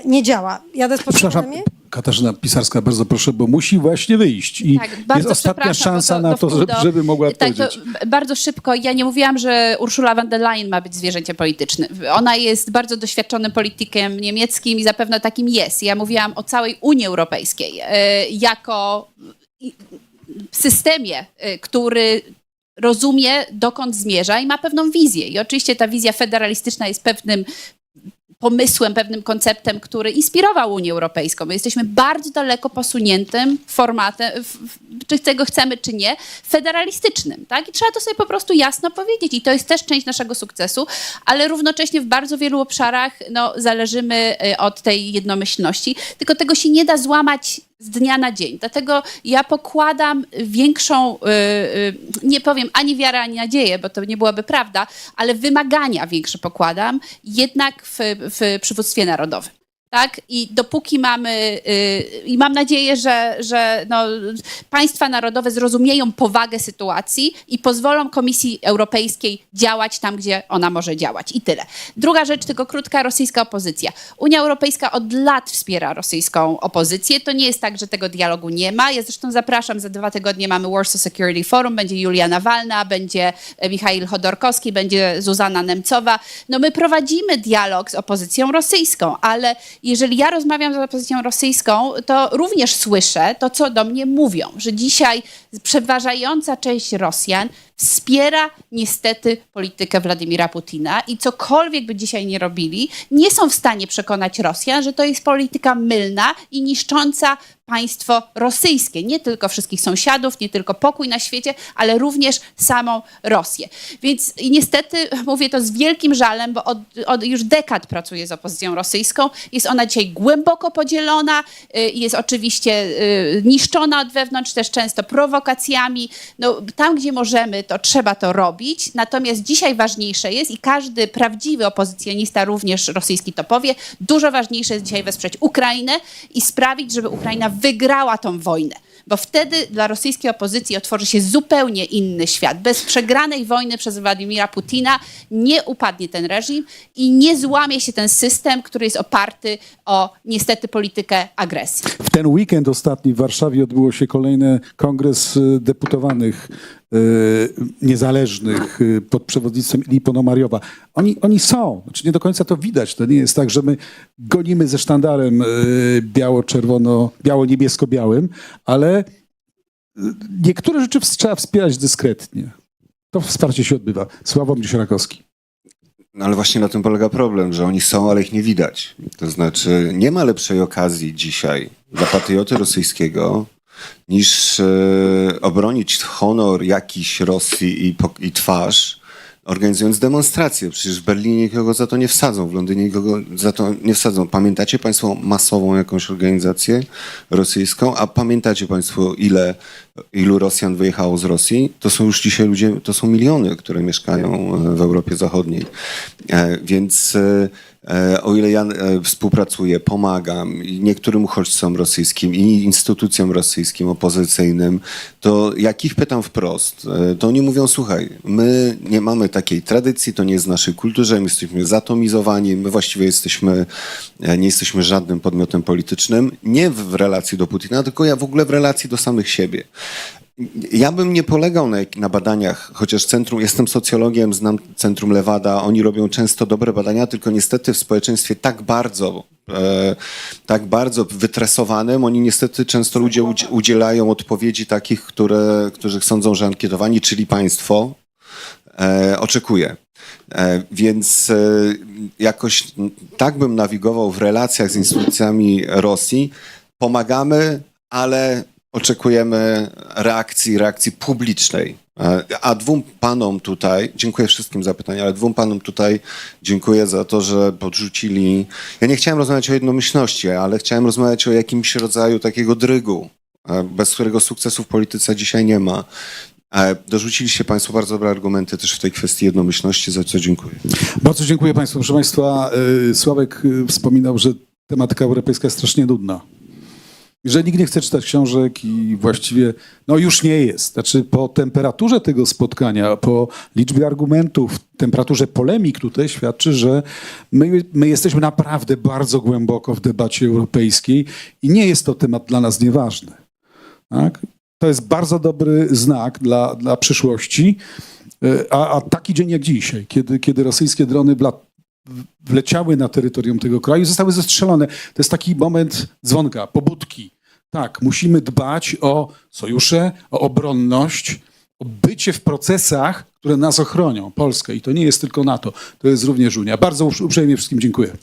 nie działa. Jadę z Przepraszam, Katarzyna Pisarska, bardzo proszę, bo musi właśnie wyjść. I tak, jest ostatnia szansa na to, żeby mogła odpowiedzieć. Tak, bardzo szybko. Ja nie mówiłam, że Ursula von der Leyen ma być zwierzęciem politycznym. Ona jest bardzo doświadczonym politykiem niemieckim i zapewne takim jest. Ja mówiłam o całej Unii Europejskiej jako systemie, który rozumie, dokąd zmierza i ma pewną wizję. I oczywiście ta wizja federalistyczna jest pewnym pomysłem, pewnym konceptem, który inspirował Unię Europejską. My jesteśmy bardzo daleko posuniętym formatem, czy tego chcemy, czy nie, federalistycznym, tak? I trzeba to sobie po prostu jasno powiedzieć. I to jest też część naszego sukcesu, ale równocześnie w bardzo wielu obszarach zależymy od tej jednomyślności. Tylko tego się nie da złamać z dnia na dzień. Dlatego ja pokładam większą, nie powiem ani wiarę, ani nadzieję, bo to nie byłaby prawda, ale wymagania większe pokładam jednak w przywództwie narodowym. Tak? I dopóki mamy, i mam nadzieję, że państwa narodowe zrozumieją powagę sytuacji i pozwolą Komisji Europejskiej działać tam, gdzie ona może działać. I tyle. Druga rzecz, tylko krótka, rosyjska opozycja. Unia Europejska od lat wspiera rosyjską opozycję. To nie jest tak, że tego dialogu nie ma. Ja zresztą zapraszam, za 2 tygodnie mamy Warsaw Security Forum, będzie Julia Nawalna, będzie Michail Chodorkowski, będzie Zuzana Nemcowa. My prowadzimy dialog z opozycją rosyjską, ale jeżeli ja rozmawiam z opozycją rosyjską, to również słyszę to, co do mnie mówią, że dzisiaj przeważająca część Rosjan wspiera niestety politykę Władimira Putina i cokolwiek by dzisiaj nie robili, nie są w stanie przekonać Rosjan, że to jest polityka mylna i niszcząca państwo rosyjskie. Nie tylko wszystkich sąsiadów, nie tylko pokój na świecie, ale również samą Rosję. Więc niestety mówię to z wielkim żalem, bo od już dekad pracuję z opozycją rosyjską. Jest ona dzisiaj głęboko podzielona, jest oczywiście niszczona od wewnątrz, też często prowokacjami. No, tam, gdzie możemy, to trzeba to robić. Natomiast dzisiaj ważniejsze jest, i każdy prawdziwy opozycjonista, również rosyjski to powie, dużo ważniejsze jest dzisiaj wesprzeć Ukrainę i sprawić, żeby Ukraina wygrała tą wojnę. Bo wtedy dla rosyjskiej opozycji otworzy się zupełnie inny świat. Bez przegranej wojny przez Władimira Putina nie upadnie ten reżim i nie złamie się ten system, który jest oparty o niestety politykę agresji. W ten weekend ostatni w Warszawie odbyło się kolejny kongres deputowanych niezależnych pod przewodnictwem Ilji Ponomariowa. Oni są, znaczy nie do końca to widać. To nie jest tak, że my gonimy ze sztandarem biało-niebiesko-białym, ale niektóre rzeczy trzeba wspierać dyskretnie. To wsparcie się odbywa. Sławomir Sierakowski. No ale właśnie na tym polega problem, że oni są, ale ich nie widać. To znaczy nie ma lepszej okazji dzisiaj dla patrioty rosyjskiego niż obronić honor jakiś Rosji i twarz, organizując demonstracje. Przecież w Berlinie nikogo za to nie wsadzą, w Londynie nikogo za to nie wsadzą. Pamiętacie państwo masową jakąś organizację rosyjską? A pamiętacie państwo, ilu Rosjan wyjechało z Rosji? To są już dzisiaj ludzie, to są miliony, które mieszkają w Europie Zachodniej. Więc o ile ja współpracuję, pomagam i niektórym uchodźcom rosyjskim i instytucjom rosyjskim, opozycyjnym, to jak ich pytam wprost, to oni mówią, słuchaj, my nie mamy takiej tradycji, to nie jest w naszej kulturze, my jesteśmy zatomizowani, my właściwie nie jesteśmy żadnym podmiotem politycznym, nie w relacji do Putina, tylko ja w ogóle w relacji do samych siebie. Ja bym nie polegał na badaniach, chociaż jestem socjologiem, znam Centrum Lewada, oni robią często dobre badania, tylko niestety w społeczeństwie tak bardzo wytresowanym, oni niestety często ludzie udzielają odpowiedzi takich, których sądzą, że ankietowani, czyli państwo, oczekuje. Więc jakoś tak bym nawigował w relacjach z instytucjami Rosji. Pomagamy, ale oczekujemy reakcji publicznej. A dwóm panom tutaj, dziękuję wszystkim za pytania, ale dwóm panom tutaj dziękuję za to, że podrzucili. Ja nie chciałem rozmawiać o jednomyślności, ale chciałem rozmawiać o jakimś rodzaju takiego drygu, bez którego sukcesu w polityce dzisiaj nie ma. Dorzuciliście państwo bardzo dobre argumenty też w tej kwestii jednomyślności, za co dziękuję. Bardzo dziękuję państwu. Proszę państwa, Sławek wspominał, że tematyka europejska jest strasznie nudna. Że nikt nie chce czytać książek i właściwie, no już nie jest. Znaczy po temperaturze tego spotkania, po liczbie argumentów, temperaturze polemik tutaj świadczy, że my jesteśmy naprawdę bardzo głęboko w debacie europejskiej i nie jest to temat dla nas nieważny. Tak? To jest bardzo dobry znak dla przyszłości, a taki dzień jak dzisiaj, kiedy rosyjskie drony wleciały na terytorium tego kraju, zostały zestrzelone. To jest taki moment dzwonka, pobudki. Tak, musimy dbać o sojusze, o obronność, o bycie w procesach, które nas ochronią, Polskę. I to nie jest tylko NATO, to jest również Unia. Bardzo uprzejmie wszystkim dziękuję.